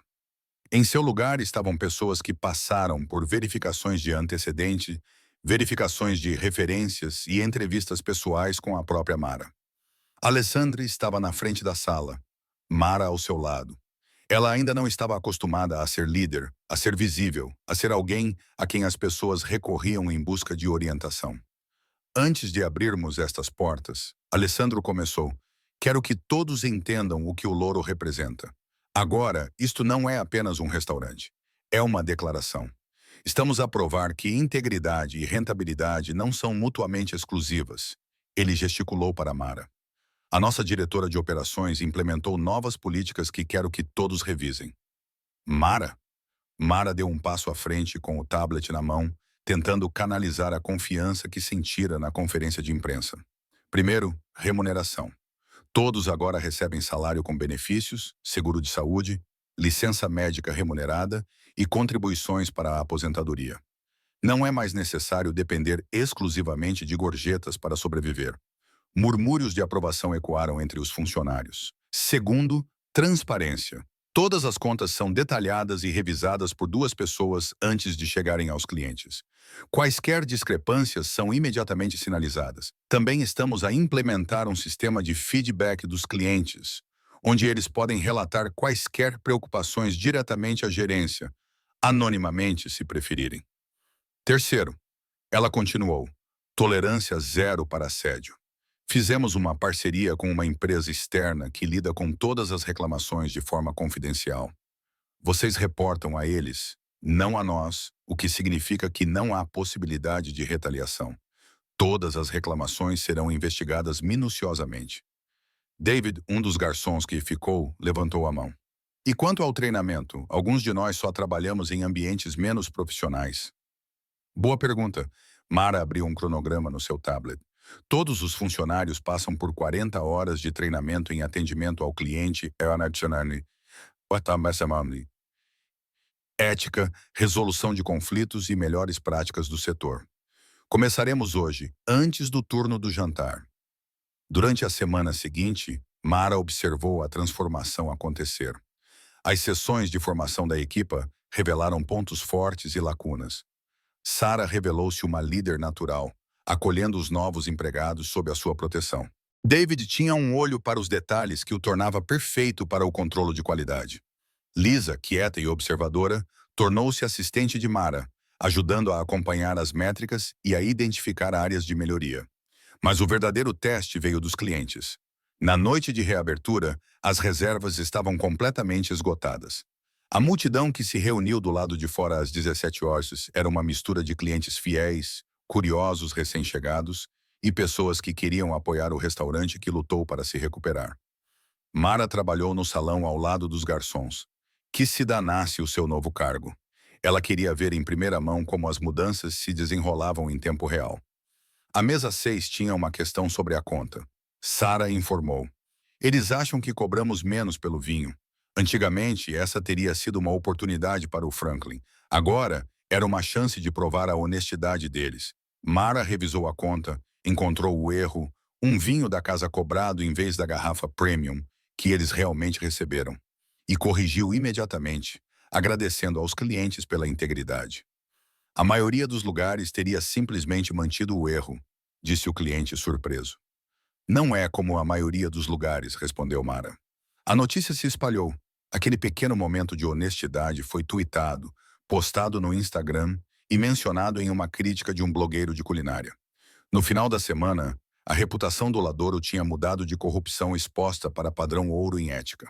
Em seu lugar estavam pessoas que passaram por verificações de antecedente, verificações de referências e entrevistas pessoais com a própria Mara. Alessandra estava na frente da sala, Mara ao seu lado. Ela ainda não estava acostumada a ser líder, a ser visível, a ser alguém a quem as pessoas recorriam em busca de orientação. Antes de abrirmos estas portas, Alessandro começou. Quero que todos entendam o que o Louro representa. Agora, isto não é apenas um restaurante. É uma declaração. Estamos a provar que integridade e rentabilidade não são mutuamente exclusivas. Ele gesticulou para Mara. A nossa diretora de operações implementou novas políticas que quero que todos revisem. Mara? Mara deu um passo à frente com o tablet na mão, tentando canalizar a confiança que sentira na conferência de imprensa. Primeiro, remuneração. Todos agora recebem salário com benefícios, seguro de saúde, licença médica remunerada e contribuições para a aposentadoria. Não é mais necessário depender exclusivamente de gorjetas para sobreviver. Murmúrios de aprovação ecoaram entre os funcionários. Segundo, transparência. Todas as contas são detalhadas e revisadas por 2 pessoas antes de chegarem aos clientes. Quaisquer discrepâncias são imediatamente sinalizadas. Também estamos a implementar um sistema de feedback dos clientes, onde eles podem relatar quaisquer preocupações diretamente à gerência, anonimamente, se preferirem. Terceiro, ela continuou, tolerância zero para assédio. Fizemos uma parceria com uma empresa externa que lida com todas as reclamações de forma confidencial. Vocês reportam a eles, não a nós, o que significa que não há possibilidade de retaliação. Todas as reclamações serão investigadas minuciosamente. David, um dos garçons que ficou, levantou a mão. E quanto ao treinamento, alguns de nós só trabalhamos em ambientes menos profissionais. Boa pergunta. Mara abriu um cronograma no seu tablet. Todos os funcionários passam por 40 horas de treinamento em atendimento ao cliente, ética, resolução de conflitos e melhores práticas do setor. Começaremos hoje, antes do turno do jantar. Durante a semana seguinte, Mara observou a transformação acontecer. As sessões de formação da equipa revelaram pontos fortes e lacunas. Sara revelou-se uma líder natural, acolhendo os novos empregados sob a sua proteção. David tinha um olho para os detalhes que o tornava perfeito para o controle de qualidade. Lisa, quieta e observadora, tornou-se assistente de Mara, ajudando a acompanhar as métricas e a identificar áreas de melhoria. Mas o verdadeiro teste veio dos clientes. Na noite de reabertura, as reservas estavam completamente esgotadas. A multidão que se reuniu do lado de fora às 17 horas era uma mistura de clientes fiéis, curiosos recém-chegados e pessoas que queriam apoiar o restaurante que lutou para se recuperar. Mara trabalhou no salão ao lado dos garçons. Que se danasse o seu novo cargo. Ela queria ver em primeira mão como as mudanças se desenrolavam em tempo real. A mesa 6 tinha uma questão sobre a conta. Sarah informou. Eles acham que cobramos menos pelo vinho. Antigamente, essa teria sido uma oportunidade para o Franklin. Agora, era uma chance de provar a honestidade deles. Mara revisou a conta, encontrou o erro, um vinho da casa cobrado em vez da garrafa premium, que eles realmente receberam. E corrigiu imediatamente, agradecendo aos clientes pela integridade. A maioria dos lugares teria simplesmente mantido o erro, disse o cliente surpreso. Não é como a maioria dos lugares, respondeu Mara. A notícia se espalhou. Aquele pequeno momento de honestidade foi tuitado, postado no Instagram e mencionado em uma crítica de um blogueiro de culinária. No final da semana, a reputação do Ladouro tinha mudado de corrupção exposta para padrão ouro em ética.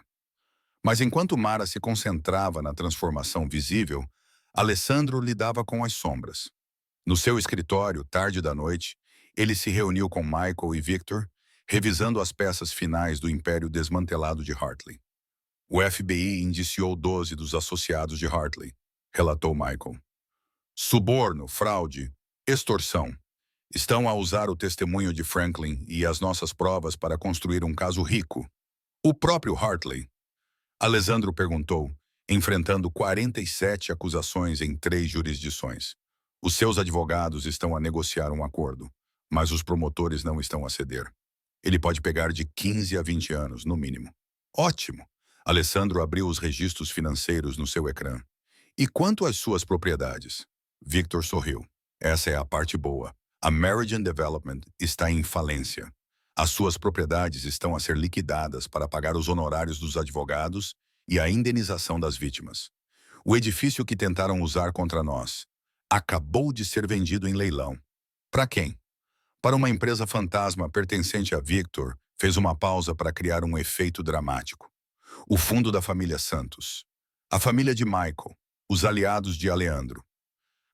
Mas enquanto Mara se concentrava na transformação visível, Alessandro lidava com as sombras. No seu escritório, tarde da noite, ele se reuniu com Michael e Victor, revisando as peças finais do império desmantelado de Hartley. O FBI indiciou 12 dos associados de Hartley, relatou Michael. Suborno, fraude, extorsão. Estão a usar o testemunho de Franklin e as nossas provas para construir um caso rico. O próprio Hartley. Alessandro perguntou, enfrentando 47 acusações em 3 jurisdições. Os seus advogados estão a negociar um acordo, mas os promotores não estão a ceder. Ele pode pegar de 15 a 20 anos, no mínimo. Ótimo! Alessandro abriu os registros financeiros no seu ecrã. E quanto às suas propriedades? Victor sorriu. Essa é a parte boa. A Meridian Development está em falência. As suas propriedades estão a ser liquidadas para pagar os honorários dos advogados e a indenização das vítimas. O edifício que tentaram usar contra nós acabou de ser vendido em leilão. Para quem? Para uma empresa fantasma pertencente a Victor, fez uma pausa para criar um efeito dramático. O fundo da família Santos. A família de Michael. Os aliados de Aleandro.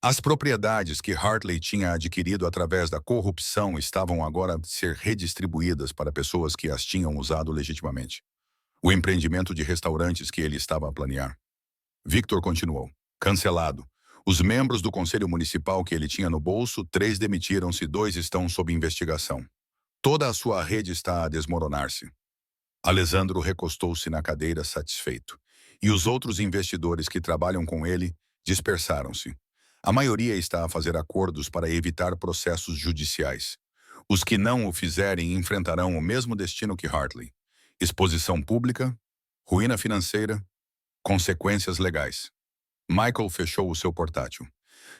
As propriedades que Hartley tinha adquirido através da corrupção estavam agora a ser redistribuídas para pessoas que as tinham usado legitimamente. O empreendimento de restaurantes que ele estava a planear. Victor continuou. Cancelado. Os membros do conselho municipal que ele tinha no bolso, 3 demitiram-se, 2 estão sob investigação. Toda a sua rede está a desmoronar-se. Alessandro recostou-se na cadeira satisfeito. E os outros investidores que trabalham com ele dispersaram-se. A maioria está a fazer acordos para evitar processos judiciais. Os que não o fizerem enfrentarão o mesmo destino que Hartley. Exposição pública, ruína financeira, consequências legais. Michael fechou o seu portátil.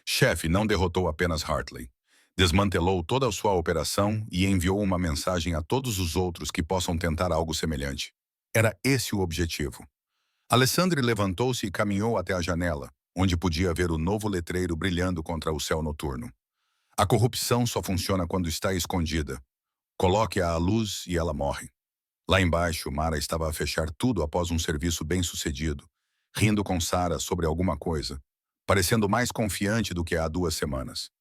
Chefe não derrotou apenas Hartley. Desmantelou toda a sua operação e enviou uma mensagem a todos os outros que possam tentar algo semelhante. Era esse o objetivo. Alessandro levantou-se e caminhou até a janela, onde podia ver o novo letreiro brilhando contra o céu noturno. A corrupção só funciona quando está escondida. Coloque-a à luz e ela morre. Lá embaixo, Mara estava a fechar tudo após um serviço bem-sucedido, rindo com Sarah sobre alguma coisa, parecendo mais confiante do que há 2 semanas.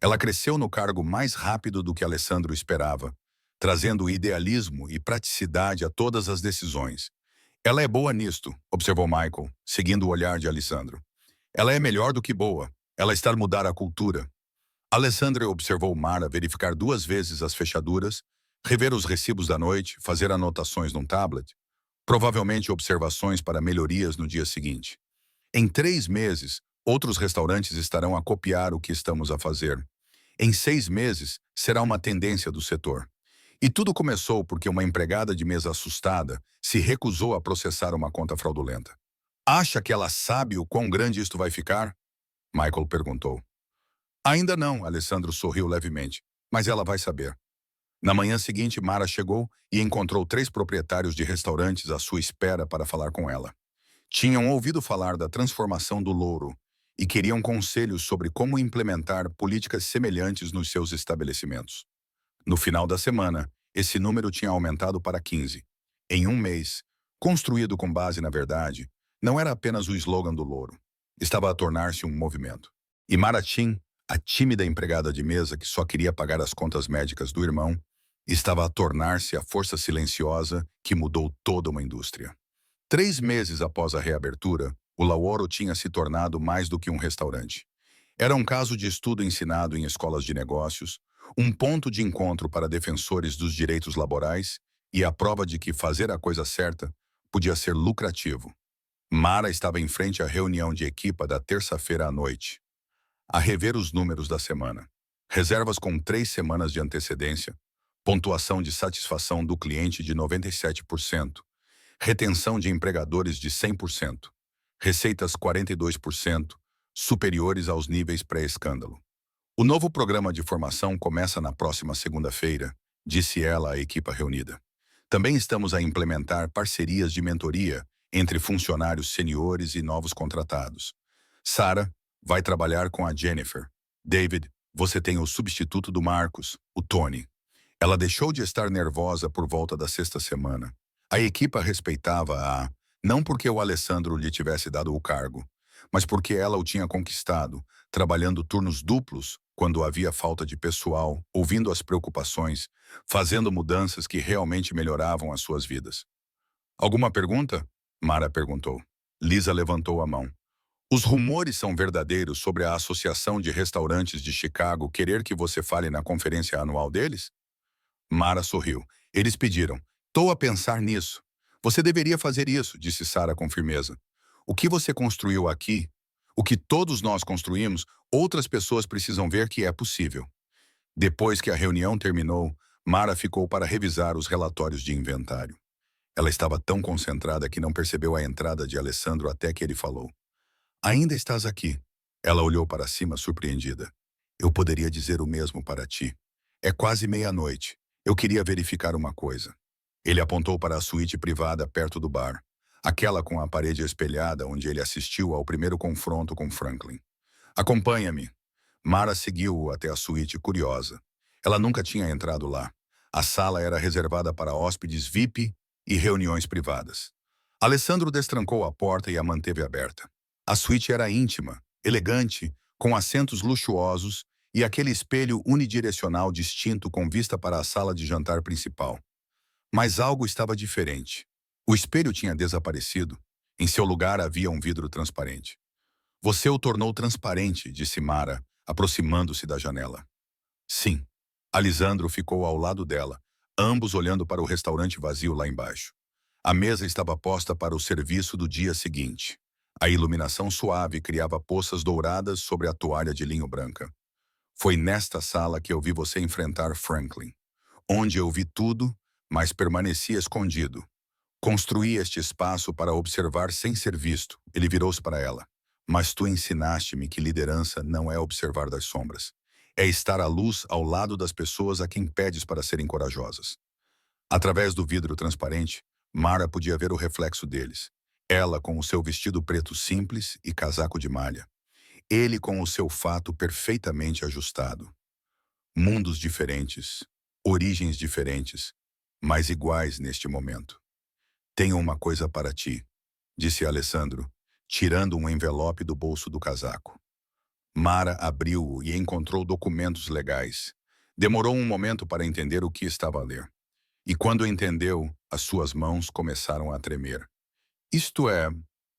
Ela cresceu no cargo mais rápido do que Alessandro esperava, trazendo idealismo e praticidade a todas as decisões. Ela é boa nisto, observou Michael, seguindo o olhar de Alessandro. Ela é melhor do que boa. Ela está a mudar a cultura. Alessandro observou Mara verificar 2 vezes as fechaduras, rever os recibos da noite, fazer anotações num tablet, provavelmente observações para melhorias no dia seguinte. Em 3 meses, outros restaurantes estarão a copiar o que estamos a fazer. Em 6 meses, será uma tendência do setor. E tudo começou porque uma empregada de mesa assustada se recusou a processar uma conta fraudulenta. Acha que ela sabe o quão grande isto vai ficar? Michael perguntou. Ainda não, Alessandro sorriu levemente, mas ela vai saber. Na manhã seguinte, Mara chegou e encontrou 3 proprietários de restaurantes à sua espera para falar com ela. Tinham ouvido falar da transformação do Louro e queriam conselhos sobre como implementar políticas semelhantes nos seus estabelecimentos. No final da semana, esse número tinha aumentado para 15. Em um mês, construído com base na verdade, não era apenas o slogan do Louro. Estava a tornar-se um movimento. E Maratim, a tímida empregada de mesa que só queria pagar as contas médicas do irmão, estava a tornar-se a força silenciosa que mudou toda uma indústria. 3 meses após a reabertura, o Lauro tinha se tornado mais do que um restaurante. Era um caso de estudo ensinado em escolas de negócios, um ponto de encontro para defensores dos direitos laborais e a prova de que fazer a coisa certa podia ser lucrativo. Mara estava em frente à reunião de equipa da terça-feira à noite, a rever os números da semana. Reservas com 3 semanas de antecedência, pontuação de satisfação do cliente de 97%, retenção de empregadores de 100%, receitas 42%, superiores aos níveis pré-escândalo. O novo programa de formação começa na próxima segunda-feira, disse ela à equipa reunida. Também estamos a implementar parcerias de mentoria entre funcionários seniores e novos contratados. Sarah vai trabalhar com a Jennifer. David, você tem o substituto do Marcos, o Tony. Ela deixou de estar nervosa por volta da sexta semana. A equipa respeitava-a, não porque o Alessandro lhe tivesse dado o cargo, mas porque ela o tinha conquistado, trabalhando turnos duplos quando havia falta de pessoal, ouvindo as preocupações, fazendo mudanças que realmente melhoravam as suas vidas. Alguma pergunta? Mara perguntou. Lisa levantou a mão. Os rumores são verdadeiros sobre a Associação de Restaurantes de Chicago querer que você fale na conferência anual deles? Mara sorriu. Eles pediram. Estou a pensar nisso. Você deveria fazer isso, disse Sarah com firmeza. O que você construiu aqui, o que todos nós construímos, outras pessoas precisam ver que é possível. Depois que a reunião terminou, Mara ficou para revisar os relatórios de inventário. Ela estava tão concentrada que não percebeu a entrada de Alessandro até que ele falou. Ainda estás aqui. Ela olhou para cima surpreendida. Eu poderia dizer o mesmo para ti. É quase meia-noite. Eu queria verificar uma coisa. Ele apontou para a suíte privada perto do bar, aquela com a parede espelhada onde ele assistiu ao primeiro confronto com Franklin. Acompanha-me. Mara seguiu-o até a suíte curiosa. Ela nunca tinha entrado lá. A sala era reservada para hóspedes VIP e reuniões privadas. Alessandro destrancou a porta e a manteve aberta. A suíte era íntima, elegante, com assentos luxuosos e aquele espelho unidirecional distinto com vista para a sala de jantar principal. Mas algo estava diferente. O espelho tinha desaparecido. Em seu lugar havia um vidro transparente. Você o tornou transparente, disse Mara, aproximando-se da janela. Sim. Alisandro ficou ao lado dela, ambos olhando para o restaurante vazio lá embaixo. A mesa estava posta para o serviço do dia seguinte. A iluminação suave criava poças douradas sobre a toalha de linho branca. Foi nesta sala que eu vi você enfrentar Franklin. Onde eu vi tudo, mas permanecia escondido. Construí este espaço para observar sem ser visto. Ele virou-se para ela. Mas tu ensinaste-me que liderança não é observar das sombras. É estar à luz ao lado das pessoas a quem pedes para serem corajosas. Através do vidro transparente, Mara podia ver o reflexo deles. Ela com o seu vestido preto simples e casaco de malha. Ele com o seu fato perfeitamente ajustado. Mundos diferentes, origens diferentes, mas iguais neste momento. Tenho uma coisa para ti, disse Alessandro, tirando um envelope do bolso do casaco. Mara abriu-o e encontrou documentos legais. Demorou um momento para entender o que estava a ler. E quando entendeu, as suas mãos começaram a tremer. Isto é,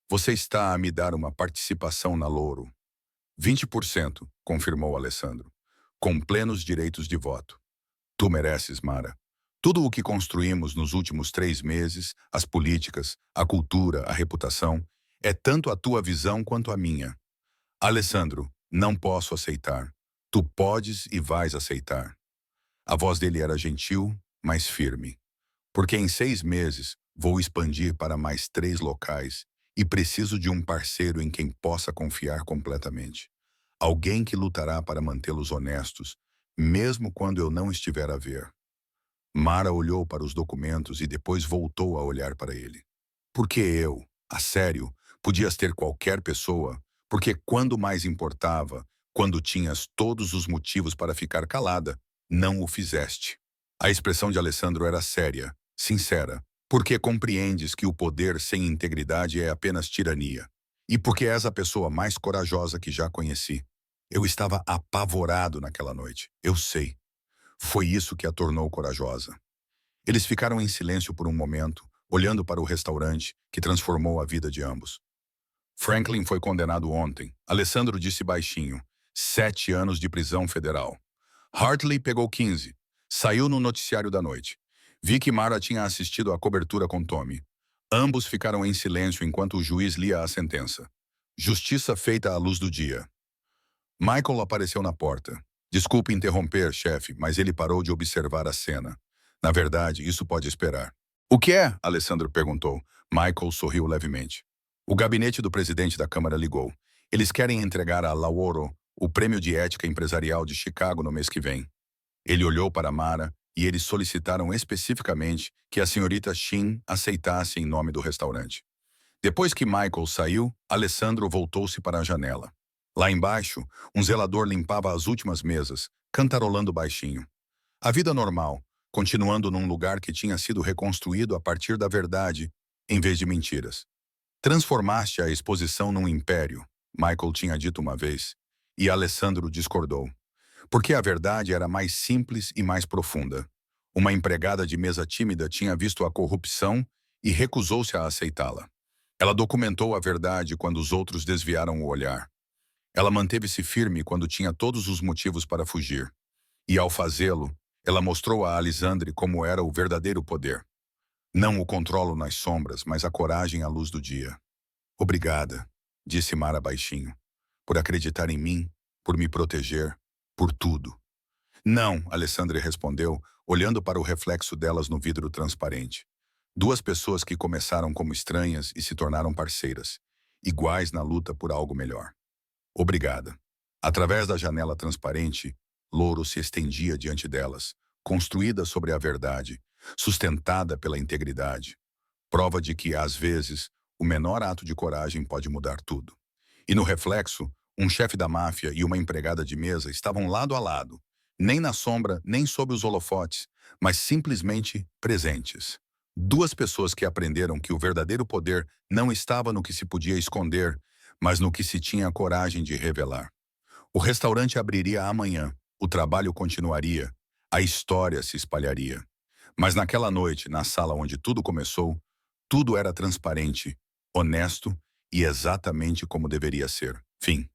você está a me dar uma participação na Louro. 20%, confirmou Alessandro, com plenos direitos de voto. Tu mereces, Mara. Tudo o que construímos nos últimos 3 meses, as políticas, a cultura, a reputação, é tanto a tua visão quanto a minha. Alessandro, não posso aceitar. Tu podes e vais aceitar. A voz dele era gentil, mas firme. Porque em 6 meses vou expandir para mais 3 locais e preciso de um parceiro em quem possa confiar completamente. Alguém que lutará para mantê-los honestos, mesmo quando eu não estiver a ver. Mara olhou para os documentos e depois voltou a olhar para ele. Por que eu? A sério? Podias ter qualquer pessoa? Porque quando mais importava, quando tinhas todos os motivos para ficar calada, não o fizeste. A expressão de Alessandro era séria, sincera. Porque compreendes que o poder sem integridade é apenas tirania. E porque és a pessoa mais corajosa que já conheci. Eu estava apavorado naquela noite. Eu sei. Foi isso que a tornou corajosa. Eles ficaram em silêncio por um momento, olhando para o restaurante, que transformou a vida de ambos. Franklin foi condenado ontem. Alessandro disse baixinho. 7 anos de prisão federal. Hartley pegou 15. Saiu no noticiário da noite. Vi que Mara tinha assistido à cobertura com Tommy. Ambos ficaram em silêncio enquanto o juiz lia a sentença. Justiça feita à luz do dia. Michael apareceu na porta. Desculpe interromper, chefe, mas ele parou de observar a cena. Na verdade, isso pode esperar. O que é? Alessandro perguntou. Michael sorriu levemente. O gabinete do presidente da Câmara ligou. Eles querem entregar a Lauro o Prêmio de Ética Empresarial de Chicago no mês que vem. Ele olhou para Mara e eles solicitaram especificamente que a senhorita Shin aceitasse em nome do restaurante. Depois que Michael saiu, Alessandro voltou-se para a janela. Lá embaixo, um zelador limpava as últimas mesas, cantarolando baixinho. A vida normal, continuando num lugar que tinha sido reconstruído a partir da verdade, em vez de mentiras. Transformaste a exposição num império, Michael tinha dito uma vez, e Alessandro discordou. Porque a verdade era mais simples e mais profunda. Uma empregada de mesa tímida tinha visto a corrupção e recusou-se a aceitá-la. Ela documentou a verdade quando os outros desviaram o olhar. Ela manteve-se firme quando tinha todos os motivos para fugir. E ao fazê-lo, ela mostrou a Alessandre como era o verdadeiro poder. Não o controlo nas sombras, mas a coragem à luz do dia. Obrigada, disse Mara baixinho, por acreditar em mim, por me proteger, por tudo. Não, Alessandre respondeu, olhando para o reflexo delas no vidro transparente. Duas pessoas que começaram como estranhas e se tornaram parceiras, iguais na luta por algo melhor. Obrigada. Através da janela transparente, Louro se estendia diante delas, construída sobre a verdade, sustentada pela integridade. Prova de que, às vezes, o menor ato de coragem pode mudar tudo. E no reflexo, um chefe da máfia e uma empregada de mesa estavam lado a lado, nem na sombra, nem sob os holofotes, mas simplesmente presentes. Duas pessoas que aprenderam que o verdadeiro poder não estava no que se podia esconder, mas no que se tinha coragem de revelar. O restaurante abriria amanhã, o trabalho continuaria, a história se espalharia. Mas naquela noite, na sala onde tudo começou, tudo era transparente, honesto e exatamente como deveria ser. Fim.